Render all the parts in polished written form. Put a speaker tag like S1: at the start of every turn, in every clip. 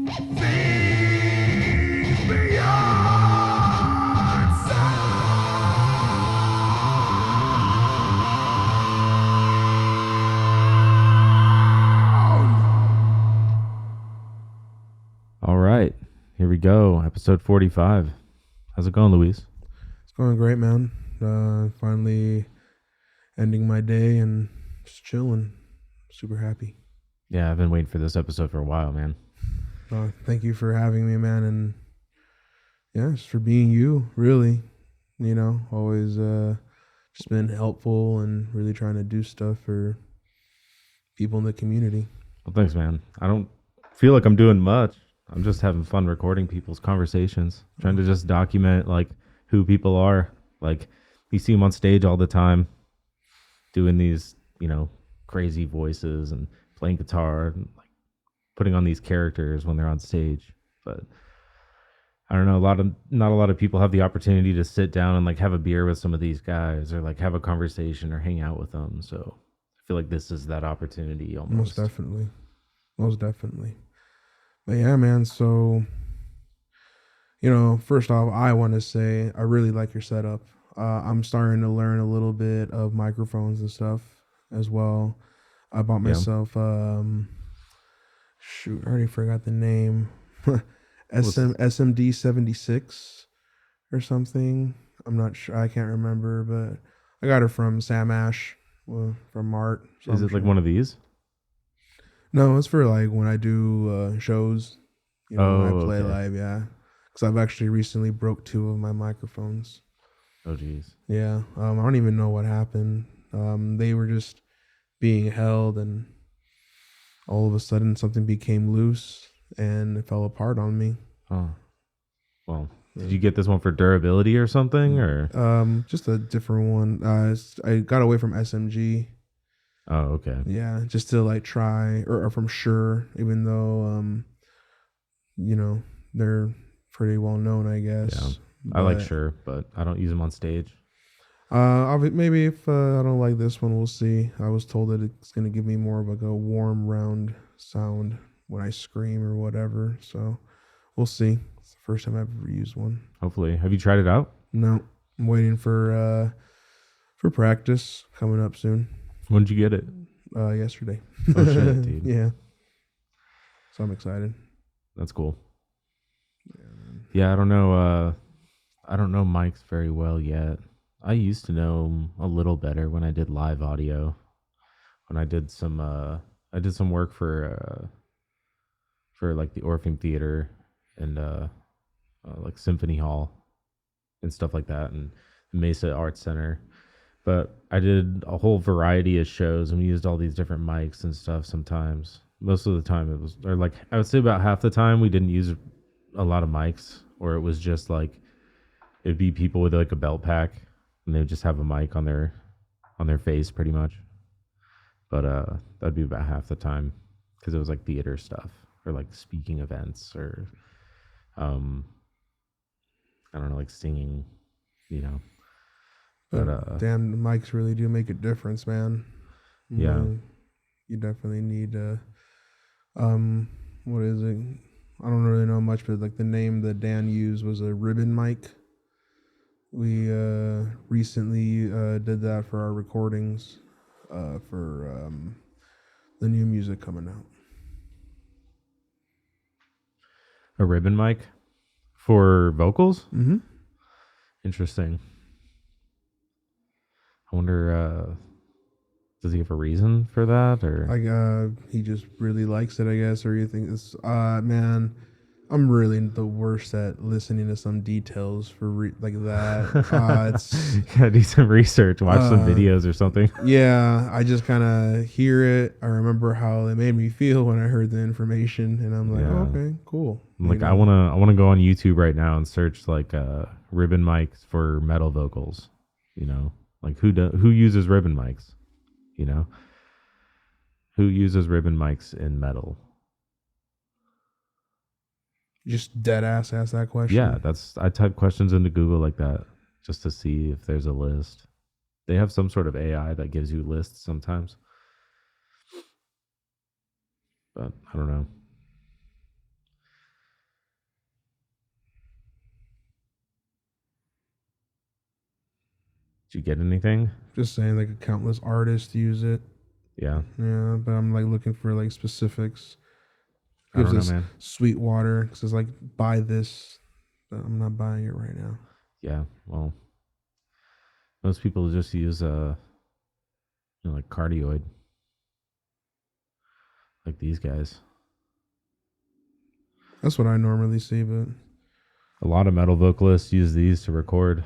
S1: All right, here we go. Episode 45. How's it going, Luis?
S2: It's going great, man. Finally ending my day and just chilling. Super happy.
S1: Yeah, I've been waiting for this episode for a while, man.
S2: Thank you for having me, man, and yeah, just for being you, really. You know, always just been helpful and really trying to do stuff for people in the community.
S1: Well, thanks, man. I don't feel like I'm doing much. I'm just having fun recording people's conversations, trying to just document like who people are. Like you see them on stage all the time doing these, you know, crazy voices and playing guitar and like putting on these characters when they're on stage. But I don't know, not a lot of people have the opportunity to sit down and like have a beer with some of these guys or like have a conversation or hang out with them. So I feel like this is that opportunity almost.
S2: Most definitely. But yeah, man, so, you know, first off, I want to say I really like your setup. I'm starting to learn a little bit of microphones and stuff as well. I bought myself, shoot, I already forgot the name. SMD 76 or something. I'm not sure. I can't remember, but I got it from Sam Ash, from Mart. So
S1: Is it like one of these?
S2: No, it's for like when I do shows, you know, when I play live, yeah. Because I've actually recently broke 2 of my microphones.
S1: Oh, geez.
S2: Yeah, I don't even know what happened. They were just being held, and all of a sudden something became loose, and it fell apart on me.
S1: Oh, well, did you get this one for durability or something, or?
S2: Just a different one. I got away from SMG.
S1: Oh, okay.
S2: Yeah, just to like try, or from Shure, even though, you know, they're pretty well known, I guess.
S1: Yeah, I like Shure, but I don't use them on stage.
S2: Maybe if I don't like this one, we'll see. I was told that it's going to give me more of like a warm, round sound when I scream or whatever. So we'll see. It's the first time I've ever used one.
S1: Hopefully. Have you tried it out?
S2: No, I'm waiting for practice coming up soon.
S1: When did you get it?
S2: Yesterday.
S1: Oh shit, dude.
S2: Yeah. So I'm excited.
S1: That's cool. Yeah, I don't know mics very well yet. I used to know 'em a little better when I did live audio. When I did some work for like the Orpheum Theater and like Symphony Hall and stuff like that, and Mesa Arts Center. But I did a whole variety of shows, and we used all these different mics and stuff sometimes. Most of the time it was, or like I would say about half the time we didn't use a lot of mics, or it was just like, it'd be people with like a belt pack and they would just have a mic on their face pretty much. But that'd be about half the time because it was like theater stuff or like speaking events or, I don't know, like singing, you know. But
S2: damn, the mics really do make a difference, man.
S1: Yeah.
S2: You definitely need what is it? I don't really know much, but like the name that Dan used was a ribbon mic. We recently did that for our recordings for the new music coming out.
S1: A ribbon mic for vocals?
S2: Mm-hmm.
S1: Interesting. I wonder, does he have a reason for that, or
S2: he just really likes it, I guess, or you think it's man, I'm really the worst at listening to some details for like that. It's
S1: yeah, do some research, watch some videos or something.
S2: Yeah, I just kind of hear it. I remember how it made me feel when I heard the information, and I'm like, oh, okay, cool.
S1: Like, I wanna go on YouTube right now and search like ribbon mics for metal vocals. You know, like who uses ribbon mics? You know, who uses ribbon mics in metal?
S2: Just dead ass ask that question.
S1: Yeah, I type questions into Google like that just to see if there's a list. They have some sort of AI that gives you lists sometimes. But I don't know. Did you get anything?
S2: Just saying, like, countless artists use it.
S1: Yeah.
S2: Yeah, but I'm like looking for like specifics.
S1: I
S2: Gives
S1: don't know,
S2: us
S1: man.
S2: Sweetwater because it's like buy this, but I'm not buying it right now.
S1: Yeah. Well, most people just use like cardioid, like these guys.
S2: That's what I normally see, but
S1: A lot of metal vocalists use these to record.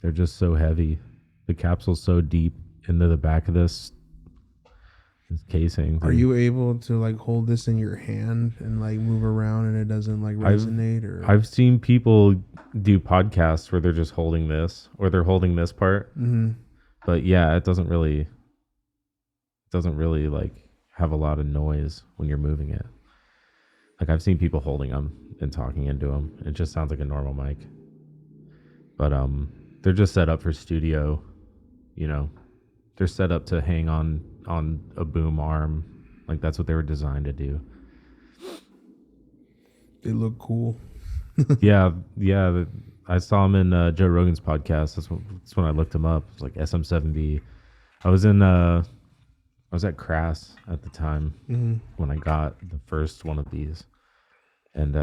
S1: They're just so heavy. The capsule's so deep into the back of this casing.
S2: are you able to like hold this in your hand and like move around and it doesn't like resonate?
S1: I've seen people do podcasts where they're just holding this or they're holding this part.
S2: Mm-hmm.
S1: But yeah, it doesn't really like have a lot of noise when you're moving it. Like I've seen people holding them and talking into them. It just sounds like a normal mic. But they're just set up for studio, you know. They're set up to hang on a boom arm. Like that's what they were designed to do.
S2: They look cool.
S1: yeah. I saw them in Joe Rogan's podcast. That's when I looked them up. It was like SM7B. I was at Crass at the time when I got the first one of these, and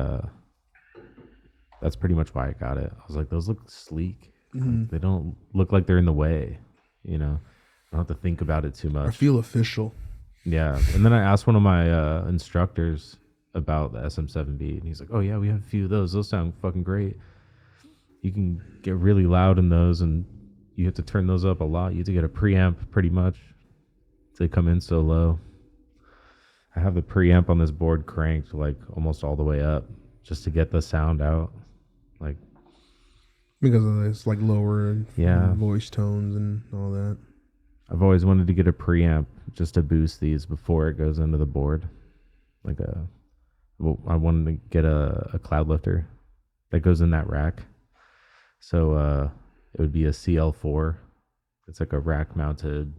S1: that's pretty much why I got it. I was like, those look sleek. Like, they don't look like they're in the way, you know. I don't have to think about it too much.
S2: I feel official.
S1: Yeah, and then I asked one of my instructors about the SM7B, and he's like, "Oh yeah, we have a few of those. Those sound fucking great. You can get really loud in those, and you have to turn those up a lot. You have to get a preamp pretty much. They come in so low. I have the preamp on this board cranked like almost all the way up just to get the sound out, like
S2: because of this like lower
S1: yeah
S2: voice tones and all that.
S1: I've always wanted to get a preamp just to boost these before it goes into the board. I wanted to get a cloud lifter that goes in that rack. So it would be a CL4. It's like a rack mounted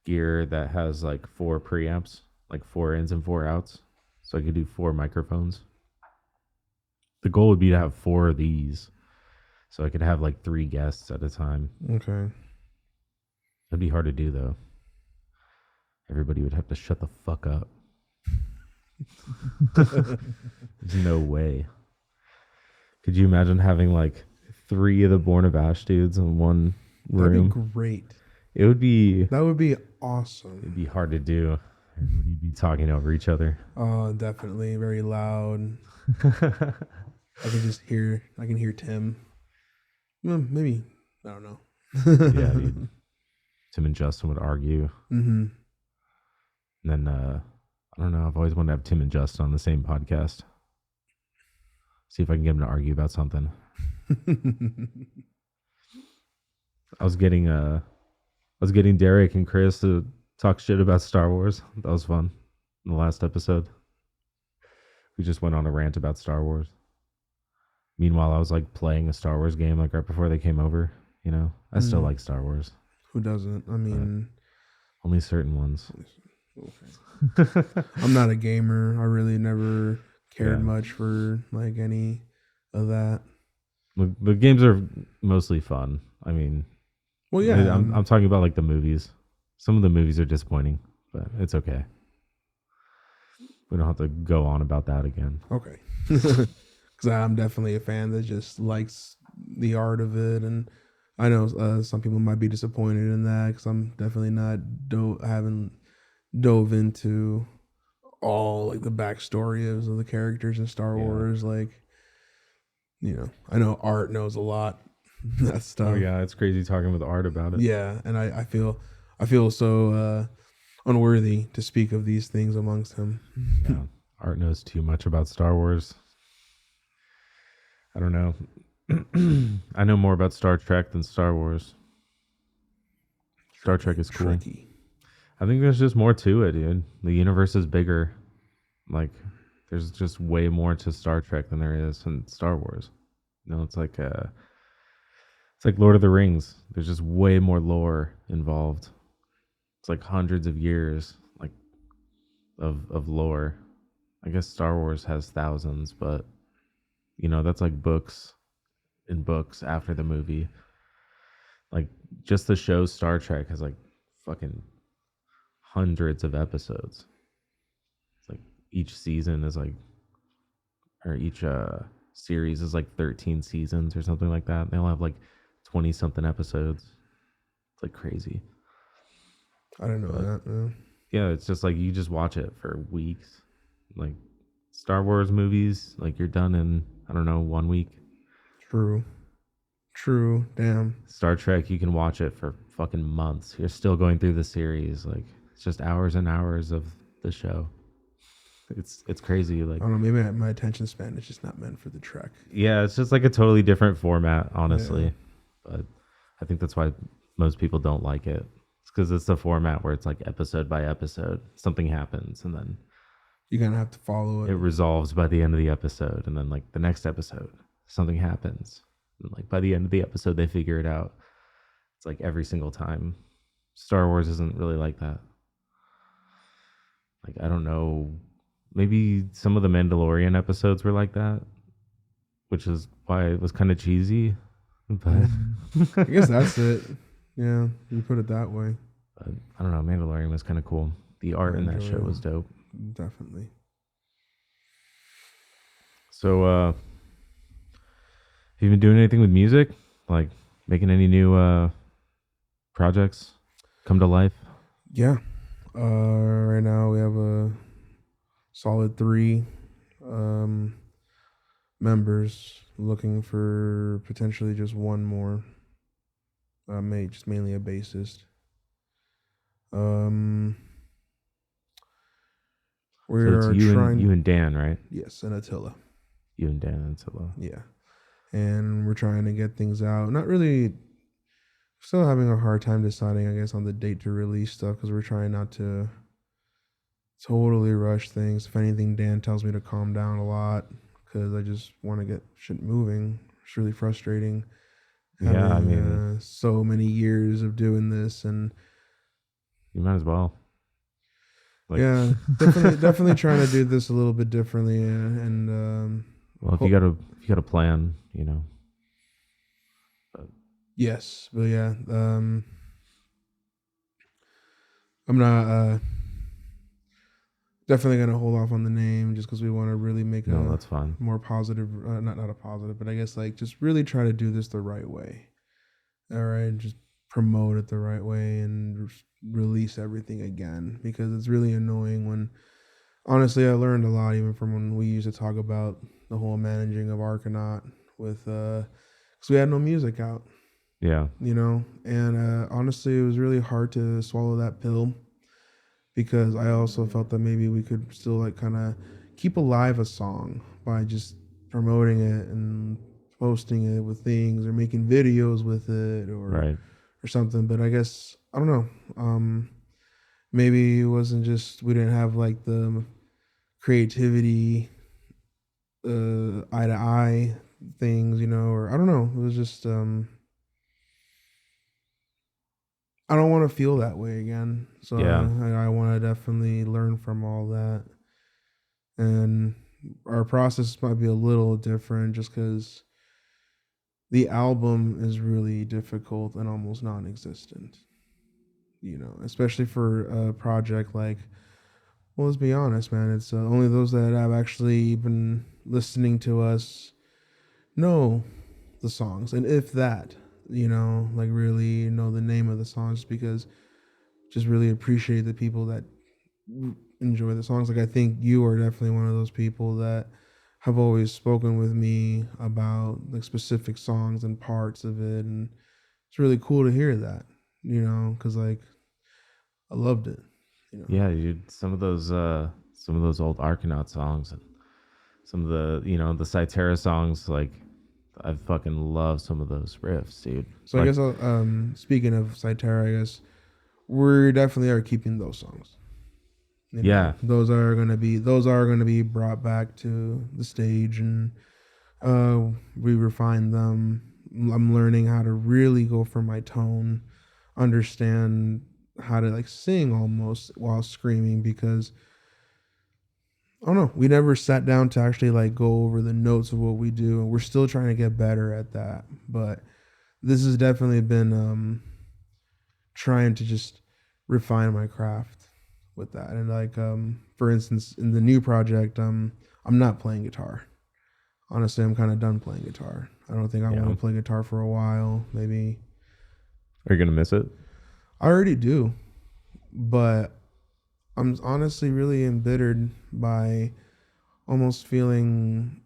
S1: gear that has like 4 preamps, like 4 ins and 4 outs. So I could do 4 microphones. The goal would be to have 4 of these. So I could have like 3 guests at a time.
S2: Okay.
S1: It'd be hard to do though. Everybody would have to shut the fuck up. There's no way. Could you imagine having like 3 of the Born of Ash dudes in one room?
S2: That'd be great.
S1: It would be.
S2: That would be awesome.
S1: It'd be hard to do. Everybody'd be talking over each other.
S2: Oh, definitely very loud. I can hear Tim. Well, maybe I don't know.
S1: Yeah, dude. Tim and Justin would argue.
S2: Mm-hmm.
S1: And then I don't know. I've always wanted to have Tim and Justin on the same podcast. See if I can get them to argue about something. I was getting Derek and Chris to talk shit about Star Wars. That was fun. In the last episode, we just went on a rant about Star Wars. Meanwhile, I was like playing a Star Wars game like right before they came over. You know, I still like Star Wars.
S2: Who doesn't? I mean,
S1: only certain ones.
S2: Okay. I'm not a gamer. I really never cared much for like any of that.
S1: The games are mostly fun. I mean,
S2: well, yeah.
S1: I'm talking about like the movies. Some of the movies are disappointing, but it's okay. We don't have to go on about that again.
S2: Okay. Because I'm definitely a fan that just likes the art of it, and I know some people might be disappointed in that because I'm definitely not haven't dove into all like the backstory of the characters in Star Wars. Like, you know, I know Art knows a lot that stuff.
S1: Oh yeah, it's crazy talking with Art about it.
S2: Yeah, and I feel so unworthy to speak of these things amongst him.
S1: Yeah, Art knows too much about Star Wars. I don't know. I know more about Star Trek than Star Wars. Star Trek is cool.
S2: Tricky.
S1: I think there's just more to it, dude. The universe is bigger. Like, there's just way more to Star Trek than there is in Star Wars. You know, it's like Lord of the Rings. There's just way more lore involved. It's like hundreds of years, like, of lore. I guess Star Wars has thousands, but you know, that's like books and books after the movie. Like just the show Star Trek has like fucking hundreds of episodes. It's like each season is like, or each series is like 13 seasons or something like that. They'll have like 20 something episodes. It's like crazy.
S2: I didn't know that. Man.
S1: Yeah, it's just like you just watch it for weeks. Like Star Wars movies, like you're done in, I don't know, 1 week.
S2: True. Damn.
S1: Star Trek, you can watch it for fucking months. You're still going through the series. Like it's just hours and hours of the show. It's crazy. Like
S2: I don't know. Maybe my attention span is just not meant for the Trek.
S1: yeah, it's just like a totally different format, honestly. Yeah. But I think that's why most people don't like it. It's because it's the format where it's like episode by episode. Something happens and then
S2: you kind of have to follow it.
S1: It resolves by the end of the episode, and then like the next episode, something happens. And like by the end of the episode, they figure it out. It's like every single time. Star Wars isn't really like that. Like I don't know. Maybe some of the Mandalorian episodes were like that, which is why it was kind of cheesy. But
S2: I guess that's it. Yeah, you put it that way.
S1: But I don't know. Mandalorian was kind of cool. The art in that show was dope.
S2: Definitely.
S1: So, have you been doing anything with music? Like making any new projects come to life?
S2: Yeah. Right now we have a solid 3 members, looking for potentially just one more. Just mainly a bassist. We're
S1: so it's you and Dan, right?
S2: Yes, and Attila.
S1: You and Dan and Attila.
S2: Yeah. And we're trying to get things out. Not really, still having a hard time deciding, I guess, on the date to release stuff, because we're trying not to totally rush things. If anything, Dan tells me to calm down a lot because I just want to get shit moving. It's really frustrating.
S1: Yeah, I mean,
S2: so many years of doing this, and
S1: you might as well.
S2: Like, yeah, definitely trying to do this a little bit differently, and
S1: well, if you got a plan, you know.
S2: Yes, but yeah, I'm not definitely gonna hold off on the name just because we want to really make
S1: that's fine.
S2: More positive, not a positive, but I guess like just really try to do this the right way. All right, just promote it the right way and release everything again, because it's really annoying when, honestly, I learned a lot even from when we used to talk about the whole managing of Archenaut with because we had no music out.
S1: Yeah,
S2: you know, and honestly, it was really hard to swallow that pill, because I also felt that maybe we could still like kind of keep alive a song by just promoting it and posting it with things or making videos with it or something. But I guess, I don't know, maybe it wasn't just, we didn't have like the creativity eye to eye things, you know, or I don't know, it was just I don't want to feel that way again. So yeah. I want to definitely learn from all that. And our process might be a little different just because the album is really difficult and almost non-existent. You know, especially for a project like, well, let's be honest, man. It's only those that have actually been listening to us know the songs. And if that, you know, like really know the name of the songs, because just really appreciate the people that enjoy the songs. Like I think you are definitely one of those people that have always spoken with me about like specific songs and parts of it, and it's really cool to hear that, you know, because like I loved it. You know?
S1: Yeah, dude. Some of those old Archenaut songs and some of the, you know, the Cyterra songs, like I fucking love some of those riffs, dude.
S2: So like, I guess speaking of Cyterra, I guess we definitely are keeping those songs. You know,
S1: yeah,
S2: those are gonna be brought back to the stage, and we refine them. I'm learning how to really go for my tone, understand how to like sing almost while screaming, because I don't know, we never sat down to actually like go over the notes of what we do, and we're still trying to get better at that. But this has definitely been trying to just refine my craft with that. And like for instance, in the new project, I'm not playing guitar. Honestly, I'm kind of done playing guitar. I don't think I want to play guitar for a while. Maybe.
S1: Are you gonna miss it?
S2: I already do, but I'm honestly really embittered by almost feeling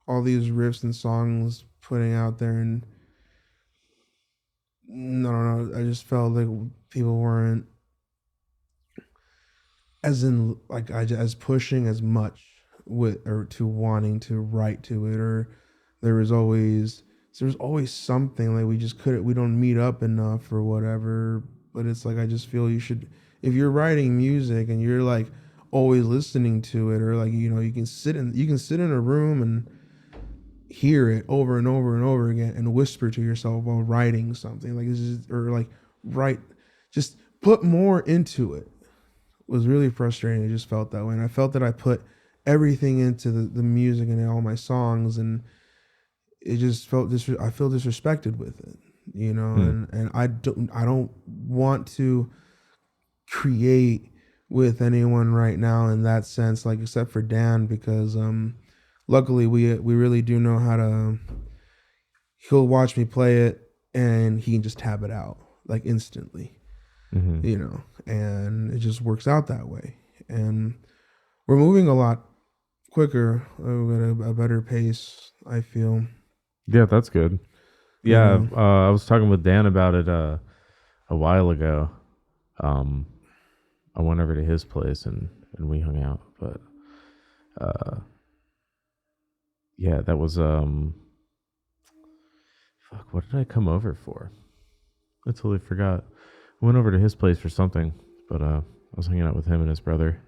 S2: all these riffs and songs putting out there, and no, no, no. I just felt like people weren't as in like as pushing as much with or to wanting to write to it, or there was always something like we don't meet up enough or whatever. But it's like I just feel you should, if you're writing music and you're like always listening to it, or like you can sit in a room and hear it over and over and over again and whisper to yourself while writing something like this is, or like write, just put more into it. It was really frustrating. I just felt that way, and I felt that I put everything into the music and all my songs, and it just felt I feel disrespected with it, and I don't want to create with anyone right now in that sense, like except for Dan, because luckily we really do know how to. He'll watch me play it and he can just tab it out like instantly, and it just works out that way. And we're moving a lot quicker at a better pace, I feel.
S1: Yeah, that's good. Yeah, I was talking with Dan about it a while ago. I went over to his place and we hung out, but yeah, that was fuck, what did I come over for? I totally forgot. I went over to his place for something, but I was hanging out with him and his brother,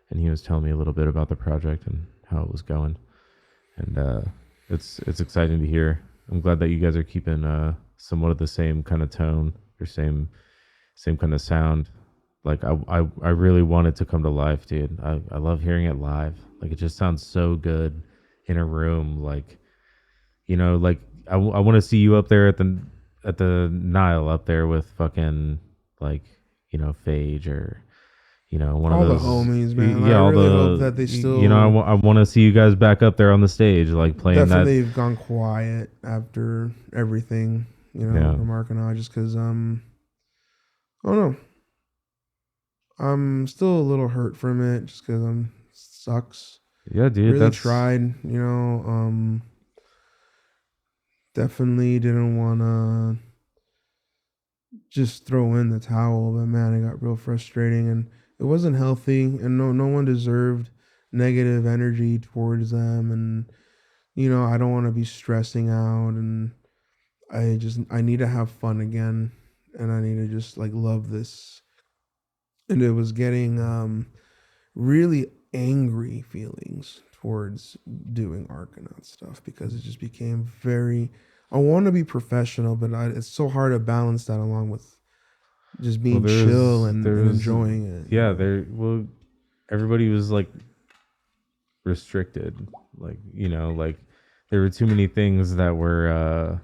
S1: and he was telling me a little bit about the project and how it was going, and it's exciting to hear. I'm glad that you guys are keeping somewhat of the same kind of tone or same kind of sound. Like I really want it to come to life, dude. I love hearing it live. Like it just sounds so good in a room. Like, like I want to see you up there at the Nile up there with fucking like, Phage or, one
S2: all
S1: of those.
S2: All the homies, man.
S1: Yeah,
S2: I really hope that they still.
S1: I want to see you guys back up there on the stage, like playing
S2: definitely
S1: that.
S2: They've gone quiet after everything, from Archenaut, just because I don't know. I'm still a little hurt from it, just because sucks.
S1: Yeah, dude.
S2: Really tried, definitely didn't want to just throw in the towel, but man, it got real frustrating, and it wasn't healthy, and no one deserved negative energy towards them, and I don't want to be stressing out, and I need to have fun again, and I need to just like love this. And it was getting really angry feelings towards doing Archenaut stuff, because it just became very. I want to be professional, but it's so hard to balance that along with just being chill and enjoying it.
S1: Yeah, everybody was like restricted, like like there were too many things that were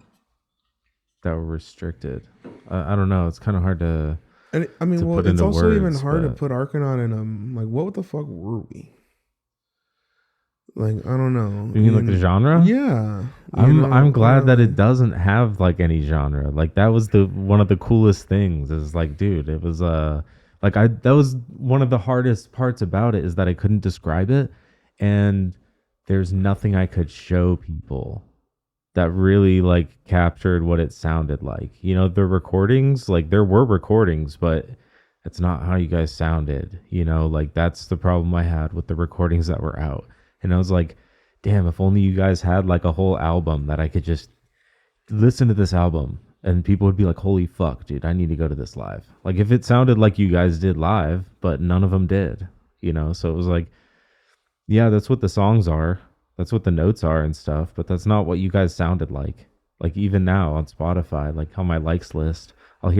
S1: restricted. I don't know. It's kind of hard to.
S2: And I mean, well, it's also even hard to put Archenaut in like, what the fuck were we? Like, I don't know.
S1: You mean like the genre?
S2: Yeah.
S1: I'm glad that it doesn't have like any genre. Like that was one of the coolest things is like, dude, it was that was one of the hardest parts about it is that I couldn't describe it, and there's nothing I could show people that really like captured what it sounded like. The recordings, like there were recordings, but it's not how you guys sounded. Like that's the problem I had with the recordings that were out. And I was like, damn, if only you guys had like a whole album that I could just listen to this album and people would be like, holy fuck, dude, I need to go to this live. Like if it sounded like you guys did live, but none of them did, so it was like, yeah, that's what the songs are. That's what the notes are and stuff, but that's not what you guys sounded like. Like even now on Spotify, like on my likes list, I'll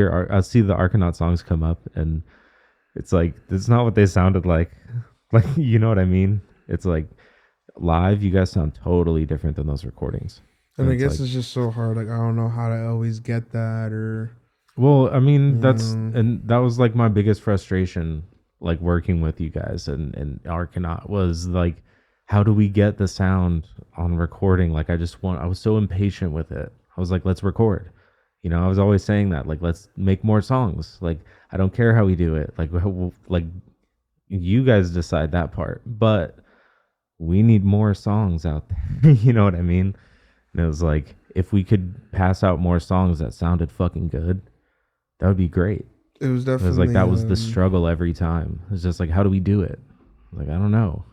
S1: see the Archenaut songs come up and it's like, it's not what they sounded like. Like, you know what I mean? It's like, live, you guys sound totally different than those recordings.
S2: And I
S1: it's
S2: guess
S1: like,
S2: it's just so hard. Like I don't know how to always get that, or
S1: well, I mean,
S2: mm,
S1: that was like my biggest frustration, like working with you guys and Archenaut, was like, how do we get the sound on recording? Like, I was so impatient with it. I was like, let's record. I was always saying that, like, let's make more songs. Like, I don't care how we do it. Like you guys decide that part, but we need more songs out there. You know what I mean? And it was like, if we could pass out more songs that sounded fucking good, that would be great.
S2: it was
S1: It was like
S2: definitely
S1: that was the struggle every time. It's just like, how do we do it? Like, I don't know.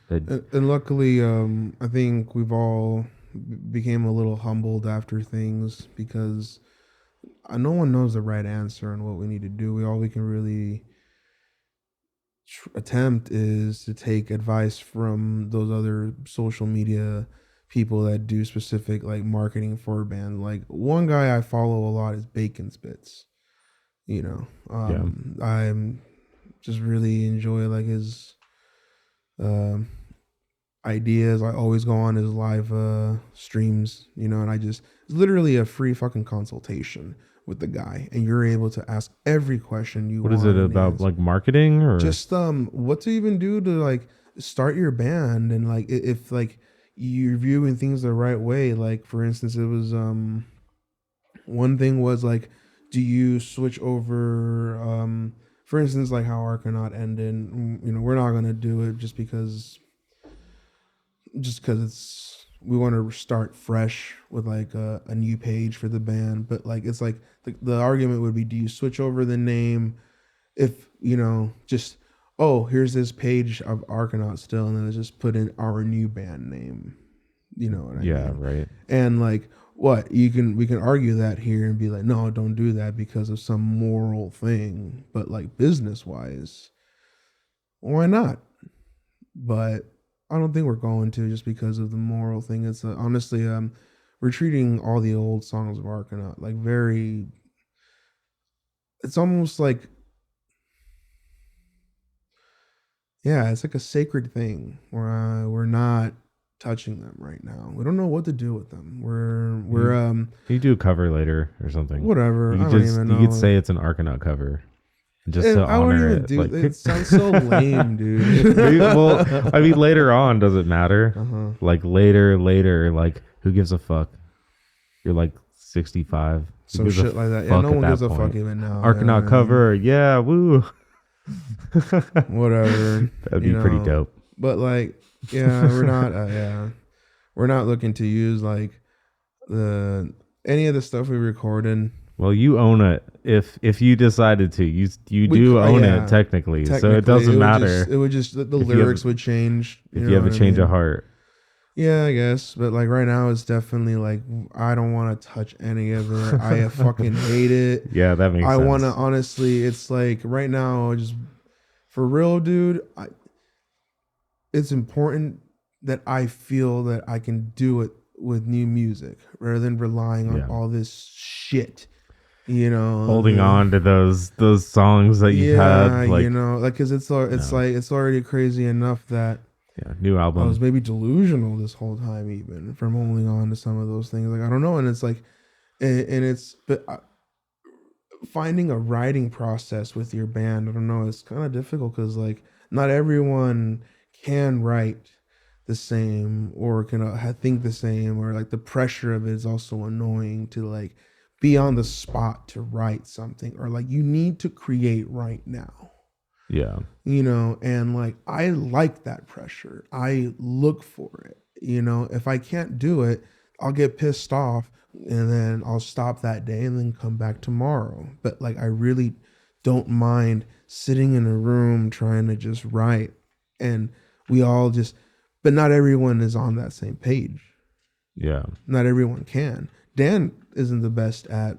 S2: and luckily, I think we've all became a little humbled after things because no one knows the right answer on what we need to do. All we can really attempt is to take advice from those other social media people that do specific like marketing for a band. Like one guy I follow a lot is Bacon Spits.
S1: Yeah.
S2: I'm just really enjoy like his um ideas. I always go on his live streams, and it's literally a free fucking consultation with the guy, and you're able to ask every question you
S1: What is
S2: want
S1: it
S2: and
S1: about,
S2: answer.
S1: like marketing or?
S2: Just what to even do to like start your band, and like if like you're viewing things the right way. Like for instance, it was one thing was like, do you switch over for instance like how Archenaut ended. We're not gonna do it just because it's we want to start fresh with like a new page for the band. But like it's like the argument would be, do you switch over the name if just, oh, here's this page of Archenaut still, and then let's just put in our new band name, you know what I
S1: Yeah,
S2: mean?
S1: right.
S2: And like what we can argue that here and be like, no, don't do that because of some moral thing, but like business wise, why not? But I don't think we're going to, just because of the moral thing. It's honestly, we're treating all the old songs of Arcanet like very. It's almost like, yeah, it's like a sacred thing. We're not touching them right now. We don't know what to do with them. We're
S1: Can you do a cover later or something?
S2: whatever. I don't even
S1: You could
S2: know.
S1: say it's an Argonaut cover, just to
S2: I wouldn't
S1: honor
S2: even
S1: it.
S2: do.
S1: Like,
S2: It sounds so lame, dude.
S1: well, I mean, later on, does it matter?
S2: Uh-huh.
S1: Like later, like who gives a fuck? You're like 65. Who
S2: So
S1: gives a
S2: shit like that. Yeah,
S1: fuck
S2: no
S1: at
S2: one
S1: that
S2: gives a fuck
S1: point?
S2: even now.
S1: Argonaut cover, yeah, woo.
S2: Whatever.
S1: That'd be pretty dope.
S2: But like, yeah, we're not. We're not looking to use like the any of the stuff we recorded.
S1: Well, you own it. If you decided to, you
S2: We
S1: do own
S2: yeah,
S1: it technically, so
S2: technically,
S1: it doesn't matter
S2: It would just the
S1: if you have-
S2: lyrics would change.
S1: if you have a
S2: what I
S1: change
S2: mean?
S1: of heart.
S2: Yeah, I guess. But like right now, it's definitely like I don't want to touch any of it. I fucking hate it.
S1: Yeah, that makes
S2: I
S1: sense.
S2: want to honestly. It's like right now, just for real, dude. It's important that I feel that I can do it with new music rather than relying on all this shit.
S1: Holding on to those songs that you had, like,
S2: like because it's already crazy enough that
S1: new
S2: I
S1: album.
S2: was maybe delusional this whole time, even from holding on to some of those things. Like I don't know, and it's like, and it's but finding a writing process with your band, I don't know, it's kind of difficult because like not everyone can write the same or can think the same, or like the pressure of it is also annoying to like be on the spot to write something, or like you need to create right now.
S1: Yeah.
S2: And like I like that pressure. I look for it. If I can't do it, I'll get pissed off and then I'll stop that day and then come back tomorrow. But like I really don't mind sitting in a room trying to just write, and we all just, but not everyone is on that same page.
S1: Yeah.
S2: Not everyone can. Dan isn't the best at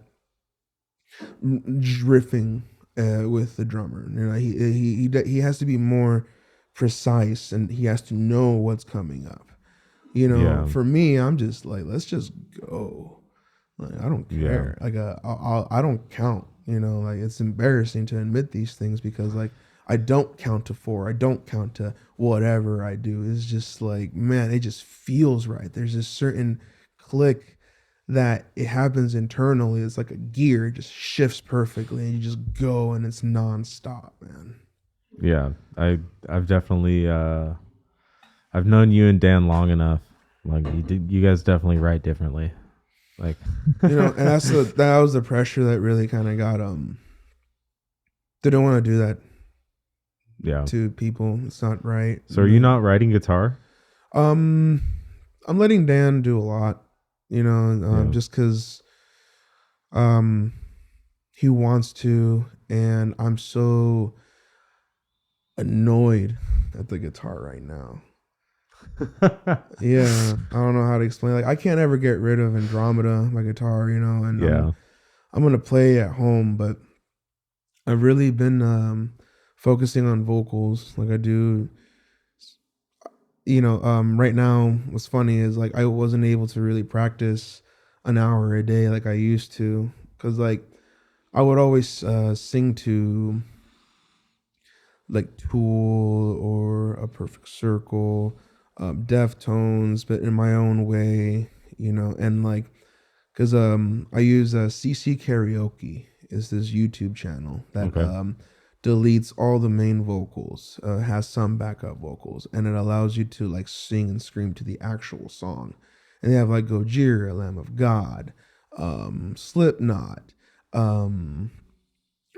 S2: riffing with the drummer. He has to be more precise, and he has to know what's coming up. For me, I'm just like, let's just go. Like I don't care. Like I don't count. Like it's embarrassing to admit these things because like I don't count to 4. I don't count to whatever I do. It's just like, man, it just feels right. There's this certain click that it happens internally. It's like a gear, it just shifts perfectly, and you just go, and it's nonstop, man.
S1: Yeah, I've definitely I've known you and Dan long enough. Like you guys definitely write differently. Like
S2: and that was the pressure that really kind of got didn't want to do that.
S1: Yeah.
S2: To people, it's not right.
S1: So are you not writing guitar?
S2: I'm letting Dan do a lot, just because he wants to, and I'm so annoyed at the guitar right now. Yeah, I don't know how to explain. Like, I can't ever get rid of Andromeda, my guitar, and I'm gonna play at home, but I've really been focusing on vocals like I do. Right now, what's funny is like I wasn't able to really practice an hour a day like I used to, because like I would always sing to like Tool or A Perfect Circle, Deftones, but in my own way, and like, because I use CC Karaoke is this YouTube channel that deletes all the main vocals, has some backup vocals, and it allows you to like sing and scream to the actual song. And they have like Gojira, Lamb of God, Slipknot,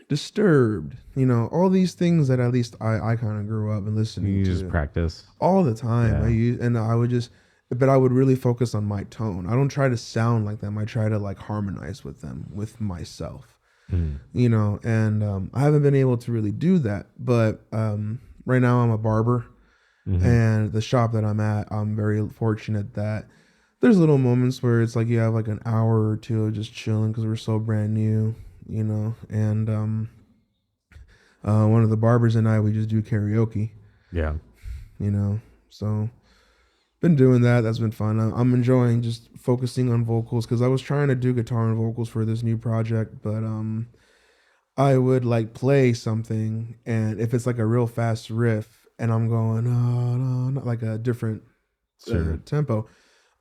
S2: Disturbed, all these things that at least I kind of grew up and listening
S1: you
S2: to.
S1: just practice
S2: all the time. But I would really focus on my tone. I don't try to sound like them. I try to like harmonize with them, with myself. And I haven't been able to really do that, but right now I'm a barber, and the shop that I'm at, I'm very fortunate that there's little moments where it's like you have like an hour or two of just chilling because we're so brand new, and one of the barbers and I, we just do karaoke. So been doing that. That's been fun. I'm enjoying just focusing on vocals, because I was trying to do guitar and vocals for this new project, but I would like play something, and if it's like a real fast riff and I'm going like a different tempo,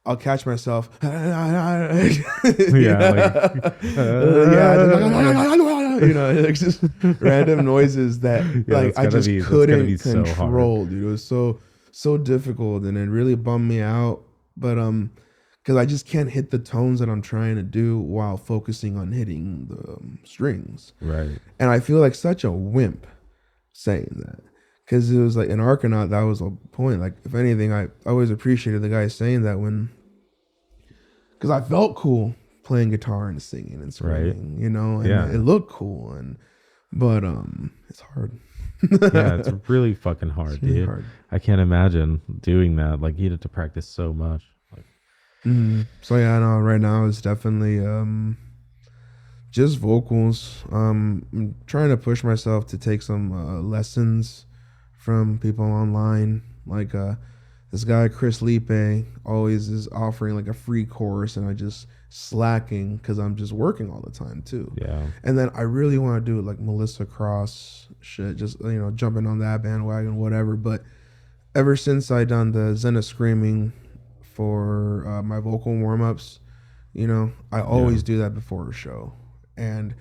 S2: I'll catch myself it's just random noises that like I just couldn't control, dude. It was so difficult, and it really bummed me out, but because I just can't hit the tones that I'm trying to do while focusing on hitting the strings,
S1: right?
S2: And I feel like such a wimp saying that, because it was like in Archenaut, that was a point. Like, if anything, I always appreciated the guy saying that, because I felt cool playing guitar and singing and screaming, and it looked cool, but it's hard.
S1: Yeah, it's really fucking hard, dude. Hard. I can't imagine doing that. Like, you had to practice so much. Like,
S2: So yeah, no, right now it's definitely just vocals. I'm trying to push myself to take some lessons from people online. Like this guy Chris Lipe always is offering like a free course, and I just slacking because I'm just working all the time too.
S1: Yeah.
S2: And then I really want to do it like Melissa Cross shit, just jumping on that bandwagon, whatever. But ever since I done the Zen of Screaming for my vocal warm-ups, I always do that before a show, and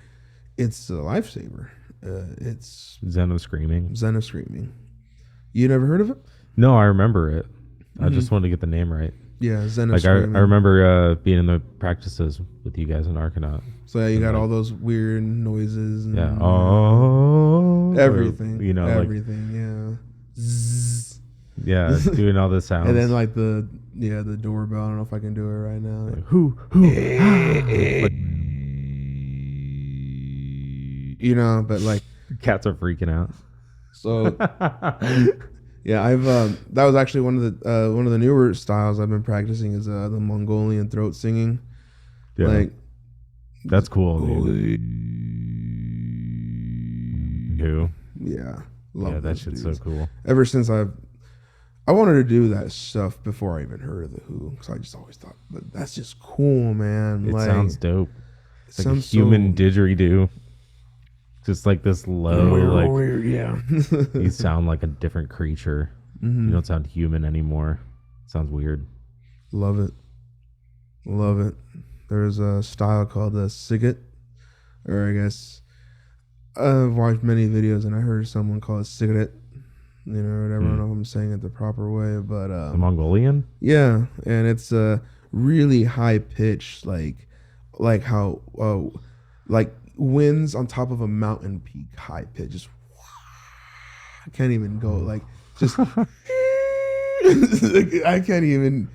S2: it's a lifesaver. It's
S1: Zen of Screaming.
S2: You never heard of it?
S1: No, I remember it. I just wanted to get the name right.
S2: Yeah, Zen of
S1: like
S2: Screaming.
S1: I remember being in the practices with you guys in Archenaut.
S2: So yeah, you got all those weird noises and everything. Everything, Zzz.
S1: Yeah, doing all the sounds.
S2: And then like the doorbell. I don't know if I can do it right now.
S1: Like, who?
S2: But like
S1: cats are freaking out.
S2: So yeah, I've that was actually one of the newer styles I've been practicing is the Mongolian throat singing.
S1: Yeah,
S2: like
S1: that's cool, dude. Who?
S2: Yeah,
S1: that shit's dudes. So cool.
S2: Ever since I wanted to do that stuff before I even heard of the Who, because I just always thought, but that's just cool, man.
S1: It
S2: like,
S1: sounds dope. It's like a human didgeridoo. Just like this low,
S2: weird, yeah.
S1: You sound like a different creature. You don't sound human anymore. It sounds weird.
S2: Love it. Love it. There's a style called the Siget, or I guess I've watched many videos and I heard someone call it Siget. You know, whatever. I don't know if I'm saying it the proper way, but
S1: The Mongolian?
S2: yeah, and it's a really high pitch, like how like winds on top of a mountain peak, high pitch. Just I can't even go like just. I can't even.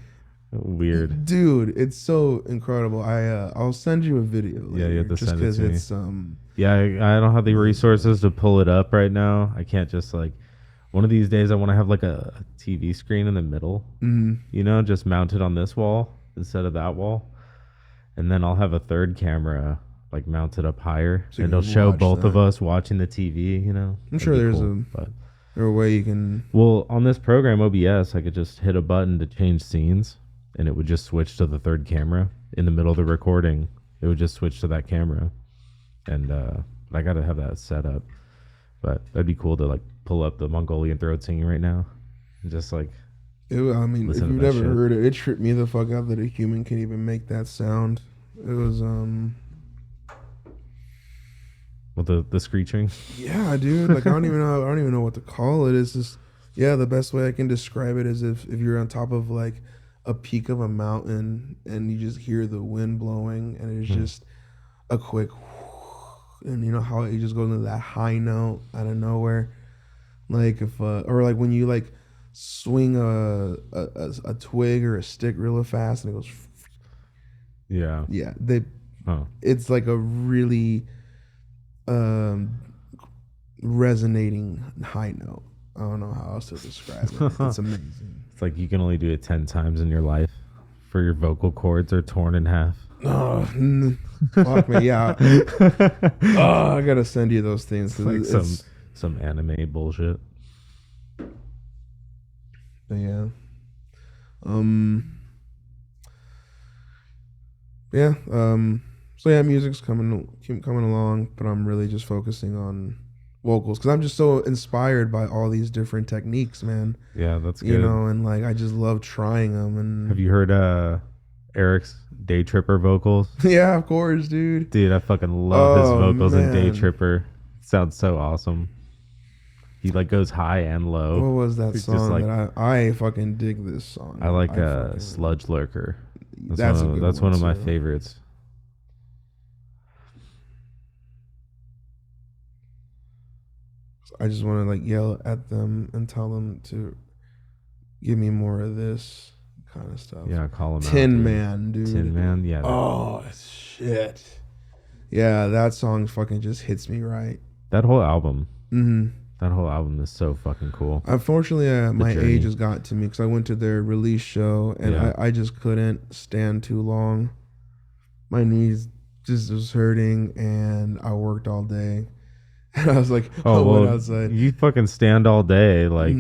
S1: Weird.
S2: Dude, it's so incredible. I'll send you a video later,
S1: Yeah, you have to
S2: just
S1: send it to me.
S2: it's
S1: Yeah, I don't have the resources to pull it up right now. I can't just like one of these days I want to have like a TV screen in the middle, you know, just mounted on this wall instead of that wall. And then I'll have a third camera like mounted up higher
S2: So you
S1: and it'll
S2: can
S1: show
S2: watch
S1: both of
S2: that.
S1: us watching the TV, you know.
S2: I'm
S1: That'd
S2: sure
S1: be
S2: there's
S1: cool, but
S2: a way you can.
S1: well, on this program OBS, I could just hit a button to change scenes and it would just switch to the third camera in the middle of the recording. It would just switch to that camera. And I got to have that set up. But that'd be cool to like pull up the Mongolian throat singing right now and just like
S2: I mean, if
S1: listen to
S2: you've
S1: that
S2: never
S1: shit.
S2: heard it, it tripped me the fuck out that a human can even make that sound. It was
S1: with the screeching.
S2: yeah, dude. Like I don't even know what to call it. It's just yeah. The best way I can describe it is if you're on top of like a peak of a mountain and you just hear the wind blowing and it's just a quick and you know how it just goes into that high note out of nowhere, like if or like when you like swing a twig or a stick really fast and it goes
S1: Yeah.
S2: yeah
S1: Oh.
S2: it's like a really resonating high note. I don't know how else to describe it. It's amazing.
S1: It's like you can only do it 10 times in your life for your vocal cords are torn in half.
S2: Oh, fuck me, yeah. Oh, I gotta send you those things.
S1: It's like some anime bullshit.
S2: Yeah. Yeah. So yeah, music's keep coming along, but I'm really just focusing on vocals because I'm just so inspired by all these different techniques, man.
S1: Yeah, that's good.
S2: You know, and like I just love trying them. And
S1: have you heard Eric's Day Tripper vocals?
S2: yeah, of course, dude.
S1: Dude, I fucking love his vocals in Day
S2: man.
S1: Tripper. Sounds so awesome. He like goes high and low.
S2: What was that
S1: It's
S2: song
S1: just like-
S2: that I fucking dig this song.
S1: I like
S2: fucking-
S1: Sludge Lurker.
S2: That's
S1: one of my
S2: too.
S1: favorites.
S2: I just want to like yell at them and tell them to give me more of this kind of stuff.
S1: Yeah, call him out.
S2: Tin
S1: dude.
S2: Man, dude.
S1: Tin Man, yeah.
S2: Oh shit. Yeah, that song fucking just hits me right.
S1: That whole album.
S2: Mm-hmm.
S1: That whole album is so fucking cool.
S2: Unfortunately, my
S1: journey.
S2: age has got to me because I went to their release show and
S1: Yeah.
S2: I just couldn't stand too long. My knees just was hurting and I worked all day. And I was like, I went outside.
S1: You fucking stand all day, like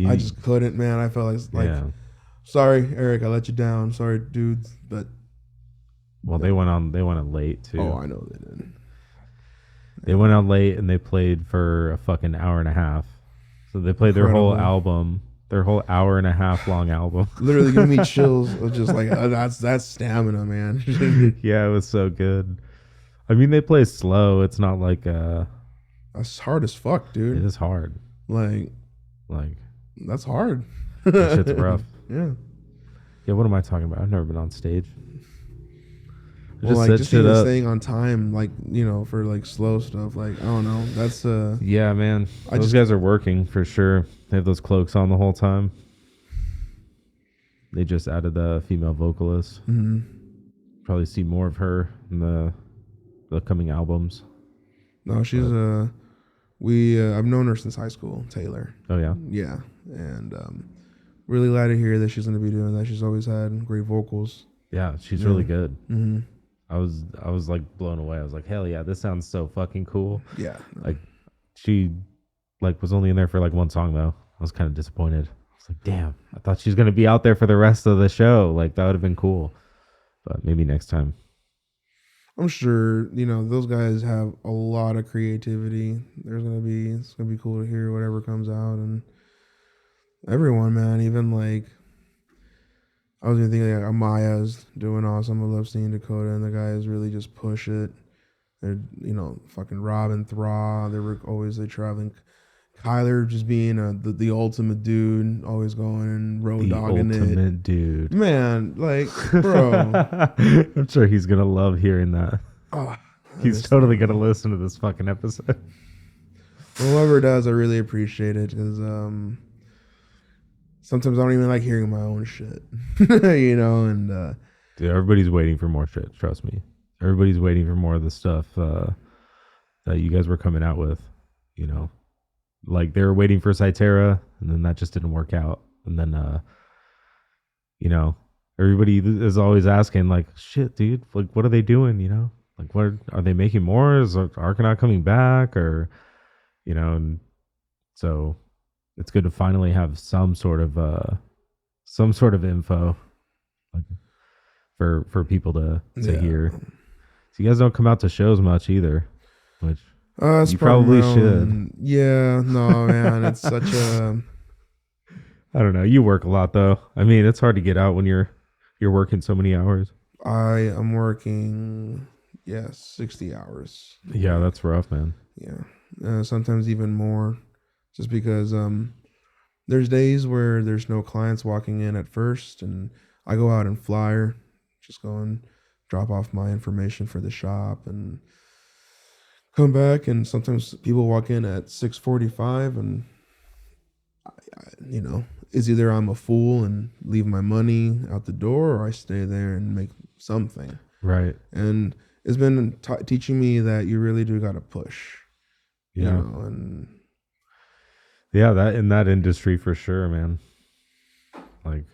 S2: I just couldn't, man. I felt like
S1: yeah.
S2: sorry, Eric, I let you down. Sorry, dudes, but
S1: Well, they went on late too.
S2: oh, I know they didn't.
S1: They went out late and they played for a fucking hour and a half. So they played their whole
S2: Incredible.
S1: album, their whole hour and a half long album.
S2: Literally giving me chills of just like that's stamina, man.
S1: Yeah, it was so good. I mean, they play slow. It's not like
S2: That's hard as fuck,
S1: it
S2: dude.
S1: is hard.
S2: Like
S1: Like
S2: that's hard.
S1: that shit's rough.
S2: Yeah.
S1: Yeah, what am I talking about? I've never been on stage.
S2: Well, like
S1: set
S2: just
S1: shit
S2: even
S1: up.
S2: staying on time, like you know, for like slow stuff. Like I don't know. That's
S1: Yeah, man.
S2: I
S1: Those
S2: just-
S1: guys are working for sure. They have those cloaks on the whole time. They just added the female vocalist.
S2: mhm.
S1: Probably see more of her in the upcoming albums.
S2: No, she's I've known her since high school, Taylor.
S1: Oh yeah.
S2: Yeah, and really glad to hear that she's going to be doing that. She's always had great vocals.
S1: Yeah, she's really good.
S2: Mm-hmm.
S1: I was like blown away. I was like, hell yeah, this sounds so fucking cool.
S2: Yeah,
S1: Like she like was only in there for like one song though. I was kind of disappointed. I was like, damn, I thought she was gonna be out there for the rest of the show. Like that would have been cool. But maybe next time.
S2: I'm sure you know those guys have a lot of creativity. It's gonna be cool to hear whatever comes out, and everyone, man, even like I was even thinking like Amaya's doing awesome. I love seeing Dakota and the guys really just push it. They're fucking Rob and Thraw. They traveling. Kyler just being the ultimate dude, always going and road
S1: The
S2: dogging
S1: ultimate
S2: it.
S1: dude.
S2: Man, like, bro.
S1: I'm sure he's gonna love hearing that.
S2: Oh,
S1: He's totally gonna listen to this fucking episode.
S2: Well, whoever does, I really appreciate it because sometimes I don't even like hearing my own shit, and
S1: Dude, everybody's waiting for more shit. Trust me. Everybody's waiting for more of the stuff that you guys were coming out with. Like they were waiting for Cyterra, and then that just didn't work out. And then, everybody is always asking, like, shit, dude, like, what are they doing? Like, what are they making more? Is Archenaut coming back, or, and so it's good to finally have some sort of info, like, for people to hear. So you guys don't come out to shows much either, which. You probably should.
S2: Yeah, no, man, it's such a.
S1: I don't know. You work a lot, though. I mean, it's hard to get out when you're working so many hours.
S2: I am working, 60 hours.
S1: Yeah, that's rough, man.
S2: Yeah, sometimes even more, just because there's days where there's no clients walking in at first, and I go out and flyer, just go and drop off my information for the shop and. Come back, and sometimes people walk in at 6:45, and it's either I'm a fool and leave my money out the door, or I stay there and make something.
S1: Right.
S2: And it's been teaching me that you really do got to push.
S1: Yeah.
S2: And
S1: that in that industry for sure, man. Like,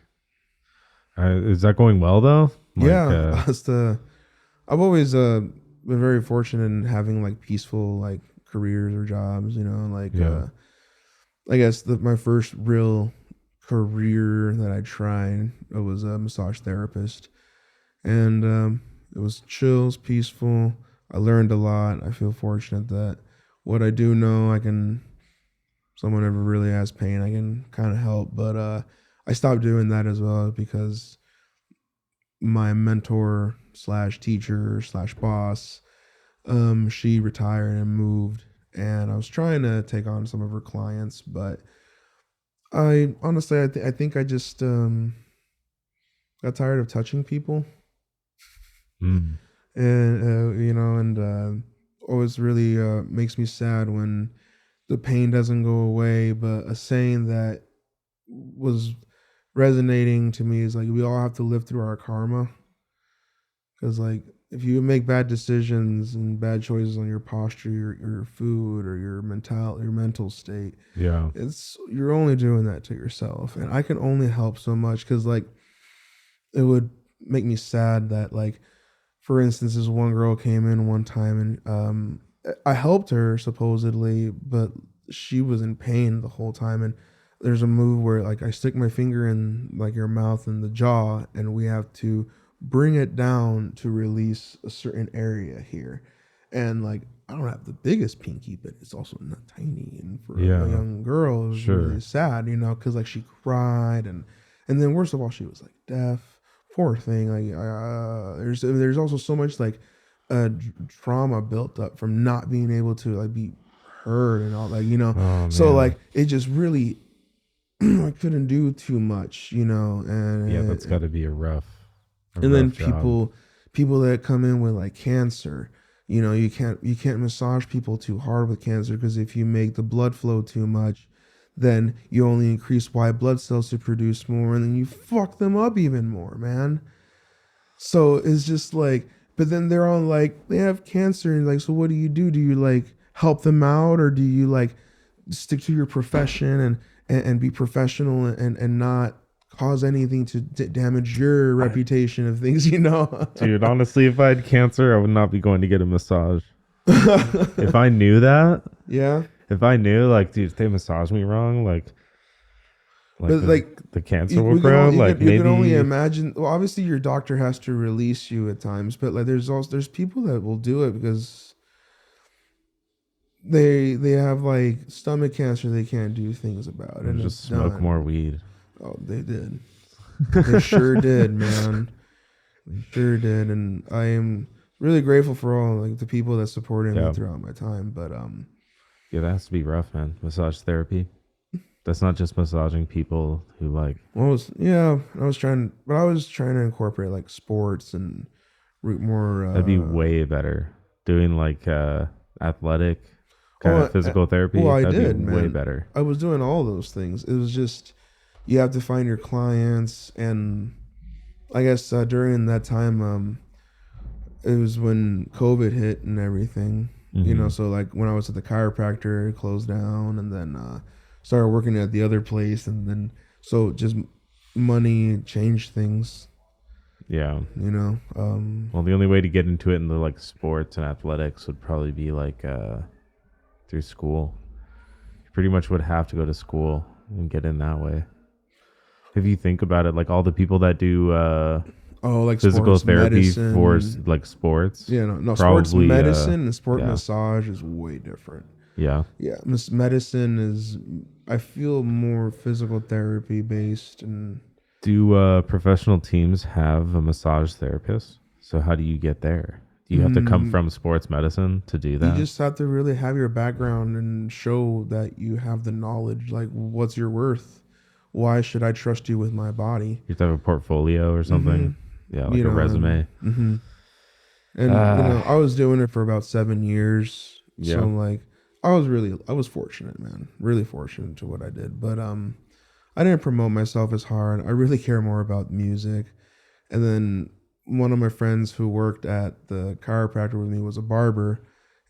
S1: is that going well though? Like,
S2: I've always been very fortunate in having like peaceful like careers or jobs, I guess my first real career that I tried was a massage therapist, and it was chills, peaceful. I learned a lot. I feel fortunate that what I do know, someone ever really has pain, I can kind of help, but I stopped doing that as well because my mentor / teacher / boss, she retired and moved, and I was trying to take on some of her clients, but I honestly I think I just got tired of touching people. And always really makes me sad when the pain doesn't go away. But a saying that was resonating to me is like, we all have to live through our karma, because like if you make bad decisions and bad choices on your posture, your food, or your mental state, you're only doing that to yourself. And I can only help so much, because like it would make me sad that, like, for instance, this one girl came in one time, and I helped her supposedly, but she was in pain the whole time. And there's a move where like I stick my finger in like your mouth and the jaw, and we have to bring it down to release a certain area here. And like I don't have the biggest pinky, but it's also not tiny. And for a young girl, it was really sad, because like she cried, and then worst of all, she was like deaf. Poor thing. Like there's also so much like trauma built up from not being able to like be heard and all that,
S1: Oh,
S2: so
S1: man.
S2: like it just really I couldn't do too much, and
S1: that's got to be a rough.
S2: And then
S1: job.
S2: people that come in with like cancer, you can't massage people too hard with cancer, because if you make the blood flow too much, then you only increase white blood cells to produce more, and then you fuck them up even more, man. So it's just like, but then they're on like, they have cancer, and like, so what do? Do you like help them out, or do you like stick to your profession and be professional and not cause anything to damage your reputation of things,
S1: Dude, honestly, if I had cancer, I would not be going to get a massage. If I knew that, if I knew, like, dude, if they massage me wrong, like the cancer will grow. Like, maybe
S2: you can only imagine. Well, obviously, your doctor has to release you at times, but like, there's people that will do it because they have like stomach cancer they can't do things about, and
S1: just smoke more weed.
S2: Oh, they did. They sure did, man. They sure did, and I am really grateful for all like the people that supported me
S1: Yeah.
S2: throughout my time. But
S1: Yeah, that has to be rough, man. Massage therapy. That's not just massaging people who like.
S2: I was trying to incorporate like sports and more.
S1: That'd be way better. Doing like athletic kind of physical therapy.
S2: Well, I
S1: That'd
S2: did,
S1: be
S2: man.
S1: way better.
S2: I was doing all those things. It was just you have to find your clients, and I guess during that time, it was when COVID hit and everything. You know, so like when I was at the chiropractor, it closed down, and then started working at the other place, and then so just money changed things.
S1: Yeah.
S2: You know.
S1: Well, the only way to get into it in the like sports and athletics would probably be like through school. You pretty much would have to go to school and get in that way. If you think about it, like all the people that do
S2: like
S1: physical therapy
S2: medicine.
S1: for like sports.
S2: Yeah, no, sports
S1: probably,
S2: medicine and sport
S1: yeah.
S2: massage is way different.
S1: Yeah.
S2: Yeah, medicine is, I feel, more physical therapy based. And
S1: Do professional teams have a massage therapist? So how do you get there? Do you have to come from sports medicine to do that?
S2: you just have to really have your background and show that you have the knowledge. Like, what's your worth? Why should I trust you with my body?
S1: You have to have a portfolio or something. Yeah, like a resume.
S2: And you know, I was doing it for about 7 years.
S1: Yeah.
S2: So like, I was fortunate, man. Really fortunate to what I did. But I didn't promote myself as hard. I really care more about music. And then one of my friends who worked at the chiropractor with me was a barber,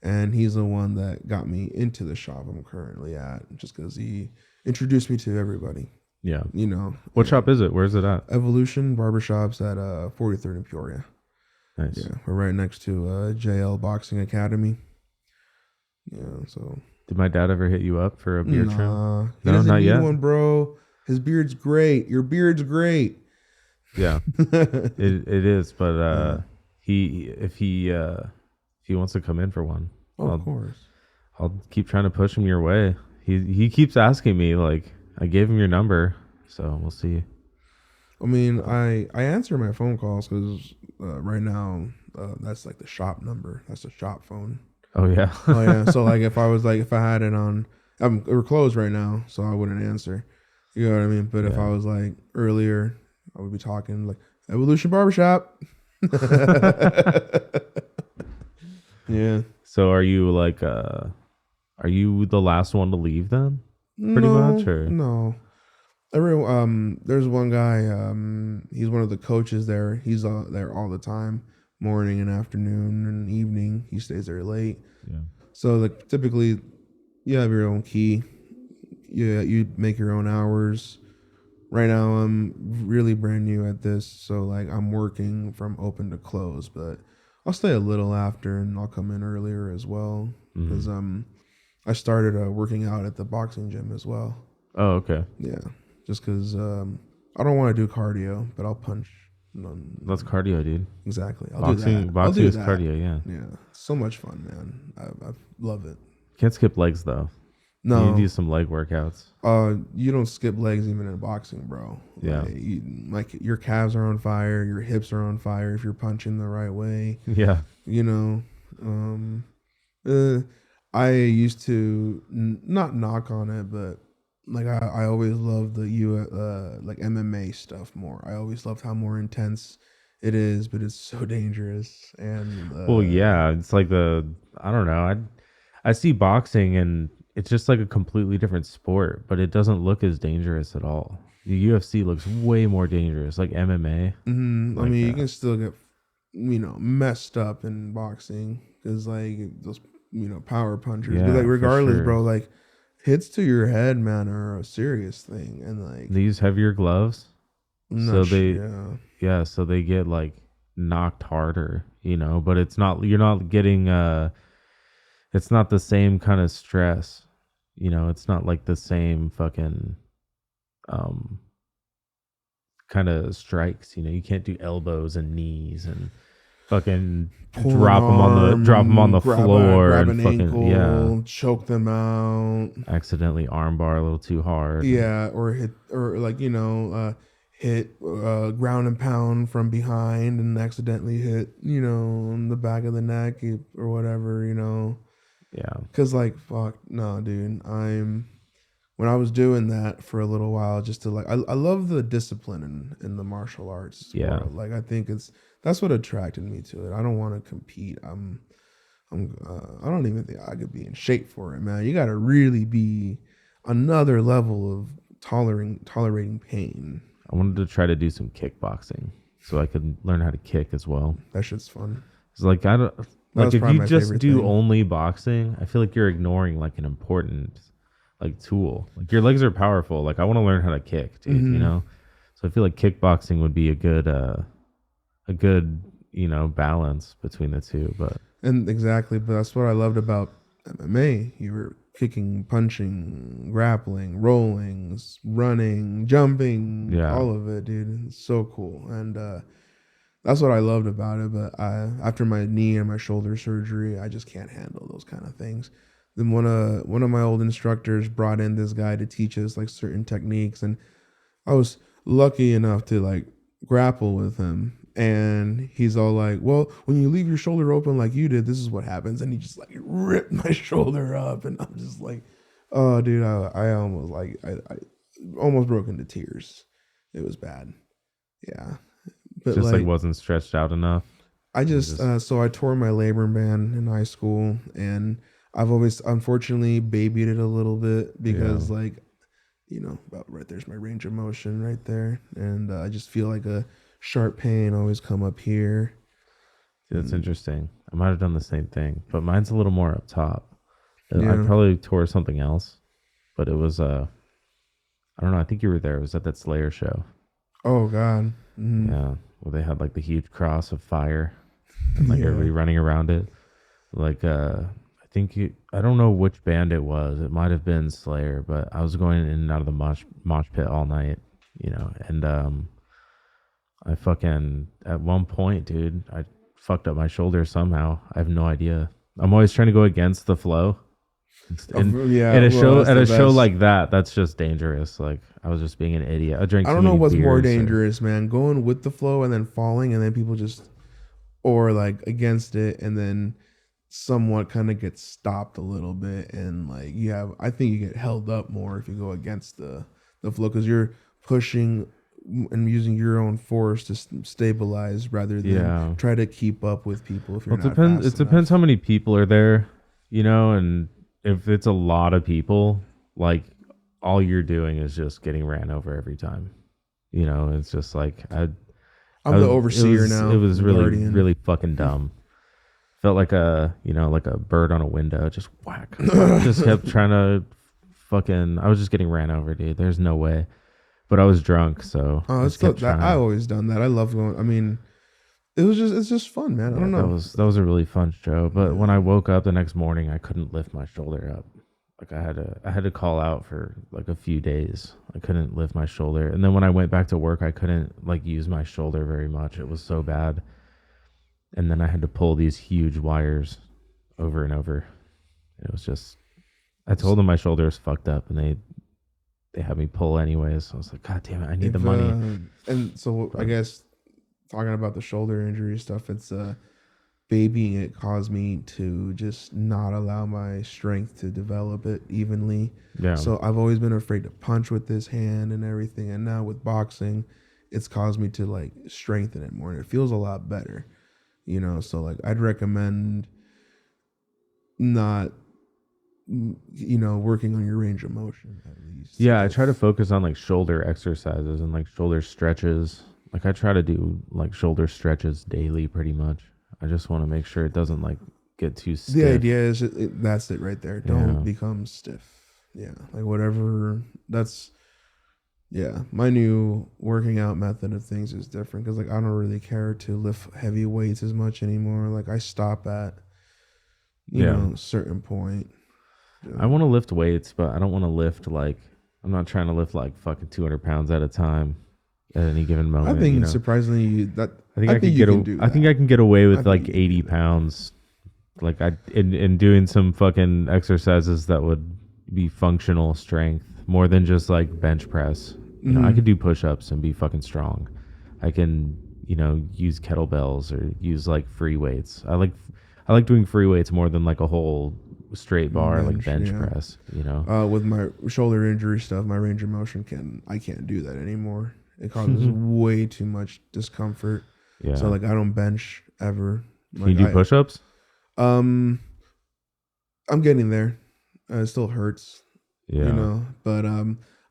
S2: and he's the one that got me into the shop I'm currently at, just because he introduced me to everybody.
S1: Yeah.
S2: You know.
S1: What shop is it? Where's it at?
S2: Evolution Barbershops at 43rd in Peoria.
S1: Nice.
S2: Yeah, we're right next to JL Boxing Academy. Yeah, so.
S1: Did my dad ever hit you up for a beard trim?
S2: He doesn't
S1: not
S2: need
S1: yet.
S2: one, bro. His beard's great. Your beard's great.
S1: Yeah, it is. But if he wants to come in for one,
S2: Of course.
S1: I'll keep trying to push him your way. He keeps asking me, like, I gave him your number, so we'll see.
S2: I mean, I answer my phone calls because right now that's like the shop number. That's the shop phone.
S1: Oh yeah.
S2: Oh yeah. So like if I had it on, we're closed right now, so I wouldn't answer. You know what I mean? But if I was like earlier, I would be talking like Evolution Barbershop. Yeah.
S1: So are you like are you the last one to leave then? Pretty much, or
S2: no. There's one guy. He's one of the coaches there. He's there all the time, morning and afternoon and evening. He stays there late.
S1: Yeah.
S2: So like typically, you have your own key. Yeah, you make your own hours. Right now, I'm really brand new at this, so like I'm working from open to close, but I'll stay a little after and I'll come in earlier as well because I started working out at the boxing gym as well.
S1: Oh, okay.
S2: Yeah, just because I don't want to do cardio, but I'll punch.
S1: That's cardio, dude.
S2: Exactly.
S1: Boxing is cardio, yeah.
S2: Yeah, so much fun, man. I love it.
S1: Can't skip legs though.
S2: No,
S1: you do some leg workouts.
S2: You don't skip legs even in boxing, bro.
S1: Yeah,
S2: like your calves are on fire, your hips are on fire if you're punching the right way.
S1: Yeah,
S2: you know. I used to not knock on it, but like I always loved the like MMA stuff more. I always loved how more intense it is, but it's so dangerous. And
S1: well, yeah, it's like I don't know. I see boxing and it's just like a completely different sport, but it doesn't look as dangerous at all. The UFC looks way more dangerous, like MMA.
S2: Mm-hmm. I mean, you can still get, messed up in boxing because like those, power punchers.
S1: Yeah,
S2: but like regardless,
S1: sure.
S2: bro, like hits to your head, man, are a serious thing, and like
S1: they use heavier gloves, so so they get like knocked harder, But it's not. You're not getting. It's not the same kind of stress. It's not like the same fucking kind of strikes. You can't do elbows and knees and fucking drop them on the floor
S2: grab
S1: and
S2: an
S1: fucking
S2: ankle, choke them out,
S1: accidentally armbar a little too hard.
S2: Yeah, or hit hit ground and pound from behind and accidentally hit, in the back of the neck or whatever,
S1: Yeah.
S2: Cause like fuck no, dude. When I was doing that for a little while, just to like, I love the discipline in the martial arts
S1: Yeah.
S2: world. Like I think that's what attracted me to it. I don't want to compete. I don't even think I could be in shape for it, man. You got to really be another level of tolerating pain.
S1: I wanted to try to do some kickboxing so I could learn how to kick as well.
S2: That shit's fun.
S1: It's like I don't like if you just do
S2: thing.
S1: only boxing, I feel like you're ignoring like an important like tool. Like your legs are powerful. Like I want to learn how to kick, dude.
S2: Mm-hmm.
S1: So I feel like kickboxing would be a good balance between the two. But
S2: exactly, but that's what I loved about MMA. You were kicking, punching, grappling, rolling, running, jumping, all of it, dude. It's so cool. And that's what I loved about it. But after my knee and my shoulder surgery, I just can't handle those kind of things. Then one of my old instructors brought in this guy to teach us like certain techniques, and I was lucky enough to like grapple with him. And he's all like, well, when you leave your shoulder open like you did, this is what happens. And he just like ripped my shoulder up. And I'm just like, oh, dude, I almost like, I almost broke into tears. It was bad. Yeah.
S1: But just like wasn't stretched out enough.
S2: I so I tore my labrum band in high school. And I've always, unfortunately, babied it a little bit because about right there's my range of motion right there. And I just feel like a sharp pain always come up here.
S1: That's interesting. I might have done the same thing, but mine's a little more up top. I probably tore something else, but it was I don't know. I think you were there. It was at that Slayer show.
S2: Oh God. Mm-hmm.
S1: Yeah, where they had like the huge cross of fire and like everybody running around it. Like I don't know which band it was. It might have been Slayer, but I was going in and out of the mosh pit all night, and I fucking, at one point, dude, I fucked up my shoulder somehow. I have no idea. I'm always trying to go against the flow. And at a show like that, that's just dangerous. Like I was just being an idiot. I don't
S2: know what's more dangerous, man. Going with the flow and then falling and then people or like against it and then somewhat kind of get stopped a little bit and like I think you get held up more if you go against the flow because you're pushing and using your own force to stabilize rather than try to keep up with people. If you're not fast enough.
S1: Depends how many people are there, and if it's a lot of people, like all you're doing is just getting ran over every time. It's just like I'm
S2: the overseer now.
S1: It was really really fucking dumb. Felt like a bird on a window, just whack. Just kept trying to I was just getting ran over, dude. There's no way. But I was drunk, so
S2: I always done that. I love going. I mean, it's just fun, man. I don't know.
S1: That was a really fun show. But when I woke up the next morning, I couldn't lift my shoulder up. Like I had to call out for like a few days. I couldn't lift my shoulder, and then when I went back to work, I couldn't like use my shoulder very much. It was so bad. And then I had to pull these huge wires over and over. It was just. I told them my shoulder was fucked up, and they had me pull anyways. I was like, God damn it, I need the money.
S2: And so I guess talking about the shoulder injury stuff, it's babying it caused me to just not allow my strength to develop it evenly. Yeah. So I've always been afraid to punch with this hand and everything. And now with boxing, it's caused me to like strengthen it more. And it feels a lot better, So like I'd recommend not working on your range of motion at least.
S1: Yeah, I try to focus on like shoulder exercises and like shoulder stretches. Like I try to do like shoulder stretches daily pretty much. I just want to make sure it doesn't like get too stiff.
S2: The idea is that's it right there. Don't become stiff. Yeah, like whatever. My new working out method of things is different because like I don't really care to lift heavy weights as much anymore. Like I stop at a certain point.
S1: I want to lift weights, but I don't want to lift like I'm not trying to lift like fucking 200 pounds at a time at any given moment.
S2: I think surprisingly
S1: I think I can get away with like 80 pounds, like in doing some fucking exercises that would be functional strength more than just like bench press. You know, I could do push-ups and be fucking strong. I can, you know, use kettlebells or use like free weights. I like doing free weights more than like a whole straight bar like bench press, you know.
S2: With my shoulder injury stuff, my range of motion I can't do that anymore. It causes way too much discomfort.
S1: Yeah.
S2: So like I don't bench ever.
S1: Can you do push-ups?
S2: I'm getting there. It still hurts.
S1: Yeah.
S2: You know, but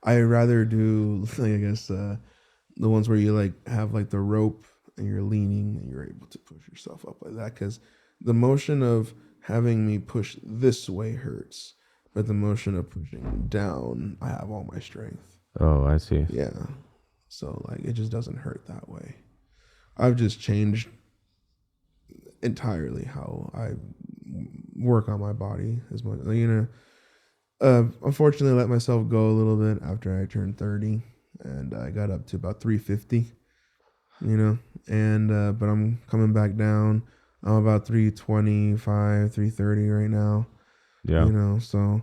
S2: I rather do like, I guess the ones where you like have like the rope and you're leaning and you're able to push yourself up like that, because the motion of having me push this way hurts, but the motion of pushing down, I have all my strength.
S1: Oh, I see.
S2: Yeah. So like it just doesn't hurt that way. I've just changed entirely how I work on my body as much, you know. Unfortunately, let myself go a little bit after I turned 30, and I got up to about 350, you know, and but I'm coming back down. I'm about 325, 330 right now.
S1: Yeah.
S2: You know, so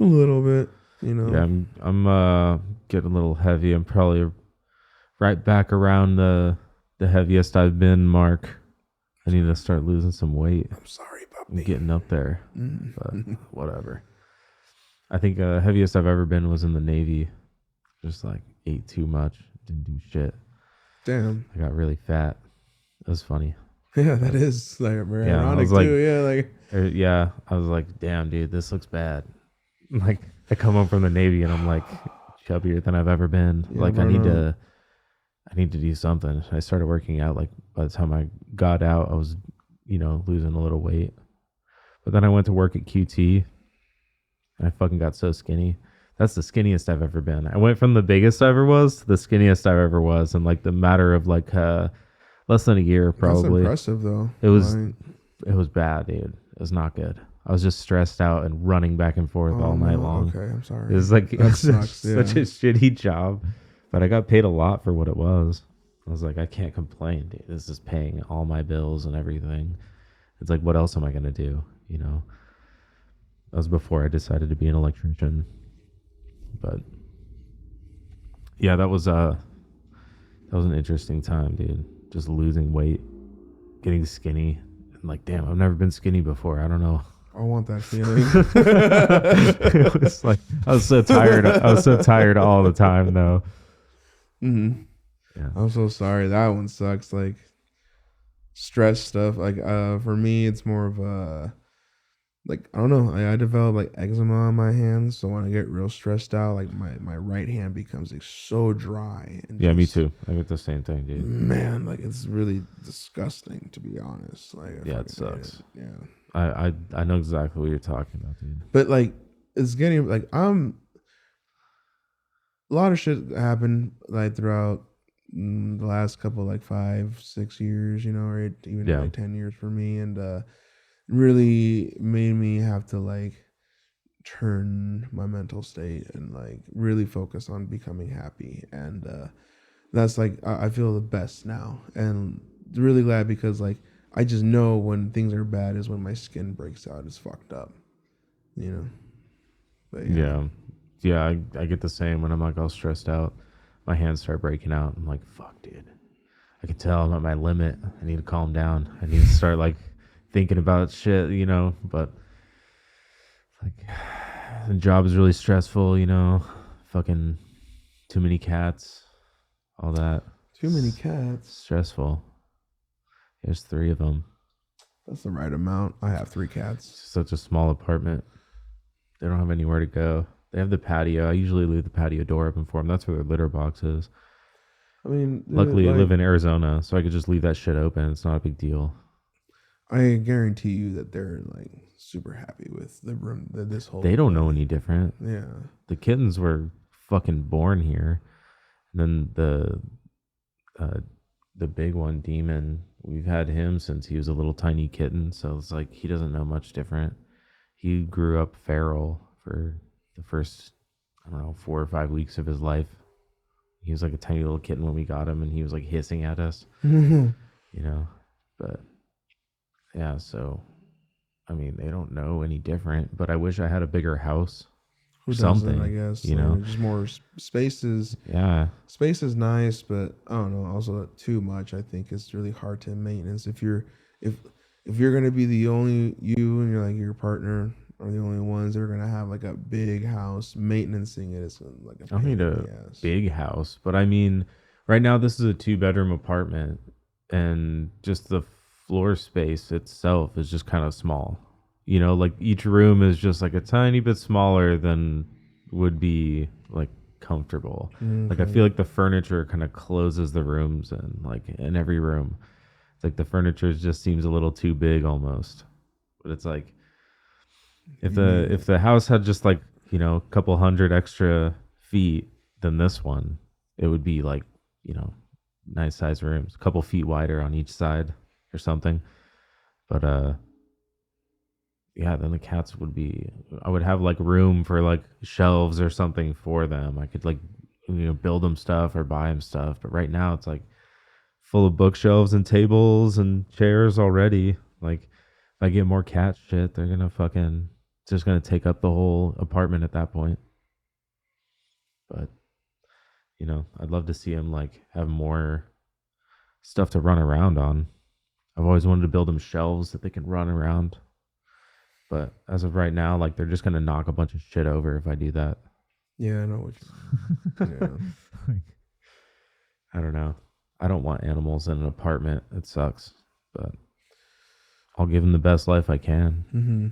S2: a little bit, you know.
S1: Yeah, I'm getting a little heavy. I'm probably right back around the heaviest I've been mark. I need to start losing some weight.
S2: I'm sorry, puppy.
S1: I'm getting up there, but whatever. I think heaviest I've ever been was in the Navy. Just like ate too much, didn't do shit.
S2: Damn.
S1: I got really fat. It was funny.
S2: Yeah, that is like very
S1: Yeah,
S2: ironic
S1: like,
S2: too. Yeah, like
S1: yeah, I was like, damn, dude, this looks bad. Like I come home from the Navy and I'm like chubbier than I've ever been.
S2: Yeah,
S1: like I need to do something. I started working out. Like by the time I got out, I was, you know, losing a little weight. But then I went to work at QT and I fucking got so skinny. That's the skinniest I've ever been. I went from the biggest I ever was to the skinniest I ever was in like the matter of like less than a year, probably.
S2: That's impressive though.
S1: It was bad, dude. It was not good. I was just stressed out and running back and forth all night long.
S2: Okay, I'm sorry.
S1: It was like
S2: sucks,
S1: such a shitty job, but I got paid a lot for what it was. I was like, I can't complain, dude. This is paying all my bills and everything. It's like, what else am I gonna do? You know. That was before I decided to be an electrician. But yeah, that was an interesting time, dude. Just losing weight, getting skinny, and like, damn, I've never been skinny before. I don't know.
S2: I want that feeling.
S1: It was like I was so tired. I was so tired all the time, though.
S2: Mm-hmm.
S1: Yeah.
S2: I'm so sorry. That one sucks. Like stress stuff. Like for me, it's more of a like I don't know. I develop like eczema on my hands, so when I get real stressed out, like my right hand becomes like so dry. And
S1: yeah, me too. I get the same thing, dude.
S2: Man, like it's really disgusting to be honest. Like
S1: yeah, it sucks.
S2: Yeah,
S1: I know exactly what you're talking about, dude.
S2: But like it's getting like a lot of shit happened like throughout the last couple like 5-6 years, you know, or even like 10 years for me, and really made me have to like turn my mental state and like really focus on becoming happy, and that's like I feel the best now, and really glad because like I just know when things are bad is when my skin breaks out. It's fucked up, you know. But
S1: yeah, I get the same when I'm like all stressed out. My hands start breaking out. I'm like, fuck, dude. I can tell I'm at my limit. I need to calm down. I need to start like thinking about shit, you know. But like, the job is really stressful, you know. Fucking too many cats, all that.
S2: Too many cats.
S1: Stressful. There's 3 of them.
S2: That's the right amount. I have 3 cats.
S1: It's such a small apartment. They don't have anywhere to go. They have the patio. I usually leave the patio door open for them. That's where their litter box is.
S2: I mean,
S1: luckily, I live in Arizona, so I could just leave that shit open. It's not a big deal.
S2: I guarantee you that they're like super happy with the room. This whole.
S1: They don't know any different.
S2: Yeah.
S1: The kittens were fucking born here, and then the big one, Demon. We've had him since he was a little tiny kitten, so it's like he doesn't know much different. He grew up feral for the first, I don't know, 4 or 5 weeks of his life. He was like a tiny little kitten when we got him, and he was like hissing at us, you know. But yeah, so I mean, they don't know any different. But I wish I had a bigger house.
S2: Who
S1: something,
S2: doesn't? I guess
S1: you know?
S2: just more spaces.
S1: Yeah.
S2: Space is nice, but I don't know. Also, too much. I think it's really hard to maintenance. If if you're gonna be the only you and your partner are the only ones that are gonna have like a big house, maintaining it is like a
S1: I don't
S2: pain
S1: need
S2: in
S1: a
S2: the ass.
S1: big house, but I mean, right now this is a 2-bedroom apartment, and just the floor space itself is just kind of small. You know, like each room is just like a tiny bit smaller than would be like comfortable. Like I
S2: Okay.
S1: feel like the furniture kind of closes the rooms, and like in every room, it's like the furniture just seems a little too big almost. But it's like if the house had just like, you know, a couple hundred extra feet than this one, it would be like, you know, nice size rooms, a couple feet wider on each side or something. But yeah, then the cats would be, I would have like room for like shelves or something for them. I could like, you know, build them stuff or buy them stuff. But right now it's like full of bookshelves and tables and chairs already. Like if I get more cat shit, they're gonna fucking, it's just gonna take up the whole apartment at that point. But you know, I'd love to see them like have more stuff to run around on. I've always wanted to build them shelves that they can run around. But as of right now, like they're just gonna knock a bunch of shit over if I do that.
S2: Yeah, I know what you. Yeah.
S1: Like, I don't know. I don't want animals in an apartment. It sucks, but I'll give them the best life I can.
S2: Mm-hmm.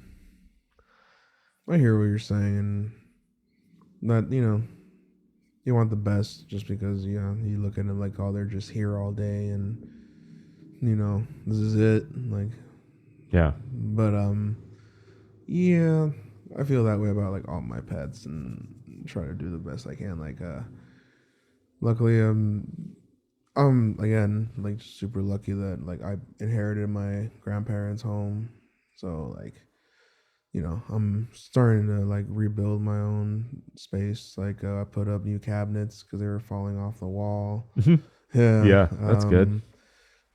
S2: I hear what you're saying, and that you want the best just because you look at them like, oh, they're just here all day, and this is it, like.
S1: Yeah.
S2: But yeah, I feel that way about like all my pets and try to do the best I can. Like luckily I'm again like super lucky that like I inherited my grandparents' home. So like I'm starting to like rebuild my own space. Like I put up new cabinets because they were falling off the wall.
S1: Yeah, that's good.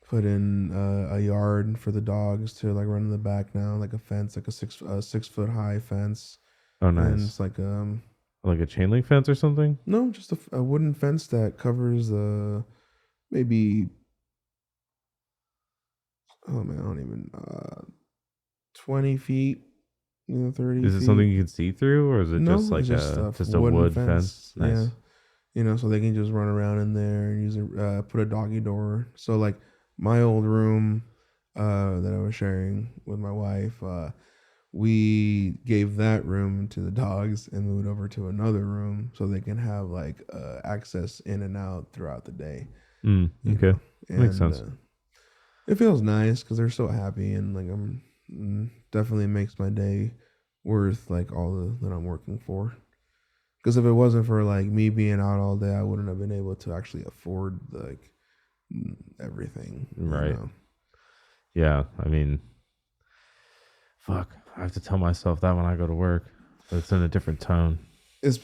S2: Put in a yard for the dogs to like run in the back now, like a fence, like a 6 foot high fence.
S1: Oh, nice.
S2: And it's like
S1: a chain link fence or something?
S2: No, just a wooden fence that covers maybe, oh man, I don't even 20 feet, 30
S1: Is it
S2: feet.
S1: something you can see through, or is it just like just a wood fence? Nice.
S2: Yeah. So they can just run around in there and use put a doggy door. So like my old room that I was sharing with my wife, we gave that room to the dogs and moved over to another room so they can have like access in and out throughout the day.
S1: Okay. Makes sense.
S2: It feels nice because they're so happy, and like definitely makes my day worth like all that I'm working for. Because if it wasn't for like me being out all day, I wouldn't have been able to actually afford like everything.
S1: Right. Yeah. I mean, fuck. I have to tell myself that when I go to work. But it's in a different tone.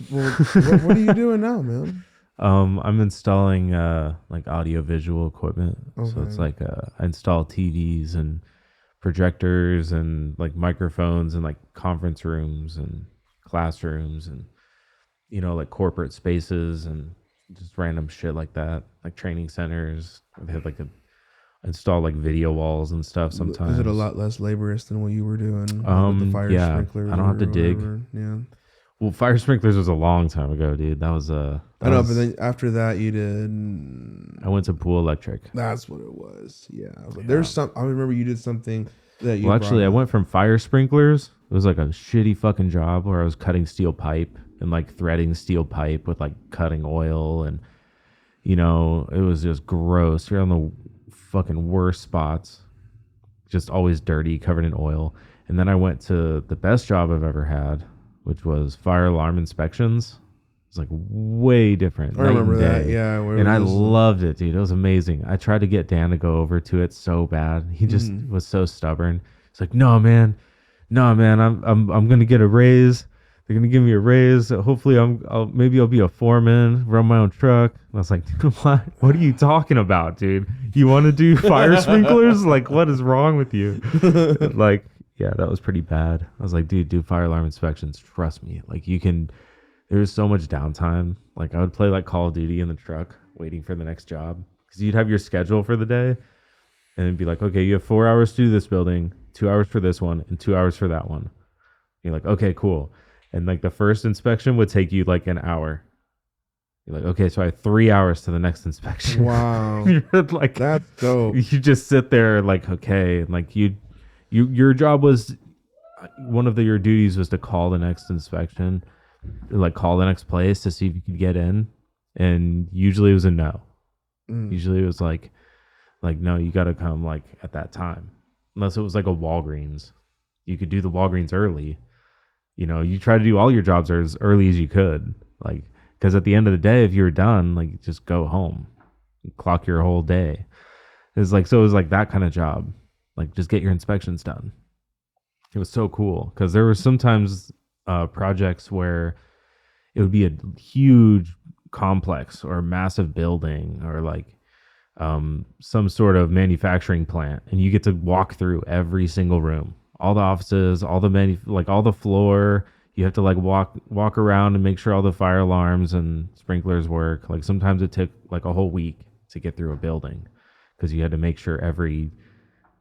S2: What are you doing now, man?
S1: I'm installing like audio visual equipment.
S2: Okay.
S1: So it's like I install TVs and projectors and like microphones and like conference rooms and classrooms and like corporate spaces and just random shit like that, like training centers. They have like install like video walls and stuff sometimes.
S2: Is it a lot less laborious than what you were doing with the fire sprinklers?
S1: I don't have to dig.
S2: Yeah.
S1: Well, fire sprinklers was a long time ago, dude. That was I
S2: know, but then after that you did.
S1: I went to Pool Electric.
S2: That's what it was. Yeah. There's some. I remember you did something that you.
S1: Well, actually, I went from fire sprinklers. It was like a shitty fucking job where I was cutting steel pipe and like threading steel pipe with like cutting oil, and it was just gross. You're on the fucking worst spots, just always dirty, covered in oil. And then I went to the best job I've ever had, which was fire alarm inspections. It's like way different.
S2: I remember that. Yeah.
S1: And I loved it, dude. It was amazing. I tried to get Dan to go over to it so bad. He just was so stubborn. It's like, no, man. I'm going to get a raise. They're going to give me a raise. Hopefully maybe I'll be a foreman, run my own truck. And I was like, what are you talking about, dude? You want to do fire sprinklers? Like, what is wrong with you? Like, Yeah, that was pretty bad. I was like, dude, do fire alarm inspections. Trust me. Like you can. There's so much downtime. Like I would play like Call of Duty in the truck, waiting for the next job, because you'd have your schedule for the day, and it'd be like, okay, you have 4 hours to do this building, 2 hours for this one, and 2 hours for that one. You're like, okay, cool. And like the first inspection would take you like an hour. You're like, okay, so I have 3 hours to the next inspection.
S2: Wow.
S1: You're like,
S2: That's dope.
S1: you just sit there like, okay, and like your job was your duties was to call the next inspection, like call the next place to see if you could get in, and usually it was a no. Usually it was like no, you got to come like at that time, unless it was like a Walgreens. You could do the Walgreens early. You try to do all your jobs as early as you could, like, because at the end of the day, if you were done, like, just go home, clock your whole day. It was like that kind of job, like just get your inspections done. It was so cool because there were sometimes projects where it would be a huge complex or massive building or like some sort of manufacturing plant, and you get to walk through every single room, all the offices, all the all the floor. You have to like walk around and make sure all the fire alarms and sprinklers work. Like sometimes it took like a whole week to get through a building because you had to make sure every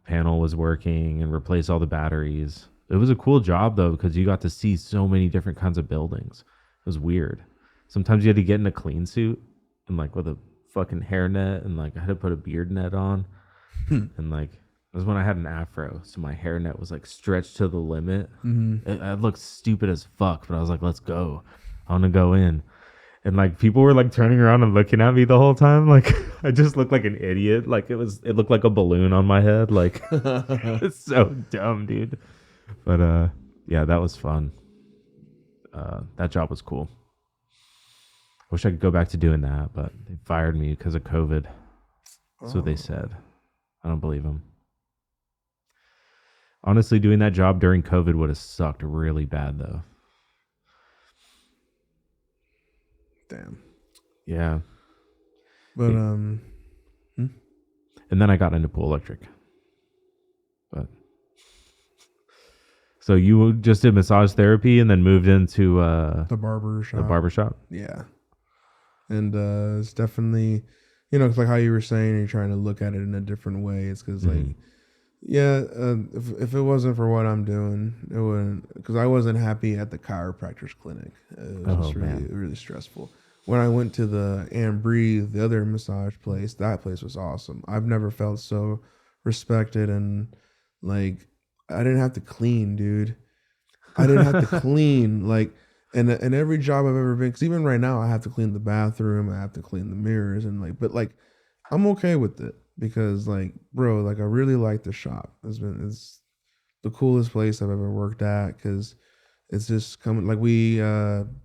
S1: panel was working and replace all the batteries. It was a cool job though, because you got to see so many different kinds of buildings. It was weird. Sometimes you had to get in a clean suit and like with a fucking hairnet, and like I had to put a beard net on. And like it was when I had an afro, so my hairnet was like stretched to the limit. I looked stupid as fuck, but I was like, let's go. I want to go in. And like people were like turning around and looking at me the whole time. Like I just looked like an idiot. Like it looked like a balloon on my head. Like it's so dumb, dude. But yeah, that was fun. That job was cool. Wish I could go back to doing that, but they fired me because of COVID. That's what they said. I don't believe them. Honestly, doing that job during COVID would have sucked really bad, though.
S2: Damn.
S1: Yeah.
S2: But
S1: And then I got into pool electric. But so you just did massage therapy and then moved into
S2: the barbershop.
S1: The barbershop?
S2: Yeah. And it's definitely, it's like how you were saying, you're trying to look at it in a different way. It's because like, yeah, if it wasn't for what I'm doing, it wouldn't, because I wasn't happy at the chiropractor's clinic. It was just really stressful. When I went to the and Breathe, the other massage place, that place was awesome. I've never felt so respected, and like I didn't have to clean, dude. I didn't have to clean, like, and every job I've ever been, because even right now I have to clean the bathroom, I have to clean the mirrors, and like, but like I'm okay with it because like, bro, like I really like the shop. It's the coolest place I've ever worked at, because it's just coming, like we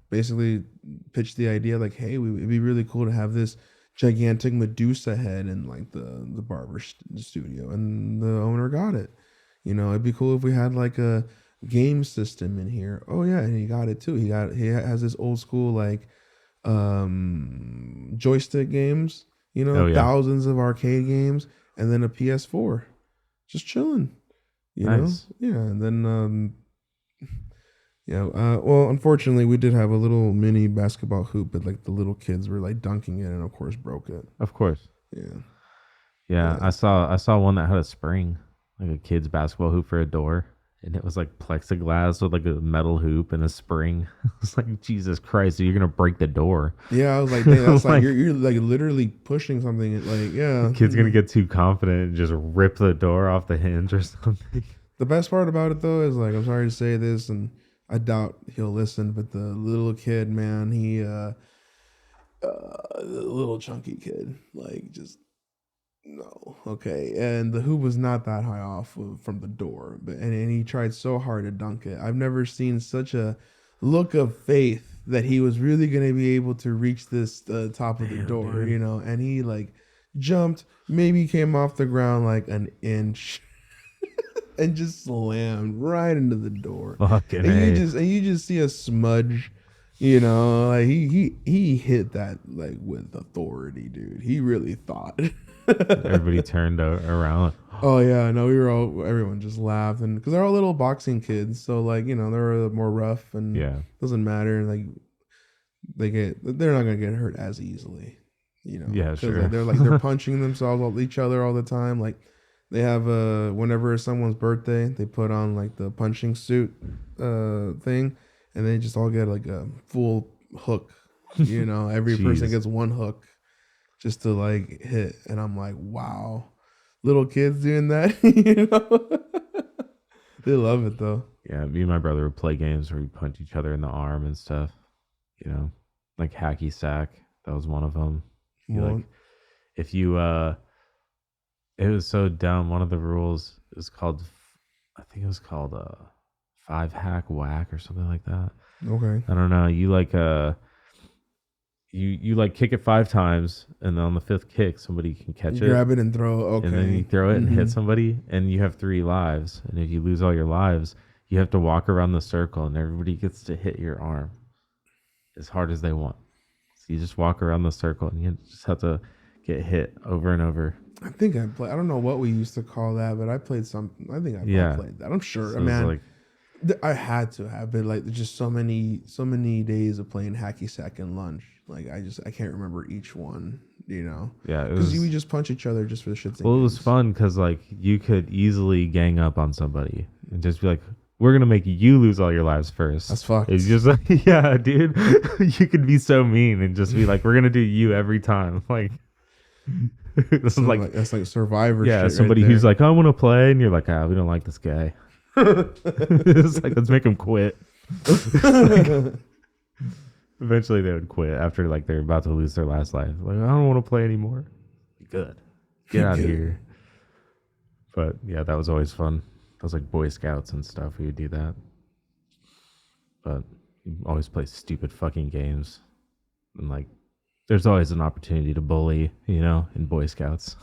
S2: basically pitched the idea like, hey, it'd be really cool to have this gigantic Medusa head in like the barber studio, and the owner got it. It'd be cool if we had like a game system in here. Oh yeah, and he got it too. He has this old school like joystick games, thousands of arcade games, and then a PS4. Just chilling.
S1: Nice.
S2: Yeah, and then well, unfortunately we did have a little mini basketball hoop, but like the little kids were like dunking it and of course broke it.
S1: Of course.
S2: Yeah.
S1: I saw one that had a spring, like a kid's basketball hoop for a door, and it was like plexiglass with like a metal hoop and a spring. I was like, Jesus Christ, you're gonna break the door.
S2: Yeah, I was like, dang, that's like you're like literally pushing something. Like, yeah,
S1: the kid's gonna get too confident and just rip the door off the hinge or something.
S2: The best part about it though is, like, I'm sorry to say this, and I doubt he'll listen, but the little kid, man, he the little chunky kid, like, just no, okay. And the hoop was not that high off from the door, but and he tried so hard to dunk it. I've never seen such a look of faith that he was really gonna be able to reach this top of the door, dude. And he like jumped, maybe came off the ground like an inch. And just slammed right into the door.
S1: Fucking
S2: you just see a smudge, like he hit that like with authority, dude. He really thought.
S1: Everybody turned around.
S2: Oh yeah, no, everyone just laughed, and because they're all little boxing kids, so like they're more rough and
S1: Yeah.
S2: doesn't matter. Like they're not gonna get hurt as easily,
S1: Yeah,
S2: because
S1: sure.
S2: they're punching themselves each other all the time. Like they have whenever it's someone's birthday, they put on like the punching suit thing, and they just all get like a full hook. Every person
S1: Jeez.
S2: gets one hook just to like hit, and I'm like, wow, little kids doing that, they love it though.
S1: Yeah, me and my brother would play games where we punch each other in the arm and stuff. Like hacky sack. That was one of them.
S2: Well,
S1: If you it was so dumb. One of the rules is called, I think it was called 5-hack whack or something like that.
S2: okay.
S1: I don't know. You like you like kick it 5 times, and then on the 5th kick, somebody can catch it,
S2: Grab it and throw. Okay.
S1: and then you throw it and hit
S2: Mhm.
S1: somebody, and you have 3 lives. And if you lose all your lives, you have to walk around the circle, and everybody gets to hit your arm as hard as they want. So you just walk around the circle, and you just have to get hit over and over.
S2: I think I played. I don't know what we used to call that, but I played some. I think I
S1: Yeah.
S2: played that. I'm sure,
S1: So it was
S2: man.
S1: like,
S2: I had to have been like just so many days of playing hacky sack and lunge. Like I can't remember each one.
S1: yeah, it
S2: Because
S1: was.
S2: we just punch each other just for the shits. And
S1: Well, it was
S2: gigs.
S1: fun because like you could easily gang up on somebody and just be like, "We're gonna make you lose all your lives first."
S2: That's fucked.
S1: It's just like, yeah, dude, you could be so mean and just be like, "We're gonna do you every time." Like, it's
S2: So,
S1: like,
S2: that's like Survivor.
S1: yeah,
S2: shit
S1: somebody
S2: right
S1: who's like, "I want to play," and you're like, "Ah, we don't like this guy." It's like, let's make him quit. Eventually, they would quit after like they're about to lose their last life. Like, I don't want to play anymore. Good, get out of
S2: Good.
S1: here. But yeah, that was always fun. That was like Boy Scouts and stuff. We would do that. But you always play stupid fucking games, and like, there's always an opportunity to bully. In Boy Scouts,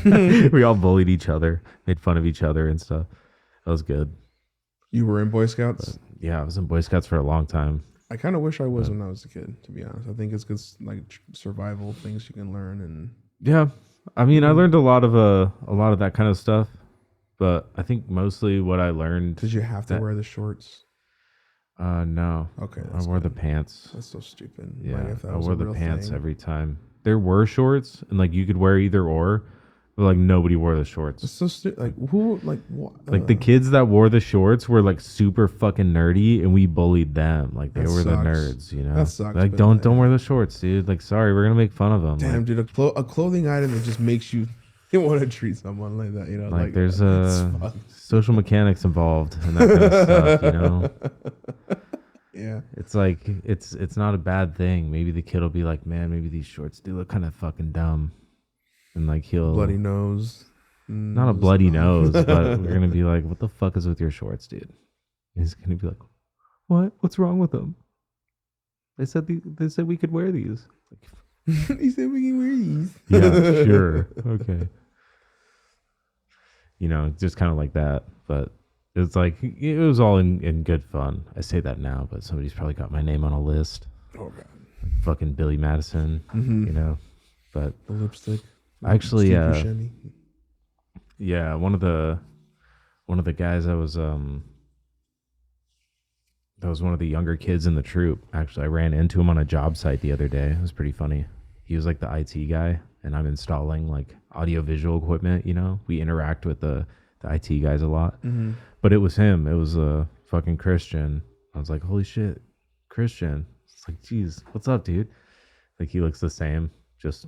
S1: we all bullied each other, made fun of each other and stuff. That was good.
S2: You were in Boy Scouts.
S1: But yeah, I was in Boy Scouts for a long time.
S2: I kind of wish I was when I was a kid. To be honest, I think it's good like survival things you can learn and.
S1: Yeah, I mean, I learned a lot of that kind of stuff, but I think mostly what I learned.
S2: Did you have to wear the shorts?
S1: No.
S2: Okay,
S1: I wore the pants.
S2: That's so stupid.
S1: Yeah,
S2: Like, if that
S1: I
S2: was
S1: wore
S2: a
S1: the
S2: real
S1: pants
S2: thing.
S1: every time. There were shorts, and like you could wear either or, but like nobody wore the
S2: It's
S1: shorts.
S2: so stupid. Like who? Like what?
S1: Like the kids that wore the shorts were like super fucking nerdy, and we bullied them. Like they
S2: That
S1: were the
S2: sucks.
S1: nerds.
S2: That sucks,
S1: Like
S2: but,
S1: don't wear the shorts, dude. Like sorry, we're gonna make fun of them.
S2: Damn, dude, a clothing item that just makes you want to treat someone like that.
S1: Like there's
S2: it's fucked.
S1: social mechanics involved and that kind of stuff.
S2: Yeah.
S1: It's like it's not a bad thing. Maybe the kid will be like, man, maybe these shorts do look kind of fucking dumb, and like he'll
S2: Bloody nose.
S1: not a bloody nose, but we're gonna be like, what the fuck is with your shorts, dude? And he's gonna be like, what? What's wrong with them? They said we could wear these.
S2: He said we can wear these.
S1: Yeah, sure, okay. Just kind of like that, but. It's like it was all in good fun. I say that now, but somebody's probably got my name on a list.
S2: Oh god.
S1: Fucking Billy Madison, But
S2: The lipstick.
S1: actually,
S2: Steve Buscemi.
S1: yeah, one of the guys that was one of the younger kids in the troupe. Actually, I ran into him on a job site the other day. It was pretty funny. He was like the IT guy, and I'm installing like audio visual equipment. We interact with the IT guys a lot.
S2: Mm-hmm.
S1: But it was him. It was a fucking Christian. I was like, holy shit, Christian. It's like, geez, what's up, dude? Like, he looks the same, just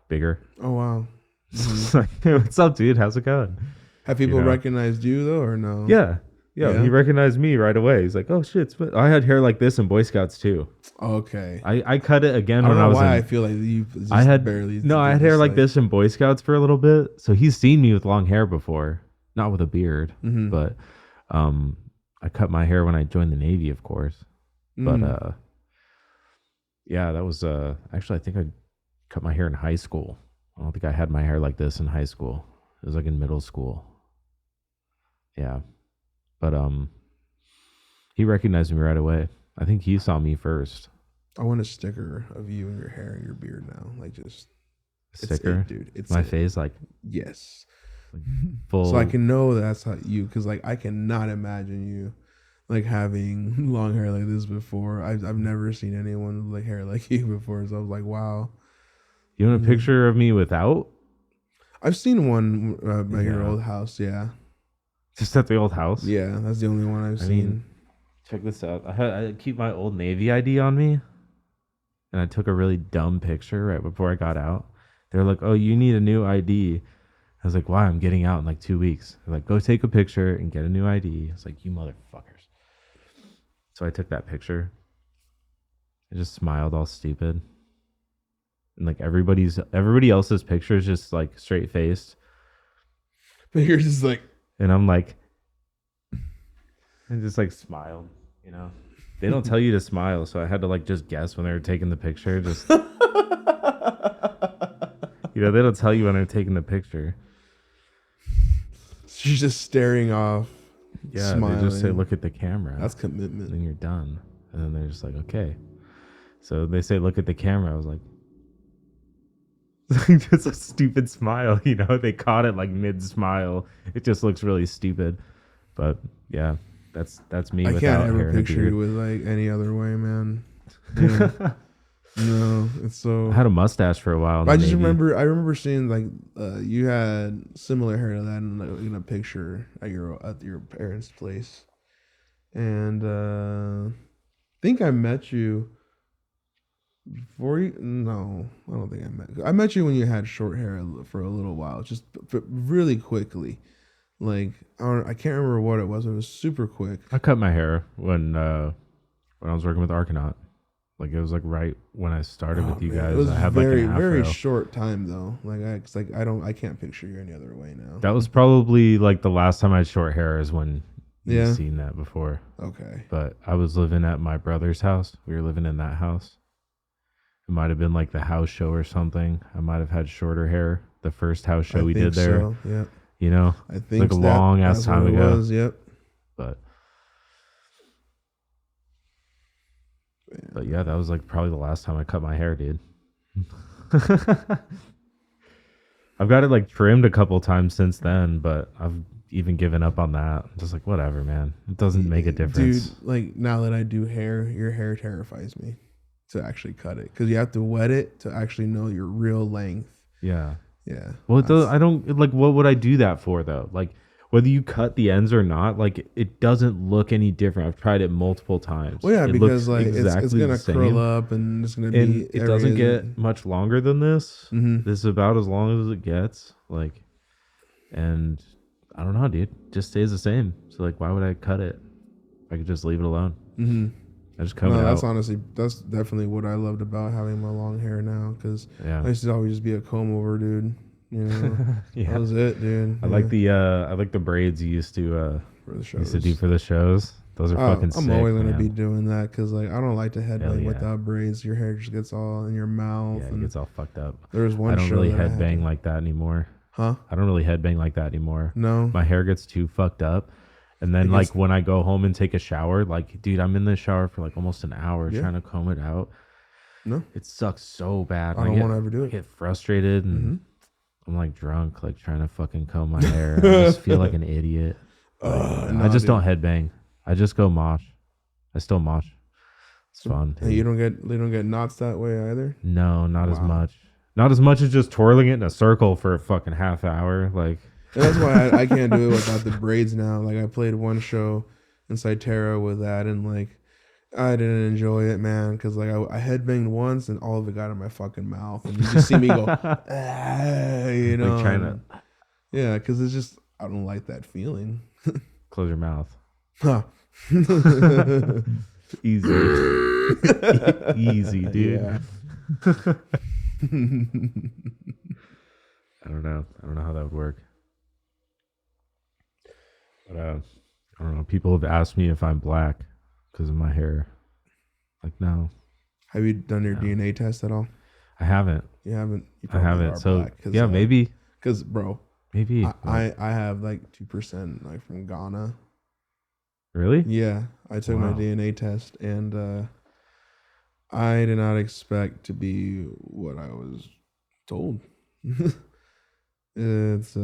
S1: bigger.
S2: Oh wow.
S1: It's like, hey, what's up, dude? How's it going?
S2: Have people recognized you though, or no?
S1: Yeah.
S2: Yeah?
S1: He recognized me right away. He's like, oh shit. I had hair like this in Boy Scouts too.
S2: Okay.
S1: I cut it again
S2: I
S1: when
S2: don't
S1: I
S2: know
S1: was
S2: why
S1: in.
S2: I feel like you. Just
S1: I had
S2: barely.
S1: no. I had hair like this in Boy Scouts for a little bit, so he's seen me with long hair before, not with a beard,
S2: Mhm.
S1: but I cut my hair when I joined the Navy, of course. But yeah, that was actually I think I cut my hair in high school. I don't think I had my hair like this in high school. It was like in middle school. Yeah, but he recognized me right away. I think he saw me first.
S2: I want a sticker of you and your hair and your beard now. Like just
S1: Sticker,
S2: dude. It's
S1: my
S2: it.
S1: face, like
S2: Yes.
S1: like full.
S2: So I can know that's how you, because like I cannot imagine you like having long hair like this before. I've never seen anyone with like hair like you before. So I was like, wow.
S1: You want a picture of me without?
S2: I've seen one at your old house. Yeah.
S1: Just at the old house?
S2: Yeah, that's the only one I've seen.
S1: Mean, check this out. I keep my old Navy ID on me. And I took a really dumb picture right before I got out. They're like, oh, you need a new ID. I was like, why? I'm getting out in like 2 weeks. They're like, go take a picture and get a new ID. I was like, you motherfuckers. So I took that picture. I just smiled all stupid. And like everybody else's picture is just like straight faced.
S2: But you're just like,
S1: and I'm like, and just like smiled, you know. They don't tell you to smile, so I had to like just guess when they were taking the picture. Just you know, they don't tell you when they're taking the picture.
S2: She's just staring off.
S1: Yeah,
S2: smiling.
S1: they just say, look at the camera.
S2: That's commitment.
S1: And you're done. And then they're just like, okay. So they say, look at the camera. I was like, just a stupid smile, you know. They caught it like mid smile. It just looks really stupid. But yeah, that's me.
S2: I can't ever picture you with like any other way, man. Yeah. No, it's so.
S1: I had a mustache for a while.
S2: I remember seeing like you had similar hair to that in a picture at your parents' place, and I think I met you. Before you, no, I don't think I met you when you had short hair for a little while, just really quickly. Like I can't remember what it was. It was super quick.
S1: I cut my hair when I was working with Archenaut. Like it was like right when I started with you guys.
S2: It was
S1: I had
S2: very
S1: like an afro.
S2: very short time though. Like I can't picture you any other way now.
S1: That was probably like the last time I had short hair is when you've seen that before.
S2: Okay.
S1: But I was living at my brother's house. We were living in that house. It might have been like the house show or something. I might have had shorter hair the first house show we did there.
S2: So, yeah.
S1: You know,
S2: I think
S1: like a long ass time ago.
S2: Yep.
S1: But yeah, that was like probably the last time I cut my hair, dude. I've got it like trimmed a couple times since then, but I've even given up on that. I'm just like, whatever, man. It doesn't make a difference.
S2: Dude, like now that I do hair, your hair terrifies me to actually cut it because you have to wet it to actually know your real length.
S1: Yeah.
S2: Yeah.
S1: Well, I don't like. What would I do that for though? Like, whether you cut the ends or not, like it doesn't look any different. I've tried it multiple times.
S2: Well, yeah, because like it's gonna curl up and it's gonna be.
S1: It doesn't get much longer than this.
S2: Mm-hmm.
S1: This is about as long as it gets. Like, and I don't know, dude. It just stays the same. So like, why would I cut it? I could just leave it alone.
S2: Mm-hmm.
S1: I just comb it out.
S2: That's definitely what I loved about having my long hair now, because
S1: I
S2: used to always just be a comb over dude. You know, that was it, dude.
S1: I like the braids you used to
S2: for the shows.
S1: Used to do for the shows. Those are fucking sick.
S2: I'm always gonna be doing that because like I don't like to headbang without braids. Your hair just gets all in your mouth.
S1: Yeah, it gets all fucked up.
S2: There's one.
S1: I don't really headbang like that anymore.
S2: Huh?
S1: I don't really headbang like that anymore.
S2: No.
S1: My hair gets too fucked up. And then like when I go home and take a shower, like dude, I'm in the shower for like almost an hour trying to comb it out.
S2: No.
S1: It sucks so bad.
S2: I don't want to ever do it.
S1: I get frustrated and I'm like drunk, like trying to fucking comb my hair. I just feel like an idiot. I just don't headbang. I just go mosh. I still mosh. It's fun.
S2: Hey, they don't get knots that way either?
S1: No, not as much. Not as much as just twirling it in a circle for a fucking half hour. Like
S2: that's why I can't do it without the braids now. Like I played one show in Cyterra with that, and like I didn't enjoy it, man, because like I headbanged once and all of it got in my fucking mouth, and you just see me go, you know,
S1: like trying to,
S2: yeah, because it's just I don't like that feeling.
S1: Close your mouth.
S2: Huh.
S1: Easy, easy, dude.
S2: Yeah.
S1: I don't know how that would work. But I don't know. People have asked me if I'm black because of my hair. Like, no.
S2: Have you done your DNA test at all?
S1: I haven't.
S2: You haven't? You
S1: I haven't. So yeah, maybe.
S2: Because bro,
S1: maybe
S2: I have like 2% like from Ghana.
S1: Really?
S2: Yeah, I took my DNA test and I did not expect to be what I was told. It's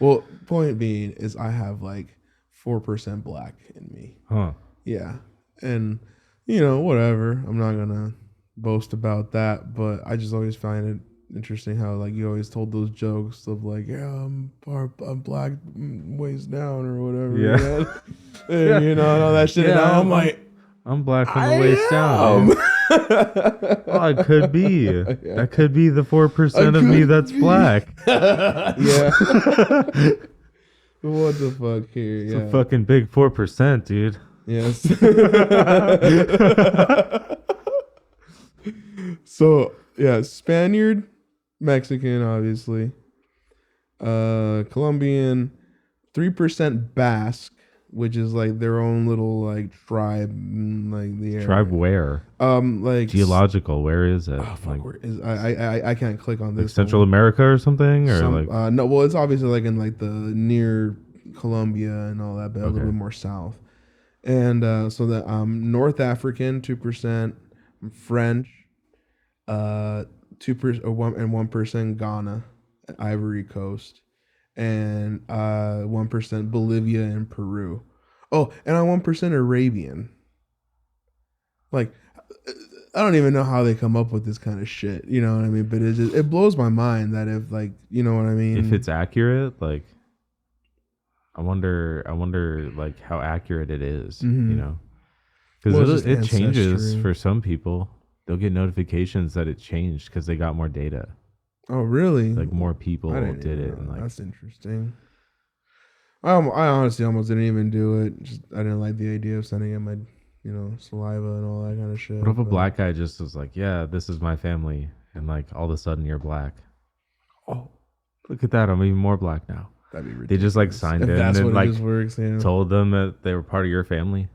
S2: well, point being is I have like 4% black in me.
S1: Huh.
S2: Yeah. And whatever. I'm not gonna boast about that, but I just always find it interesting how like you always told those jokes of like, yeah, I'm black waist down or whatever.
S1: Yeah.
S2: And, and all that shit. And now I'm like,
S1: I'm black from the waist down. Well, it could be. Yeah. That could be the 4% of me that's black.
S2: Yeah. What the fuck here?
S1: It's a fucking big 4%, dude.
S2: Yes. So yeah, Spaniard, Mexican, obviously, Colombian, 3% Basque, which is like their own little like tribe, like the area.
S1: Tribe where?
S2: Like
S1: geological. Where is it?
S2: Oh, fuck, where is I can't click on this.
S1: Like Central America or something, or like
S2: no. Well, it's obviously like in like the near Colombia and all that, but a little bit more south. And so the North African 2%, French 2% and 1% Ghana, Ivory Coast, and 1% Bolivia and Peru. Oh, and 1% Arabian. Like, I don't even know how they come up with this kind of shit. You know what I mean? But it blows my mind that if like, you know what I mean?
S1: If it's accurate, like, I wonder like how accurate it is, you know? Because it changes for some people. They'll get notifications that it changed because they got more data.
S2: Oh, really?
S1: Like more people did it. And like,
S2: that's interesting. I honestly almost didn't even do it. I didn't like the idea of sending in my, saliva and all that kind of shit.
S1: What if a black guy just was like, yeah, this is my family. And like all of a sudden you're black. Oh, look at that. I'm even more black now.
S2: That'd be ridiculous.
S1: They just like signed in and like told them that they were part of your family.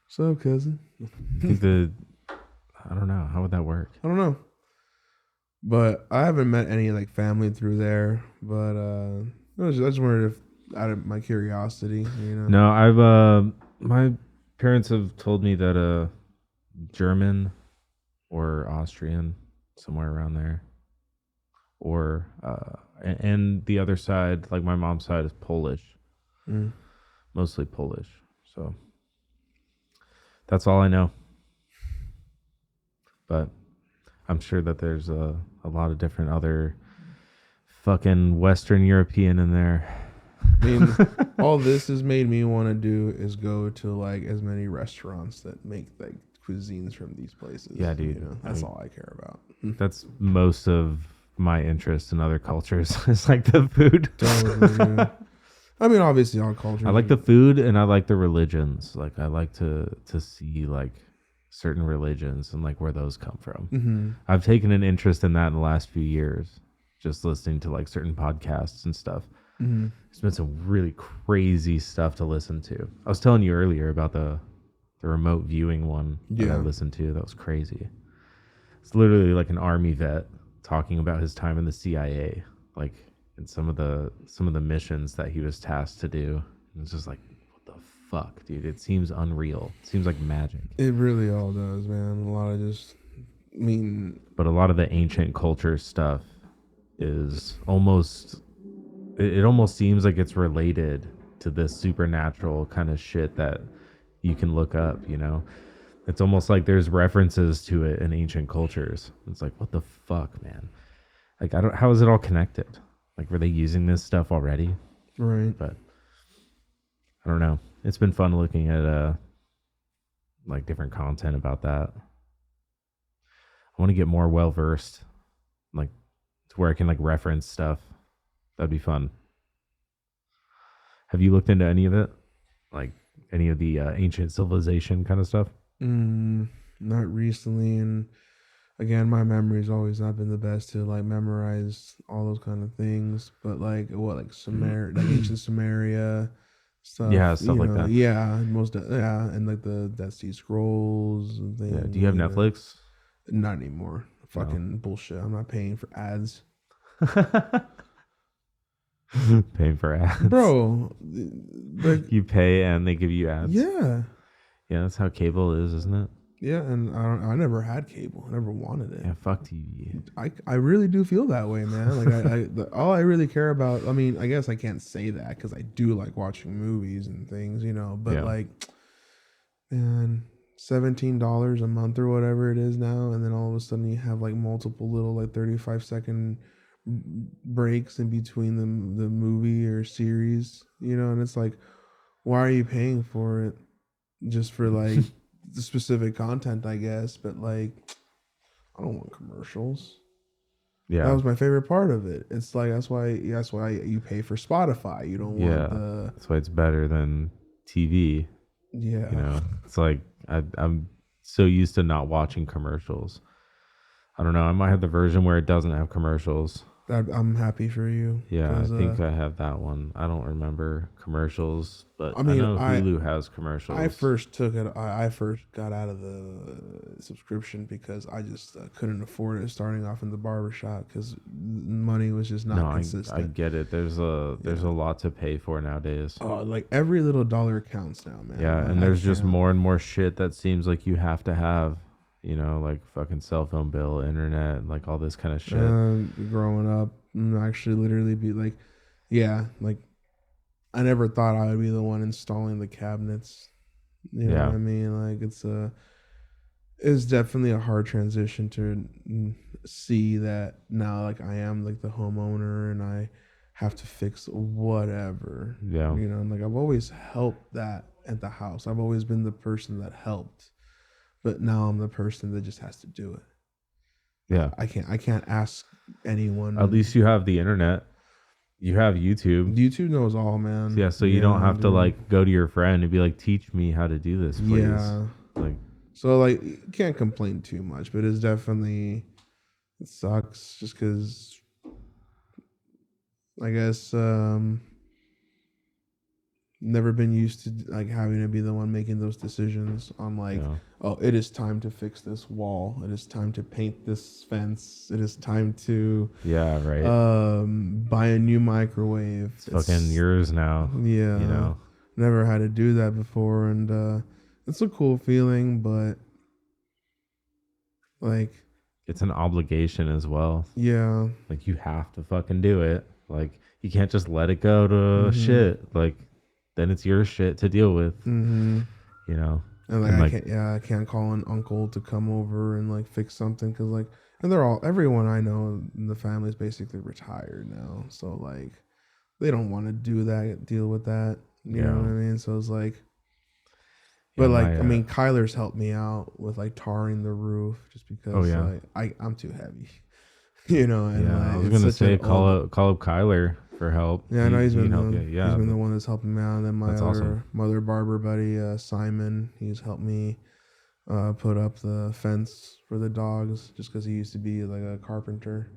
S2: So, cousin.
S1: I don't know. How would that work?
S2: I don't know. But I haven't met any like family through there. But I just wondered if, out of my curiosity,
S1: No, I've my parents have told me that German or Austrian, somewhere around there, or and the other side, like my mom's side, is Polish, mostly Polish. So that's all I know. But I'm sure that there's a lot of different other fucking Western European in there.
S2: I mean, all this has made me want to do is go to like as many restaurants that make like cuisines from these places.
S1: Yeah, dude.
S2: That's all I care about.
S1: That's most of my interest in other cultures. It's like the food.
S2: Totally, yeah. I mean, obviously all cultures.
S1: I like the food and I like the religions. Like I like to see like certain religions and like where those come from.
S2: Mm-hmm.
S1: I've taken an interest in that in the last few years, just listening to like certain podcasts and stuff.
S2: Mm-hmm.
S1: It's been some really crazy stuff to listen to. I was telling you earlier about the remote viewing one that I listened to. That was crazy. It's literally like an army vet talking about his time in the CIA, like in some of the missions that he was tasked to do. And it's just like, what the fuck, dude? It seems unreal. It seems like magic.
S2: It really all does, man.
S1: But a lot of the ancient culture stuff is almost, it almost seems like it's related to this supernatural kind of shit that you can look up, It's almost like there's references to it in ancient cultures. It's like, what the fuck, man? Like, how is it all connected? Like, were they using this stuff already?
S2: Right.
S1: But I don't know. It's been fun looking at like different content about that. I want to get more well versed, like to where I can like reference stuff. That'd be fun. Have you looked into any of it? Like any of the ancient civilization kind of stuff?
S2: Not recently, and again, my memory's always not been the best to like memorize all those kind of things. But like like ancient Sumeria stuff.
S1: Yeah, stuff like that.
S2: Yeah, and like the Dead Sea Scrolls and things.
S1: Yeah. Do you have Netflix?
S2: Not anymore. Fucking bullshit. I'm not paying for ads.
S1: Paying for ads,
S2: bro.
S1: Like, you pay and they give you ads.
S2: Yeah.
S1: Yeah, that's how cable is, isn't it?
S2: Yeah, and I never had cable. I never wanted it.
S1: Yeah, fuck TV.
S2: I really do feel that way, man. Like all I really care about. I mean, I guess I can't say that because I do like watching movies and things, you know. But
S1: Yeah.
S2: like, man, $17 a month or whatever it is now, and then all of a sudden you have like multiple little like 35-second breaks in between the movie or series, you know, and it's like, why are you paying for it? Just for like the specific content, I guess, but like, I don't want commercials. That
S1: Yeah.
S2: was my favorite part of it. It's like that's why you pay for Spotify. You don't
S1: Yeah.
S2: want the
S1: That's why it's better than TV.
S2: yeah.
S1: You know, it's like I'm so used to not watching commercials. I don't know. I might have the version where it doesn't have commercials.
S2: I'm happy for you.
S1: Yeah, I
S2: 'cause,
S1: think I have that one. I don't remember commercials, but
S2: I mean,
S1: know Hulu has commercials.
S2: I first took it. I first got out of the subscription because I just couldn't afford it starting off in the barbershop because money was just not consistent.
S1: I get it. There's a lot to pay for nowadays.
S2: Oh, like every little dollar counts now, man.
S1: Yeah,
S2: Like,
S1: and there's just
S2: can't-
S1: more and more shit that seems like you have to have. You know, like fucking cell phone bill, internet, like all this kind of shit.
S2: Growing up, actually, literally be like, yeah, like I never thought I would be the one installing the cabinets. You know what I mean? Like it's definitely a hard transition to see that now. Like I am like the homeowner and I have to fix whatever.
S1: Yeah,
S2: you know, and like I've always helped that at the house. I've always been the person that helped. But now I'm the person that just has to do it.
S1: Yeah.
S2: I can't ask anyone.
S1: At least you have the internet. You have YouTube.
S2: YouTube knows all, man.
S1: Yeah, so you don't have to like go to your friend and be like, teach me how to do this, please.
S2: Yeah.
S1: Like
S2: so like you can't complain too much, but it's definitely it sucks just because I guess never been used to like having to be the one making those decisions on like oh, it is time to fix this wall, it is time to paint this fence, it is time to buy a new microwave.
S1: It's fucking yours now.
S2: Yeah,
S1: you know,
S2: never had to do that before, and it's a cool feeling, but like
S1: it's an obligation as well.
S2: Yeah,
S1: like you have to fucking do it. Like you can't just let it go to shit. Like then it's your shit to deal with. You know,
S2: and I can't call an uncle to come over and like fix something because like, and everyone I know in the family is basically retired now, so like they don't want to deal with that. You know what I mean? So it's like, but I mean, Kyler's helped me out with like tarring the roof just because like I'm too heavy. You know, and
S1: I was gonna say call up Kyler for help.
S2: Yeah, I know he's been the one that's helping me out. And then my other barber buddy, Simon, he's helped me put up the fence for the dogs just because he used to be like a carpenter,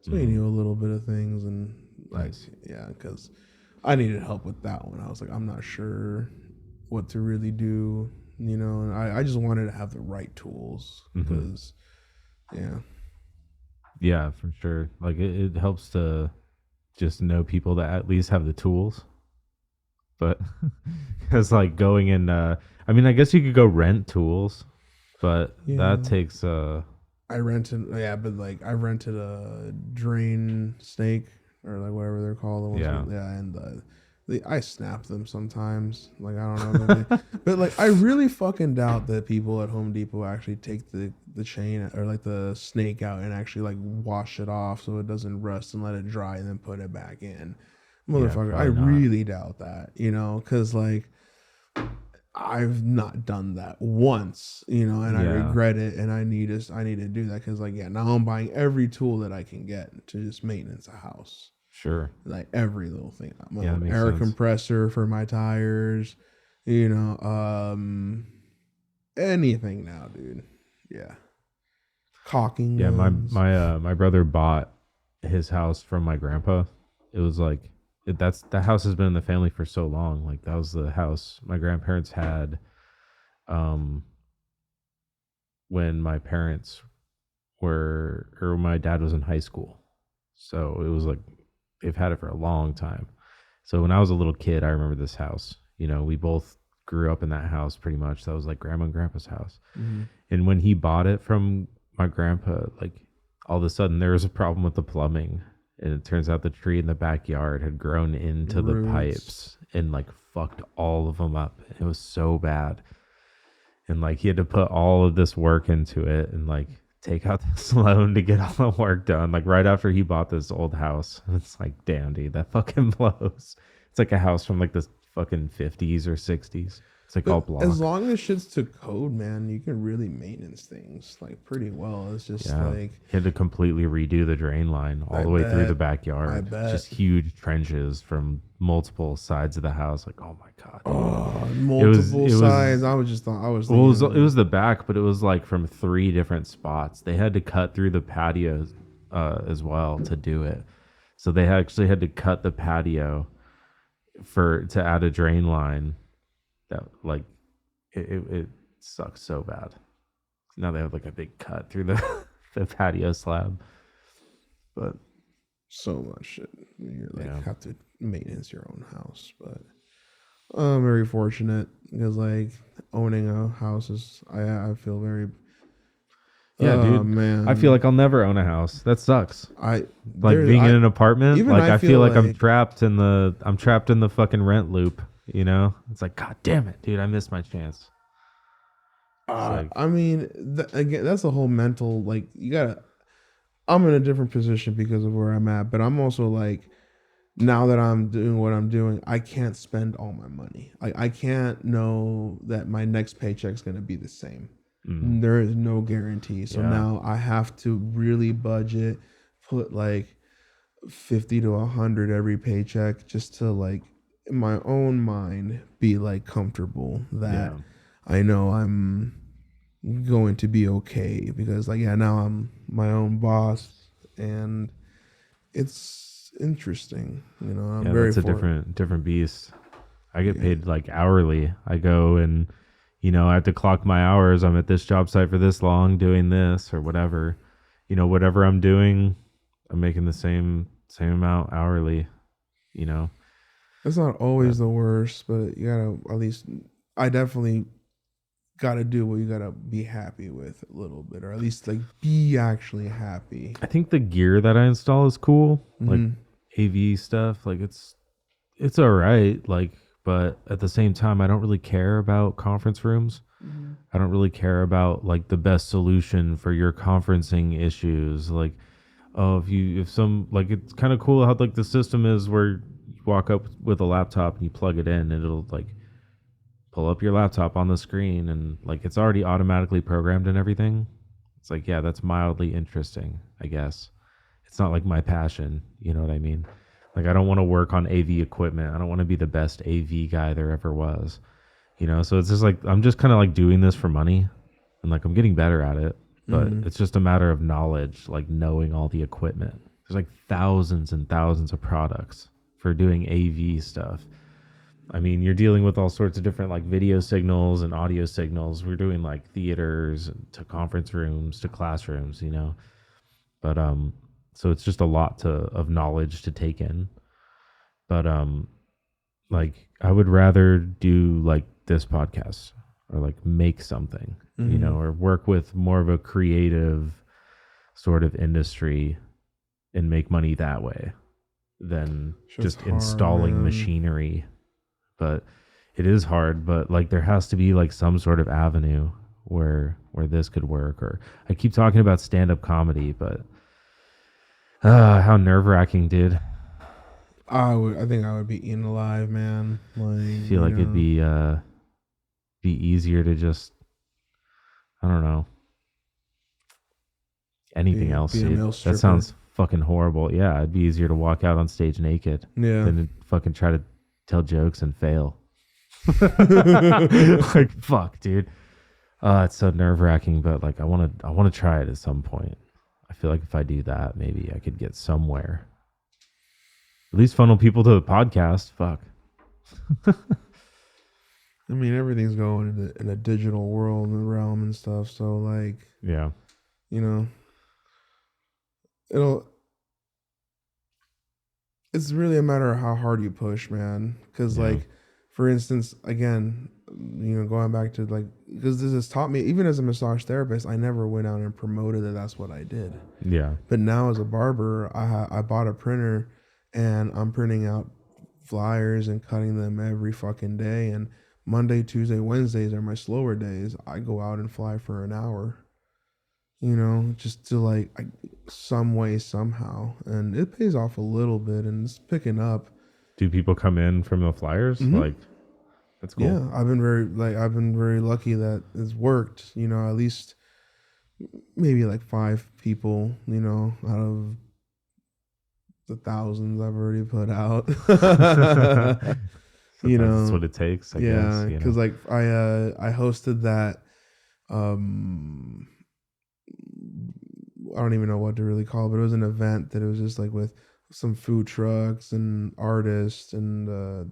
S2: so he knew a little bit of things and like because I needed help with that one. I was like, I'm not sure what to really do, you know, and I just wanted to have the right tools because
S1: yeah, for sure. Like it helps to just know people that at least have the tools. But because like going in, I mean, I guess you could go rent tools, but that takes
S2: I rented a drain snake or like whatever they're called. And I snap them sometimes. Like I don't know, but like I really fucking doubt that people at Home Depot actually take the chain or like the snake out and actually like wash it off so it doesn't rust and let it dry and then put it back in. Motherfucker, I really doubt that, you know, because like I've not done that once, you know, and I regret it, and I need to do that because like now I'm buying every tool that I can get to just maintenance a house.
S1: Sure.
S2: Like every little thing. Air compressor for my tires, you know, anything now, dude. Yeah. Caulking.
S1: Yeah, my brother bought his house from my grandpa. It was like that house has been in the family for so long. Like that was the house my grandparents had when my parents or my dad was in high school. So it was like they've had it for a long time. So when I was a little kid, I remember this house. You know, we both grew up in that house pretty much. That was like grandma and grandpa's house.
S2: Mm-hmm.
S1: And when he bought it from my grandpa, like all of a sudden there was a problem with the plumbing. And it turns out the tree in the backyard had grown into the pipes and like fucked all of them up. It was so bad. And like he had to put all of this work into it and like take out this loan to get all the work done. Like right after he bought this old house. And it's like, damn, dude, that fucking blows. It's like a house from like the fucking 50s or 60s. It's like all block.
S2: As long as shit's to code, man, you can really maintenance things like pretty well. It's just like
S1: he had to completely redo the drain line all the way through the backyard.
S2: I bet.
S1: Just huge trenches from multiple sides of the house. Like, oh my god.
S2: Oh, multiple sides. I was
S1: it was the back, but it was like from 3 different spots. They had to cut through the patio as well to do it. So they actually had to cut the patio to add a drain line. That like it sucks so bad. Now they have like a big cut through the patio slab. But
S2: so much shit. You like have to maintenance your own house. But I'm very fortunate because like owning a house is I feel very
S1: dude, man. I feel like I'll never own a house. That sucks. Being in an apartment. Like I feel like I'm trapped in the fucking rent loop. You know, it's like, god damn it, dude, I missed my chance.
S2: I mean, again, that's a whole mental, like, I'm in a different position because of where I'm at, but I'm also like, now that I'm doing what I'm doing, I can't spend all my money. I can't know that my next paycheck's going to be the same. There is no guarantee. So now I have to really budget, put like 50 to 100 every paycheck just to like, in my own mind, be like comfortable that I know I'm going to be okay because like now I'm my own boss and it's interesting, you know. I'm very
S1: it's a different beast. I get paid like hourly. I go and I have to clock my hours. I'm at this job site for this long doing this or whatever. Whatever I'm doing, I'm making the same amount hourly,
S2: It's not always the worst, but you gotta at least. I definitely gotta do what you gotta be happy with a little bit, or at least like be actually happy.
S1: I think the gear that I install is cool, like AV stuff. Like it's all right, like, but at the same time, I don't really care about conference rooms. I don't really care about like the best solution for your conferencing issues. Like, it's kind of cool how like the system is where walk up with a laptop and you plug it in and it'll like pull up your laptop on the screen and like it's already automatically programmed and everything. It's like, that's mildly interesting, I guess. It's not like my passion, you know what I mean? Like I don't want to work on AV equipment. I don't want to be the best AV guy there ever was, so it's just like I'm just kind of like doing this for money and like I'm getting better at it, but it's just a matter of knowledge, like knowing all the equipment. There's like thousands and thousands of products for doing AV stuff. I mean, you're dealing with all sorts of different like video signals and audio signals. We're doing like theaters to conference rooms to classrooms, But so it's just a lot of knowledge to take in. But like I would rather do like this podcast or like make something, or work with more of a creative sort of industry and make money that way than just installing machinery. But it is hard, but like there has to be like some sort of avenue where this could work. Or I keep talking about stand-up comedy, but how nerve-wracking, dude.
S2: I think I would be eaten alive, man. Like,
S1: I feel like it'd be easier to just, I don't know, anything else, dude. That sounds fucking horrible. Yeah, it'd be easier to walk out on stage naked than to fucking try to tell jokes and fail. Like, fuck, dude. It's so nerve-wracking, but like I want to try it at some point. I feel like if I do that, maybe I could get somewhere. At least funnel people to the podcast. Fuck.
S2: I mean, everything's going in a digital world and realm and stuff. So like, it's really a matter of how hard you push, man. Because like, for instance, again, going back to like, because this has taught me, even as a massage therapist, I never went out and promoted that that's what I did.
S1: Yeah.
S2: But now as a barber, I bought a printer, and I'm printing out flyers and cutting them every fucking day. And Monday, Tuesday, Wednesdays are my slower days. I go out and fly for an hour, just to like some way, somehow. And it pays off a little bit, and it's picking up.
S1: Do people come in from the flyers?
S2: Mm-hmm.
S1: Like, that's cool.
S2: Yeah, I've been very lucky that it's worked. At least maybe like 5 people, out of the thousands I've already put out.
S1: That's what it takes, I guess.
S2: Because like I hosted that. I don't even know what to really call it, but it was an event that it was just like with some food trucks and artists and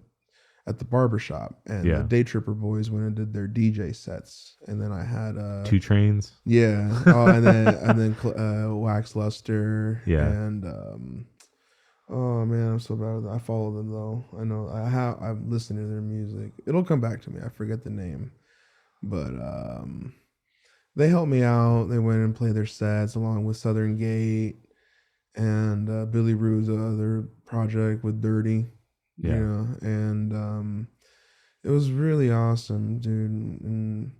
S2: at the barbershop, and the Day Tripper boys went and did their DJ sets, and then I had
S1: 2 Trains.
S2: Yeah. And then Wax Luster.
S1: Yeah.
S2: And oh man, I'm so bad with that. I follow them though. I know I'm listening to their music. It'll come back to me. I forget the name. But they helped me out. They went and played their sets along with Southern Gate and Billy Rue's other project with Dirty.
S1: Yeah.
S2: And it was really awesome, dude. And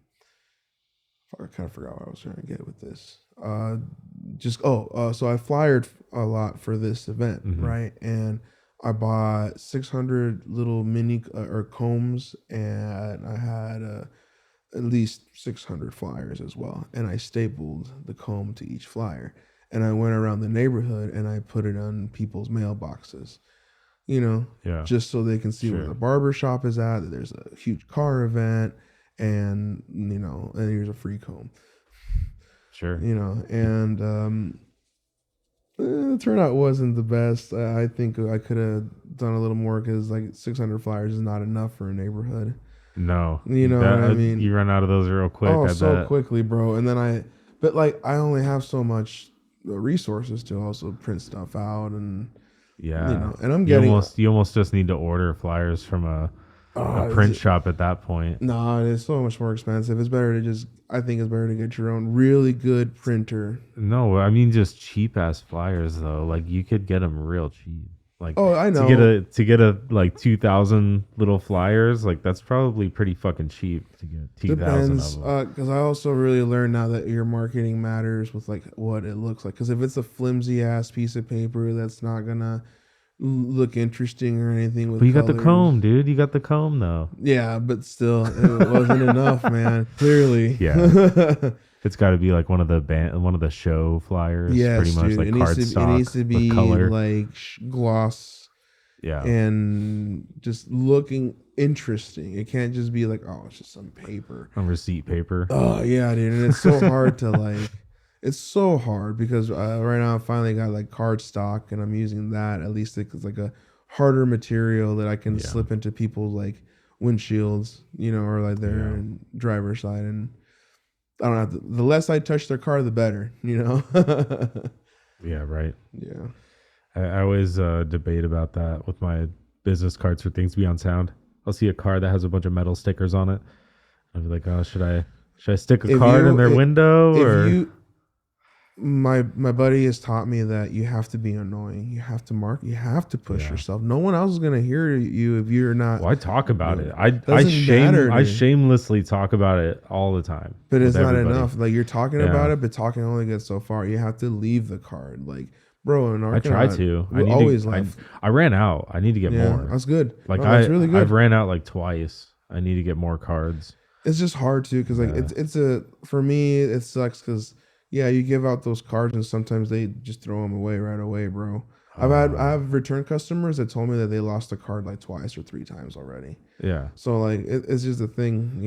S2: I kind of forgot what I was trying to get with this. So I flyered a lot for this event, right? And I bought 600 little mini or combs, and I had at least 600 flyers as well. And I stapled the comb to each flyer, and I went around the neighborhood and I put it on people's mailboxes. Just so they can see where the barber shop is at, that there's a huge car event, and and here's a free comb.
S1: Sure.
S2: And the turnout wasn't the best. I think I could have done a little more, because like 600 flyers is not enough for a neighborhood.
S1: No.
S2: What I mean?
S1: You run out of those real quick.
S2: Oh, so quickly, bro. And then I only have so much resources to also print stuff out, and and I'm getting
S1: you almost just need to order flyers from a print shop at that point.
S2: No, it's so much more expensive. I think it's better to get your own really good printer.
S1: No, I mean just cheap ass flyers though. Like you could get them real cheap. Like,
S2: oh, I know.
S1: To get a like 2,000 little flyers, like that's probably pretty fucking cheap to get 2,000 of them.
S2: Because I also really learned now that your marketing matters with like what it looks like. Because if it's a flimsy ass piece of paper that's not gonna look interesting or anything with
S1: but you
S2: colors.
S1: got the comb, dude. You got the comb though.
S2: Yeah, but still, it wasn't enough, man. Clearly.
S1: Yeah. It's got to be like one of the show flyers.
S2: Yes,
S1: pretty much
S2: dude.
S1: like cardstock.
S2: It needs to be
S1: color.
S2: like gloss.
S1: Yeah.
S2: And just looking interesting. It can't just be like, oh, it's just some paper.
S1: On receipt paper.
S2: Oh yeah, dude. And it's so hard to like. It's so hard because right now I finally got like cardstock, and I'm using that. At least it's like a harder material that I can slip into people's like windshields, or like their driver's side, and I don't have to. The less I touch their car, the better,
S1: Yeah, right.
S2: Yeah.
S1: I always debate about that with my business cards for things beyond sound. I'll see a car that has a bunch of metal stickers on it. I'll be like, oh, should I stick a card in their window? Or
S2: my buddy has taught me that you have to be annoying. You have to mark. You have to push yourself. No one else is gonna hear you if you're not.
S1: Well, I talk about it. I shamelessly talk about it all the time.
S2: But it's not enough. Like you're talking about it, but talking only gets so far. You have to leave the card. Like, bro, in Archenaut,
S1: I try to. I ran out. I need to get more.
S2: That's good.
S1: Like that's really good. I've ran out like twice. I need to get more cards.
S2: It's just hard too, because like for me it sucks because. Yeah, you give out those cards and sometimes they just throw them away right away, bro. I have return customers that told me that they lost a card like twice or 3 times already.
S1: Yeah.
S2: So like it's just a thing,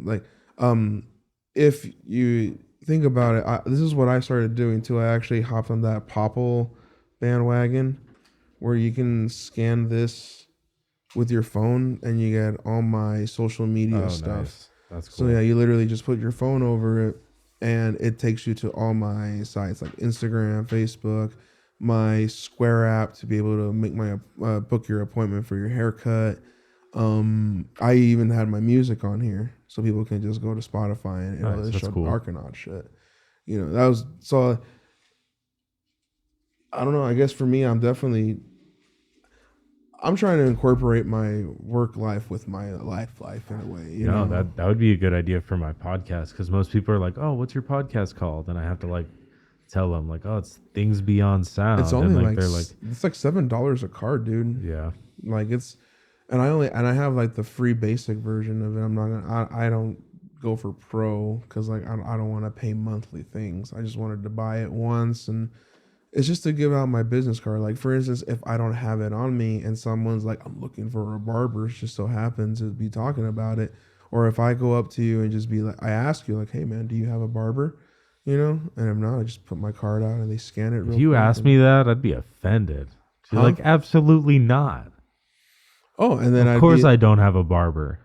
S2: like if you think about it, this is what I started doing too. I actually hopped on that Popple bandwagon where you can scan this with your phone and you get all my social media stuff. Nice.
S1: That's cool.
S2: So yeah, you literally just put your phone over it. And it takes you to all my sites like Instagram, Facebook, my Square app to be able to make my book your appointment for your haircut. I even had my music on here, so people can just go to Spotify and it'll
S1: Nice, that's
S2: show
S1: cool.
S2: Archenaut shit. You know, that was so. I don't know. I guess for me, I'm trying to incorporate my work life with my life in a way. You know,
S1: that would be a good idea for my podcast, because most people are like, "Oh, what's your podcast called?" And I have to like tell them like, "Oh, it's Things Beyond Sound."
S2: it's only
S1: and
S2: like
S1: they're like,
S2: it's like $7 a card, dude.
S1: "Yeah,
S2: Like it's, and I have like the free basic version of it. I'm not gonna. I don't go for pro because like I don't want to pay monthly things. I just wanted to buy it once, and it's just to give out my business card. Like for instance, if I don't have it on me and someone's like, I'm looking for a barber, it just so happens to be talking about it, or if I go up to you and just be like, I ask you like, hey man, do you have a barber? You know, and if not, I just put my card out and they scan it.
S1: if you asked me that, I'd be offended." She's like, "Absolutely not.
S2: Oh, and then
S1: Of course I don't have a barber."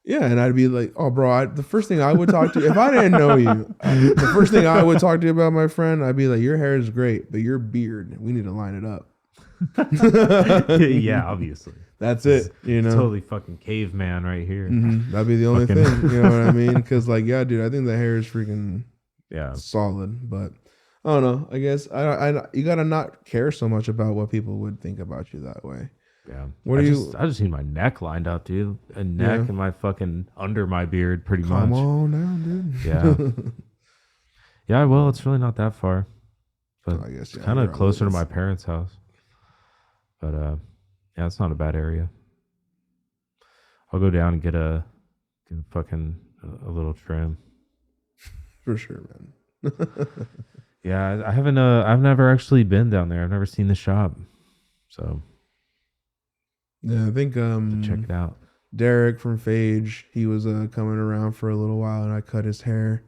S2: yeah, and I'd be like, oh, bro, the first thing I would talk to you, if I didn't know you, the first thing I would talk to you about, my friend, I'd be like, your hair is great, but your beard, we need to line it up.
S1: Yeah, obviously.
S2: That's it, you know?
S1: Totally fucking caveman right here.
S2: Mm-hmm. That'd be the only thing, you know what I mean? Because, like, yeah, dude, I think the hair is freaking solid, but I don't know. I guess you got to not care so much about what people would think about you that way.
S1: Yeah.
S2: What
S1: I just need my neck lined up, dude. A neck and my fucking under my beard pretty much.
S2: Come on now, dude.
S1: Yeah. Yeah, well, it's really not that far. But
S2: I guess
S1: it's kind of closer to my parents' house. But yeah, it's not a bad area. I'll go down and get a little trim.
S2: For sure, man.
S1: Yeah, I haven't I've never actually been down there. I've never seen the shop. So
S2: yeah, I think
S1: check it out.
S2: Derek from Phage, he was coming around for a little while, and I cut his hair,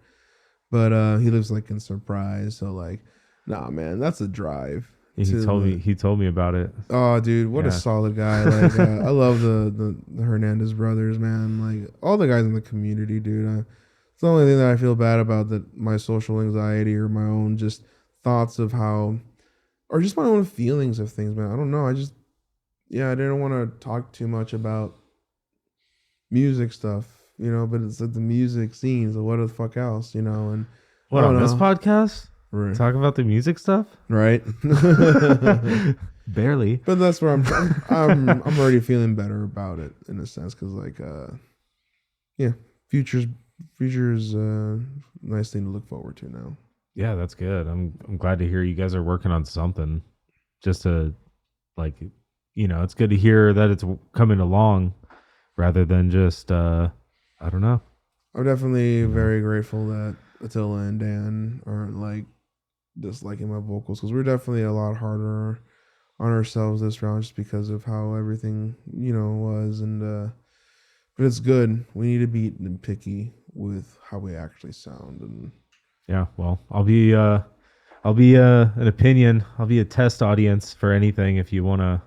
S2: but he lives like in Surprise, so like, nah, man, that's a drive.
S1: He told me about it.
S2: Oh, dude, what a solid guy! Like, I love the Hernandez brothers, man. Like all the guys in the community, dude. It's the only thing that I feel bad about, that my social anxiety or my own just thoughts of how, or just my own feelings of things, man. I don't know. I didn't want to talk too much about music stuff, you know, but it's like the music scenes, or what the fuck else, you know, and
S1: what on this podcast?
S2: Right.
S1: Talk about the music stuff?
S2: Right.
S1: Barely.
S2: But that's where I'm already feeling better about it in a sense, because like yeah, future's nice thing to look forward to now.
S1: Yeah, that's good. I'm glad to hear you guys are working on something. Just to like, you know, it's good to hear that it's coming along rather than just I don't know.
S2: I'm definitely very grateful that Attila and Dan aren't like disliking my vocals, because we're definitely a lot harder on ourselves this round just because of how everything, you know, was. And but it's good. We need to be picky with how we actually sound. And
S1: yeah, well, I'll be an opinion. I'll be a test audience for anything. If you wanna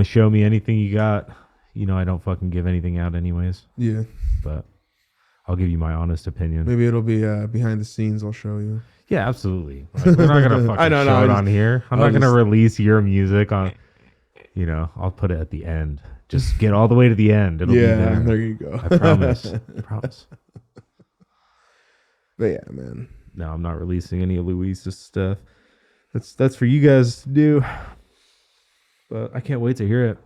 S1: show me anything you got, you know, I don't fucking give anything out anyways.
S2: Yeah,
S1: but I'll give you my honest opinion.
S2: Maybe it'll be behind the scenes. I'll show you.
S1: Yeah, absolutely. Like, we're not gonna fucking show it on here. I'm not gonna release your music on. You know, I'll put it at the end. Just get all the way to the end. It'll be there.
S2: There you go.
S1: I promise. I promise.
S2: But yeah, man.
S1: No, I'm not releasing any of Luis's stuff. That's for you guys to do. But I can't wait to hear it.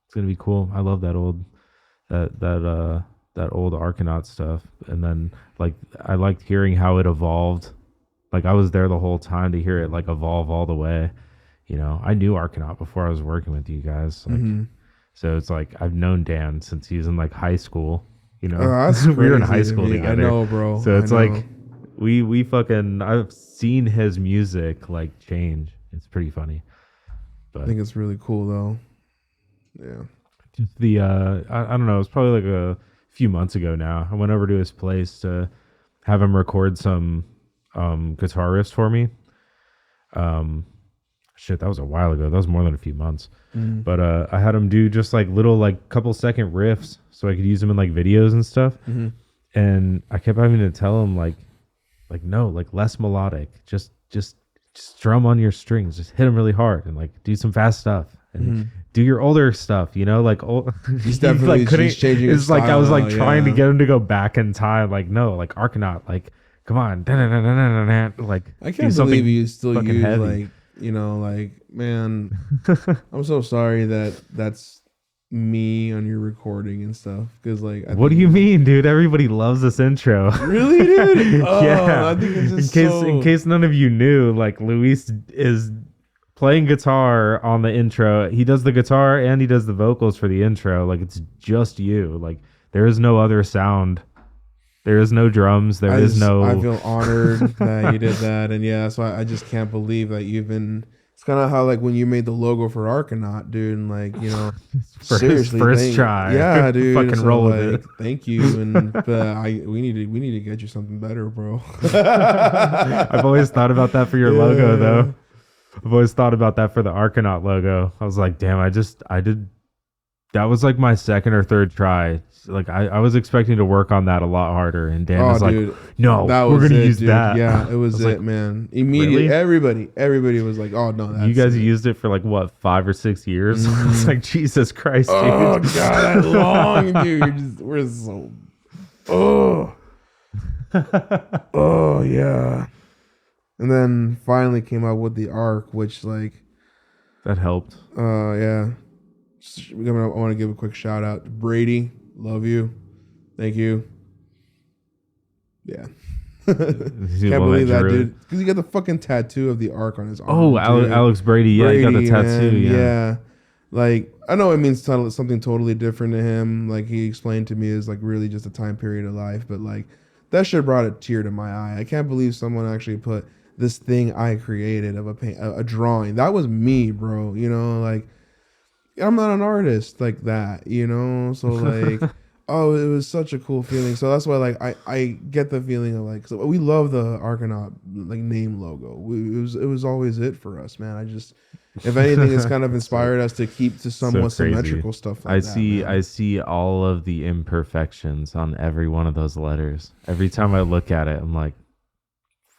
S1: It's gonna be cool. I love that old Archenaut stuff. And then like I liked hearing how it evolved. Like I was there the whole time to hear it like evolve all the way. You know, I knew Archenaut before I was working with you guys. Like, so it's like I've known Dan since he was in like high school. You know, we were in high school together.
S2: I know, bro.
S1: So it's like we fucking I've seen his music like change. It's pretty funny. But
S2: I think it's really cool though. Yeah.
S1: Just the I don't know. It's probably like a few months ago now. I went over to his place to have him record some guitar riffs for me. Shit, that was a while ago. That was more than a few months. But I had him do just like little like couple second riffs so I could use them in like videos and stuff. And I kept having to tell him like no, like less melodic. Just strum on your strings. Just hit them really hard and like do some fast stuff. and do your older stuff, you know, like old,
S2: He's definitely he's changing his
S1: it's like I was
S2: style
S1: like
S2: now,
S1: trying to
S2: yeah.
S1: get him to go back in time, like no, like Archenaut, like come on, like
S2: I
S1: do
S2: can't
S1: something
S2: believe you still
S1: fucking
S2: use
S1: heavy.
S2: like, you know, like, man, I'm so sorry that that's me on your recording and stuff. Because like,
S1: What do you mean, dude? Everybody loves this intro.
S2: Really, dude? Oh,
S1: Yeah.
S2: I think it's just
S1: In case none of you knew, like Luis is playing guitar on the intro. He does the guitar and he does the vocals for the intro. Like it's just you. Like there is no other sound. There is no drums.
S2: I
S1: no.
S2: feel honored that you did that, and yeah, that's why I just can't believe that you've been. It's kind of how like when you made the logo for Archenaut, dude, and like, you know, seriously,
S1: first try.
S2: Yeah, dude,
S1: Fucking
S2: so,
S1: roll
S2: like,
S1: with it.
S2: Thank you, and we need to get you something better, bro.
S1: I've always thought about that for your logo, though. I've always thought about that for the Archenaut logo. I was like, damn, I did. That was like my second or third try. Like I was expecting to work on that a lot harder, and Dan was like, "No, we're gonna use that."
S2: Yeah, it was it,
S1: like,
S2: man. Immediately,
S1: really?
S2: everybody was like, "Oh no, that's
S1: you guys
S2: it."
S1: used it for like what 5 or 6 years?" It's like Jesus Christ, dude.
S2: Oh god, that long, dude. We're so. Oh. Oh yeah. And then finally came out with the Arc, which like
S1: that helped.
S2: Yeah. I want to give a quick shout out to Brady. Love you. Thank you. Yeah. Can't believe that, dude. Because he got the fucking tattoo of the Arc on his arm.
S1: Oh, Alex Brady. Yeah, he got the tattoo.
S2: Man,
S1: yeah.
S2: Like, I know it means something totally different to him. Like, he explained to me is like really just a time period of life. But like, that shit brought a tear to my eye. I can't believe someone actually put this thing I created of a drawing. That was me, bro. You know, like, I'm not an artist like that, you know? So like, oh, it was such a cool feeling. So that's why like I get the feeling of like, so we love the Archenaut like name logo. It was always it for us, man. If anything, it's kind of inspired us to keep to somewhat symmetrical stuff like that.
S1: I see all of the imperfections on every one of those letters. Every time I look at it, I'm like,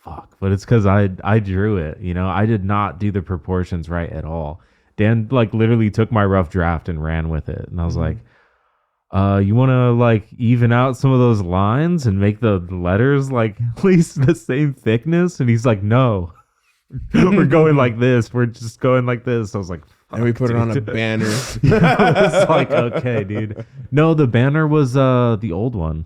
S1: fuck. But it's because I drew it, you know? I did not do the proportions right at all. Dan like literally took my rough draft and ran with it. And I was like, you want to like even out some of those lines and make the letters like at least the same thickness? And he's like, no, we're going like this. We're just going like this. I was like,
S2: and we put it on a banner.
S1: Yeah, I was like, okay, dude. No, the banner was the old one.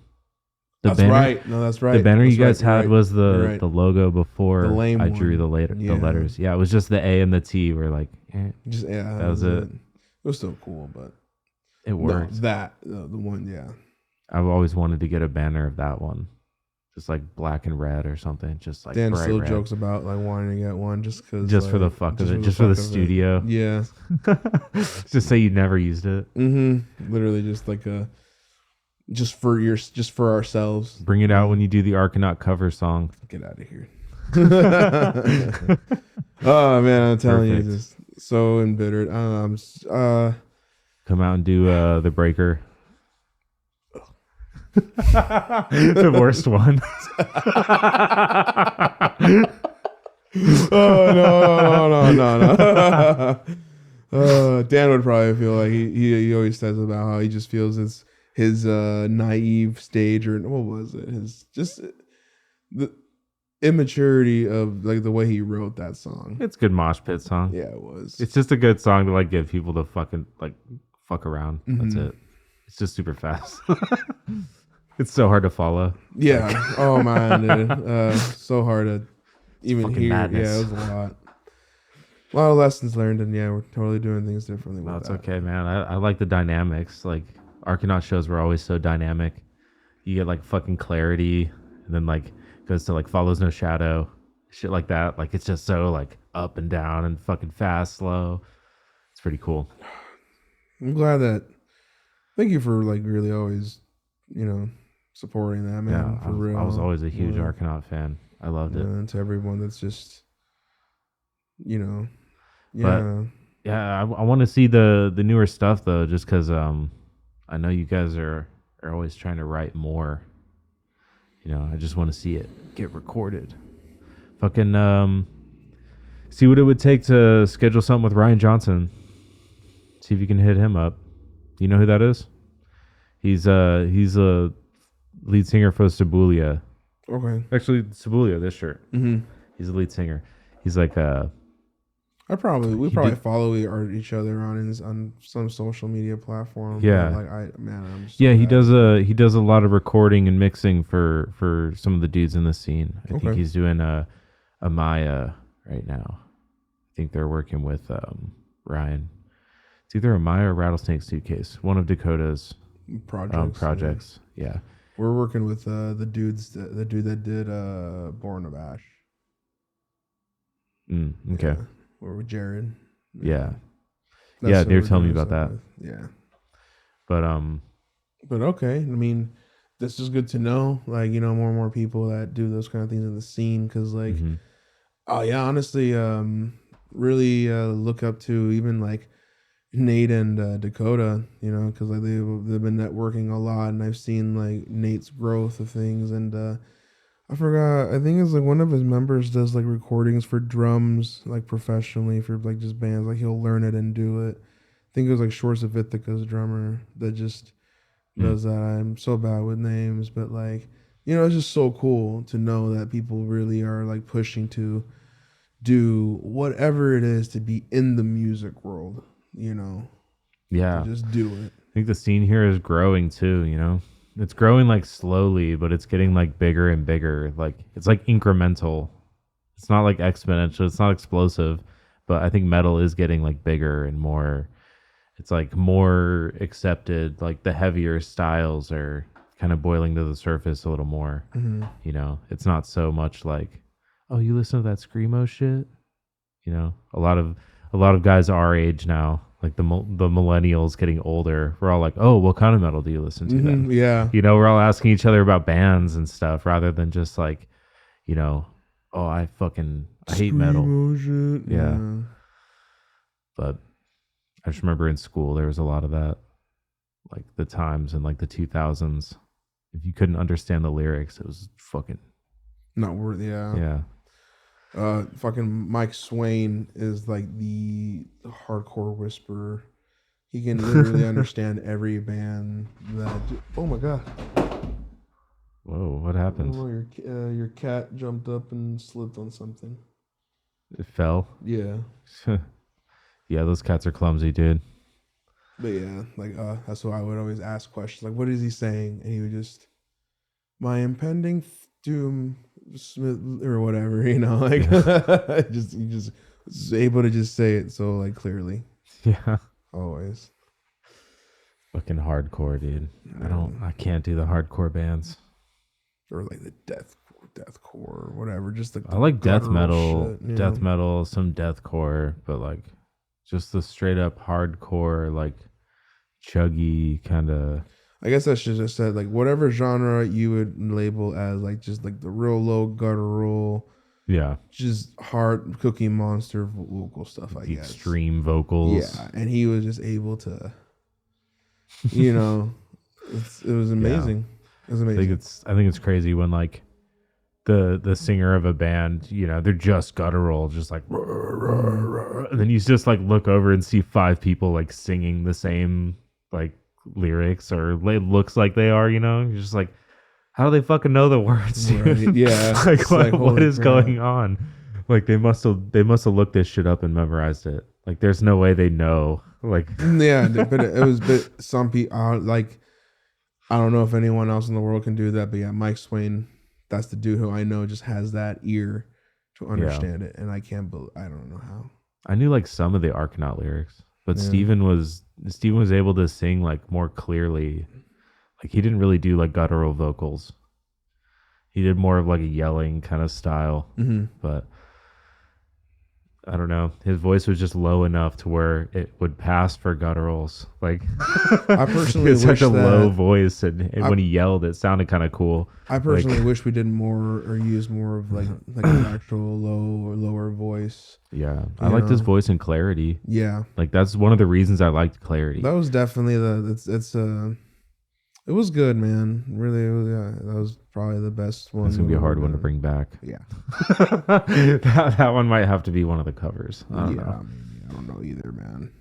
S2: That's right. No, that's right.
S1: The banner you guys had was the logo before
S2: the lame
S1: I drew the letters. Yeah, it was just the A and the T were like, that was it.
S2: It was still cool, but
S1: it worked.
S2: No, the one, yeah.
S1: I've always wanted to get a banner of that one, just like black and red or something. Just like
S2: Dan still jokes about like wanting to get one just because,
S1: just for the fuck of it, just for the studio.
S2: Yeah,
S1: just say you never used it.
S2: Literally, just like just for ourselves.
S1: Bring it out when you do the Archenaut cover song.
S2: Get out of here. Oh man, I'm telling you, just so embittered.
S1: Come out and do the breaker. The worst one.
S2: Oh no. Dan would probably feel like he always says about how he just feels his naive stage, or what was it? His just the immaturity of like the way he wrote that song.
S1: It's a good mosh pit song.
S2: Yeah, it was.
S1: It's just a good song to like get people to fucking like fuck around. That's it. It's just super fast. It's so hard to follow.
S2: Yeah. Oh man, dude. So hard to even hear.
S1: Madness.
S2: Yeah, it was a lot. A lot of lessons learned, and yeah, we're totally doing things differently.
S1: No, it's okay, man. I like the dynamics. Like Archenaut shows were always so dynamic. You get like fucking clarity, and then like goes to like follows no shadow, shit like that. Like it's just so like up and down and fucking fast, slow. It's pretty cool.
S2: I'm glad that. Thank you for like really always, supporting that, man.
S1: Yeah,
S2: for real.
S1: I was always a huge Archenaut fan. I loved it.
S2: And to everyone that's just, yeah.
S1: But, yeah, I want to see the newer stuff though, just because I know you guys are always trying to write more. I just want to see it get recorded. Fucking see what it would take to schedule something with Ryan Johnson. See if you can hit him up. You know who that is? He's a lead singer for Cebulia.
S2: Okay.
S1: Actually, Cebulia, this shirt.
S2: Mm-hmm.
S1: He's a lead singer. He's like
S2: we probably follow each other on some social media platform.
S1: Yeah.
S2: Like I'm so
S1: he
S2: bad.
S1: does a lot of recording and mixing for some of the dudes in the scene. I think he's doing a Maya right now. I think they're working with Ryan. It's either a Maya or Rattlesnake Suitcase. One of Dakota's projects. Yeah.
S2: We're working with the dude that did Born of Ash.
S1: Okay.
S2: Yeah. We're with Jared.
S1: Yeah.
S2: That's
S1: They were telling me about that.
S2: with. Yeah.
S1: But
S2: okay. I mean, this is good to know. Like, more and more people that do those kind of things in the scene. Cause like, honestly, really look up to even like Nate and Dakota, because like they've been networking a lot, and I've seen like Nate's growth of things, and I forgot. I think it's like one of his members does like recordings for drums, like professionally for like just bands. Like he'll learn it and do it. I think it was like Short Savithica's drummer that just does that. I'm so bad with names, but like it's just so cool to know that people really are like pushing to do whatever it is to be in the music world.
S1: Yeah,
S2: just do it.
S1: I think the scene here is growing too. It's growing like slowly, but it's getting like bigger and bigger. Like it's like incremental. It's not like exponential. It's not explosive, but I think metal is getting like bigger and more. It's like more accepted. Like the heavier styles are kind of boiling to the surface a little more. Mm-hmm. It's not so much like, oh, you listen to that screamo shit. A lot of guys our age now, like the millennials getting older, we're all like, oh, what kind of metal do you listen to then?
S2: Yeah.
S1: We're all asking each other about bands and stuff rather than just like, oh, I hate metal.
S2: Shit.
S1: Yeah. But I just remember in school, there was a lot of that, like the times in like the 2000s. If you couldn't understand the lyrics, it was fucking
S2: not worth. Yeah.
S1: Yeah.
S2: Fucking Mike Swain is like the hardcore whisperer. He can literally understand every band that. Oh my god!
S1: Whoa! What happened?
S2: Your cat jumped up and slipped on something.
S1: It fell.
S2: Yeah.
S1: Yeah, those cats are clumsy, dude.
S2: But yeah, like that's why I would always ask questions like, "What is he saying?" And he would just, "My impending doom." Or whatever, like he just was able to just say it so like clearly.
S1: Yeah,
S2: always.
S1: Fucking hardcore, dude. I can't do the hardcore bands
S2: or like the deathcore or whatever. Just the
S1: I like death metal,
S2: shit,
S1: some deathcore, but like just the straight up hardcore, like chuggy kind of.
S2: I guess I should have said like whatever genre you would label as like just like the real low guttural, just hard Cookie Monster vocal stuff. I guess
S1: extreme vocals.
S2: Yeah, and he was just able to, it was amazing.
S1: Yeah. It was amazing. I think it's crazy when like the singer of a band, they're just guttural, just like, and then you just like look over and see 5 people like singing the same like lyrics, or it looks like they are, you're just like, how do they fucking know the words, dude?
S2: Right. Yeah.
S1: Like what is going on? Like they must have looked this shit up and memorized it. Like there's no way they know. Like
S2: yeah, but some people like, I don't know if anyone else in the world can do that, but yeah, Mike Swain, that's the dude who I know just has that ear to understand it, and I don't know how.
S1: I knew like some of the Archenaut lyrics, but Steven was able to sing like more clearly. Like he didn't really do like guttural vocals. He did more of like a yelling kind of style. Mm-hmm. But I don't know. His voice was just low enough to where it would pass for gutturals. Like
S2: I personally
S1: it's
S2: wish
S1: such a low voice, and when he yelled, it sounded kind of cool.
S2: I personally wish we did more or use more of like an actual low or lower voice.
S1: Yeah, I liked his voice and clarity.
S2: Yeah,
S1: like that's one of the reasons I liked clarity.
S2: That was definitely it was good, man. Really, that was probably the best one.
S1: It's gonna be a hard one to bring back.
S2: Yeah,
S1: that one might have to be one of the covers. I don't know.
S2: I don't know either, man.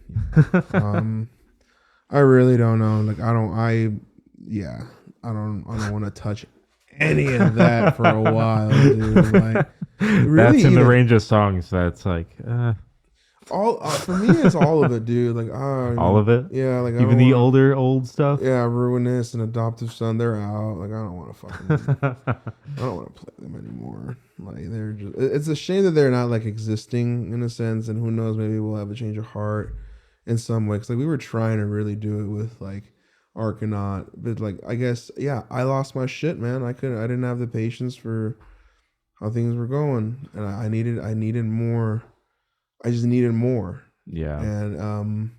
S2: I really don't know. Like I don't want to touch any of that for a while, dude. Like really
S1: That's in the range of songs that's like
S2: all for me it's all of it, dude. Like
S1: all of it.
S2: Yeah, like
S1: even the old stuff.
S2: Yeah, Ruinous and Adoptive Son, they're out. Like I don't want to fucking I don't want to play them anymore. Like they're just, it's a shame that they're not like existing in a sense, and who knows, maybe we'll have a change of heart in some way. Cause like we were trying to really do it with like Archenaut, but like I guess I lost my shit, man. I didn't have the patience for how things were going, and I needed more. I just needed more.
S1: Yeah.
S2: And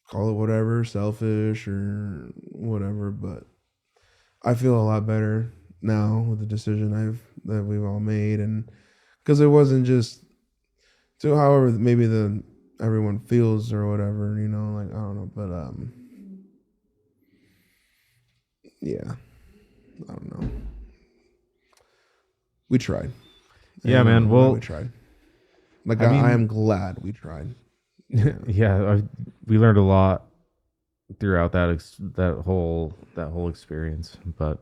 S2: call it whatever, selfish or whatever, but I feel a lot better now with the decision that we've all made, and because it wasn't just to however maybe everyone feels or whatever, you know, like I don't know, but yeah, I don't know. We tried.
S1: Yeah, man. Well,
S2: we tried. Like I am glad we tried.
S1: Yeah, we learned a lot throughout that whole experience. But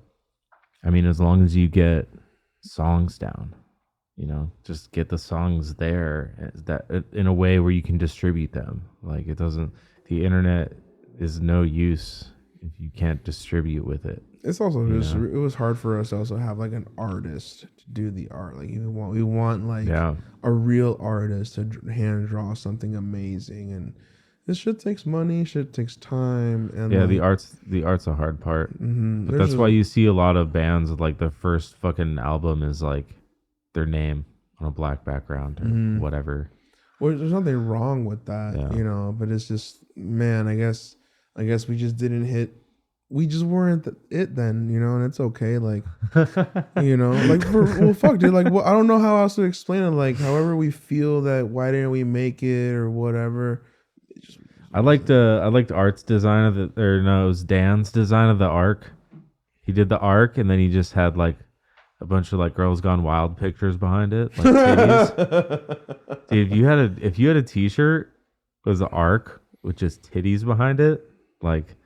S1: I mean, as long as you get songs down, you know, just get the songs there that in a way where you can distribute them. Like the internet is no use if you can't distribute with it.
S2: It's also just it was hard for us to also have like an artist to do the art. Like we want like a real artist to hand draw something amazing, and this shit takes money, shit takes time, and
S1: the art's a hard part.
S2: Mm-hmm.
S1: But that's why you see a lot of bands like the first fucking album is like their name on a black background or whatever.
S2: Well, there's nothing wrong with that, you know. But it's just, man, I guess we just didn't hit. We just weren't it then, you know, and it's okay. Like, you know, like, well, fuck, dude. Like, I don't know how else to explain it. Like, however we feel that, why didn't we make it or whatever.
S1: I liked Art's design of it was Dan's design of the arc. He did the arc, and then he just had like a bunch of like Girls Gone Wild pictures behind it, like titties. Dude, if you had a T-shirt that was the arc with just titties behind it, like.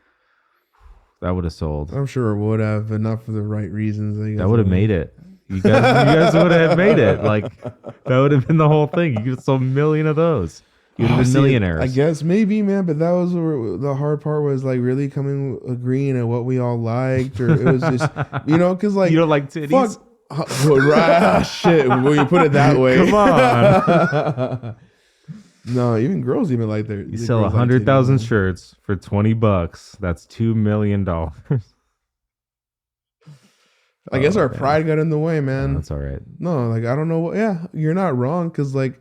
S1: That would have sold.
S2: I'm sure it would have, but not for the right reasons. I guess
S1: that would have made it. You guys would have made it. Like that would have been the whole thing. You could have sold 1 million of those. You'd have been millionaires.
S2: I guess maybe, man. But that was where the hard part was, like really agreeing at what we all liked, or it was just, you know, because like
S1: you don't like titties.
S2: Right? Shit. When you put it that way,
S1: come on.
S2: No, even girls even like their.
S1: You sell 100,000 shirts for $20. That's $2 million.
S2: I guess our pride got in the way, man.
S1: No, that's all right.
S2: No, like I don't know what. Yeah, you're not wrong, because like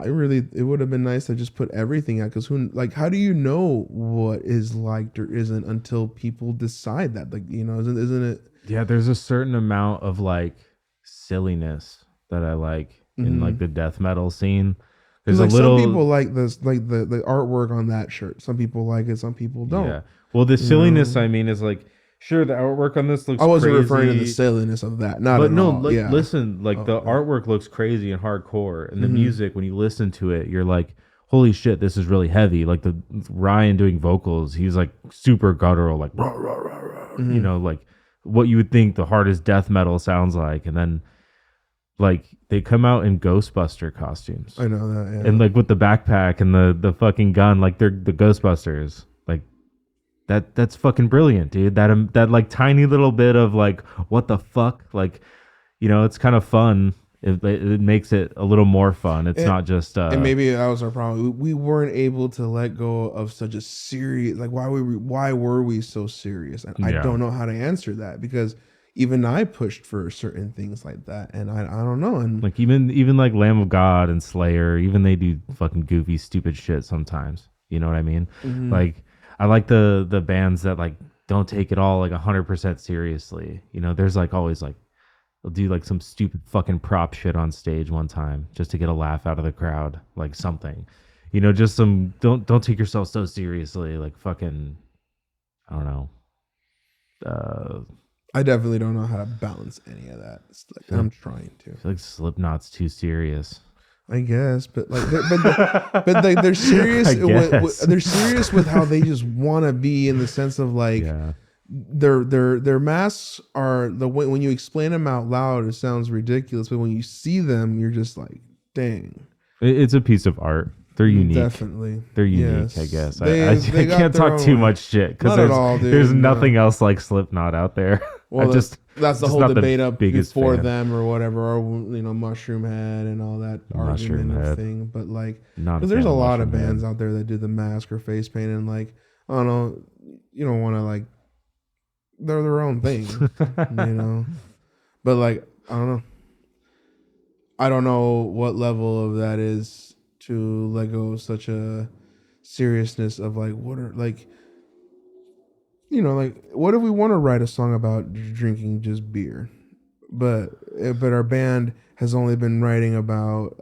S2: it would have been nice to just put everything out, because how do you know what is liked or isn't until people decide that? Like, you know, isn't it?
S1: Yeah, there's a certain amount of like silliness that I like in like the death metal scene. There's
S2: like some people like this, like the artwork on that shirt. Some people like it, some people don't.
S1: Yeah. Well, the silliness, I mean, is like, sure, the artwork on this looks crazy. I wasn't referring to
S2: the silliness of that.
S1: Listen, like the artwork looks crazy and hardcore, and the music, when you listen to it, you're like, holy shit, this is really heavy. Like the Ryan doing vocals, he's like super guttural, like rah, rah, rah, rah. You know, like what you would think the hardest death metal sounds like, and then like they come out in Ghostbuster costumes.
S2: I know that, yeah.
S1: And like with the backpack and the fucking gun, like they're the Ghostbusters. Like that's fucking brilliant, dude. That like tiny little bit of like what the fuck, like, you know, it's kind of fun. It makes it a little more fun. It's not just
S2: and maybe that was our problem. We weren't able to let go of such a serious, like why were we so serious? And I don't know how to answer that, because even I pushed for certain things like that, and I don't know. And
S1: like even like Lamb of God and Slayer, even they do fucking goofy, stupid shit sometimes. You know what I mean? Like I like the bands that like don't take it all like 100% seriously. You know, there's like always like they'll do like some stupid fucking prop shit on stage one time just to get a laugh out of the crowd, like something. You know, just some don't take yourself so seriously, like fucking I don't know.
S2: I definitely don't know how to balance any of that. It's like, I'm trying to.
S1: I feel like Slipknot's too serious.
S2: I guess, but like, they're serious.
S1: I guess.
S2: They're serious with how they just want to be, in the sense of like,
S1: Yeah.
S2: their masks are the way, when you explain them out loud, it sounds ridiculous, but when you see them, you're just like, dang.
S1: It's a piece of art. They're unique.
S2: Definitely.
S1: They're unique,
S2: Yes.
S1: I guess.
S2: They
S1: I
S2: got
S1: can't
S2: their
S1: talk
S2: own
S1: too
S2: way.
S1: much shit because
S2: Not at all, dude,
S1: there's
S2: no.
S1: nothing else like Slipknot out there.
S2: Well, that's the
S1: just
S2: whole
S1: not the
S2: debate up
S1: biggest
S2: before
S1: fan.
S2: them or whatever, or Mushroom Head and all that
S1: Mushroom
S2: argument
S1: Head.
S2: thing. But like,
S1: Not
S2: because
S1: a
S2: there's
S1: fan
S2: a lot of
S1: Mushroom Head.
S2: bands out there that do the mask or face paint, and like, I don't know, you don't want to like, they're their own thing, you know. But like, I don't know what level of that is to let go of such a seriousness of like, what are like, like, what if we want to write a song about drinking just beer, but our band has only been writing about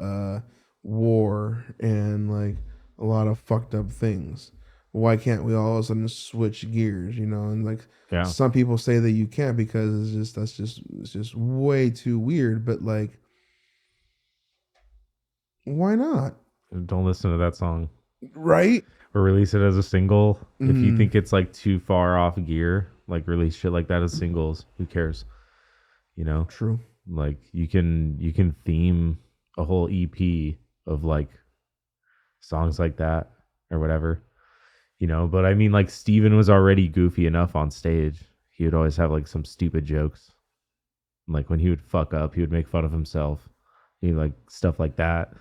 S2: war and like a lot of fucked up things. Why can't we all of a sudden switch gears, and like,
S1: Yeah.
S2: some people say that you can't because it's just way too weird, but like, why not?
S1: Don't listen to that song.
S2: Right?
S1: Or release it as a single. If you
S2: Mhm.
S1: think it's like too far off gear, like release shit like that as singles. Who cares?
S2: True.
S1: Like you can theme a whole EP of like songs like that or whatever. But I mean, like, Steven was already goofy enough on stage. He would always have like some stupid jokes. Like when he would fuck up, he would make fun of himself. Like stuff like that.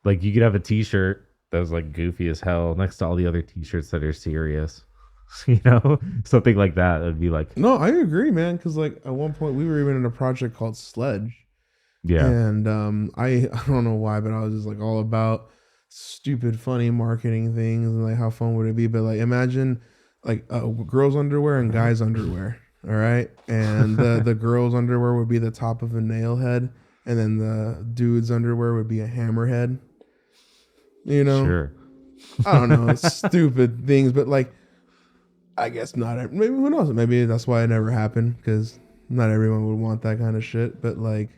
S1: Like you could have a t-shirt that was like goofy as hell next to all the other t-shirts that are serious. Something like that. It'd be like,
S2: No, I agree, man. Because like at one point we were even in a project called Sledge.
S1: yeah,
S2: And I don't know why, but I was just like all about stupid, funny marketing things and like how fun would it be. But like imagine like girls' underwear and guys' underwear. All right, and the girls' underwear would be the top of a nail head, and then the dudes' underwear would be a hammerhead.
S1: sure.
S2: I don't know, stupid things, but like, I guess not. Maybe, who knows? Maybe that's why it never happened, because not everyone would want that kind of shit. But like,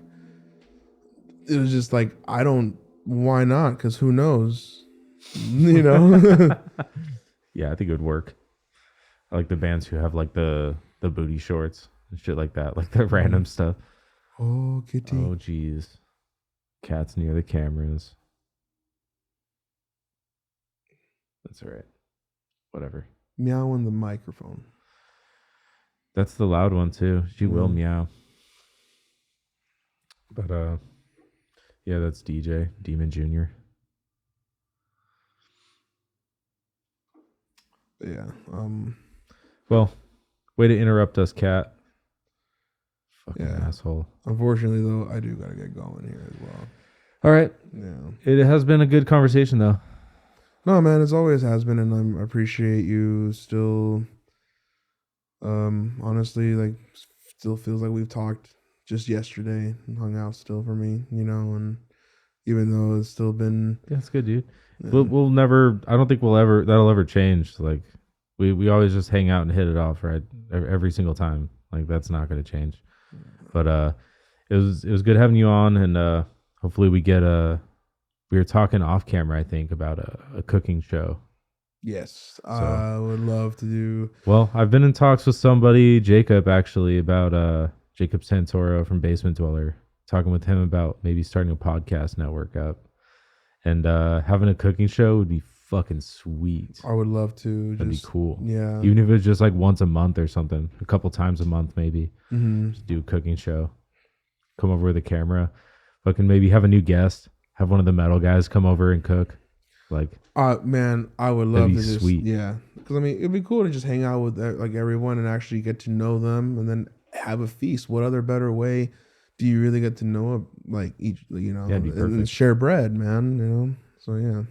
S2: it was just like, why not? Because who knows?
S1: Yeah, I think it would work. I like the bands who have like the booty shorts and shit like that, like the random stuff.
S2: Oh, kitty.
S1: Oh, geez. Cats near the cameras. That's all right. Whatever.
S2: Meow in the microphone.
S1: That's the loud one too. She will
S2: Mm.
S1: meow. But yeah, that's DJ Demon Jr.
S2: But yeah.
S1: Well, way to interrupt us, Cat. Fucking
S2: Yeah.
S1: asshole.
S2: Unfortunately, though, I do gotta get going here as well.
S1: All right.
S2: Yeah.
S1: It has been a good conversation though.
S2: No, man, as always has been, and I appreciate you still. Honestly, like, still feels like we've talked just yesterday and hung out still for me, and even though it's still been.
S1: Yeah, it's good, dude.
S2: Yeah.
S1: We'll never. I don't think that'll ever change. Like we always just hang out and hit it off, right? Every single time. Like that's not going to change. But it was good having you on, and hopefully we get we were talking off camera, I think, about a cooking show.
S2: Yes, I would love to do.
S1: Well, I've been in talks with somebody, Jacob, actually, about Jacob Santoro from Basement Dweller, talking with him about maybe starting a podcast network up. And having a cooking show would be fucking sweet.
S2: I would love to.
S1: That'd be cool.
S2: Yeah.
S1: Even if it's just like once a month or something, a couple times a month maybe.
S2: Mm-hmm.
S1: Just do a cooking show. Come over with a camera. Fucking maybe have a new guest. Have one of the metal guys come over and cook. Like,
S2: man, I would love
S1: that'd
S2: to
S1: be
S2: just,
S1: sweet.
S2: yeah, because I mean, it'd be cool to just hang out with like everyone and actually get to know them, and then have a feast. What other better way do you really get to know like each,
S1: Yeah, it'd be
S2: and
S1: perfect.
S2: share bread, man, So yeah,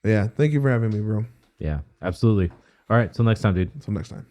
S2: but yeah. Thank you for having me, bro.
S1: Yeah, absolutely. All right. Till next time, dude.
S2: Until next time.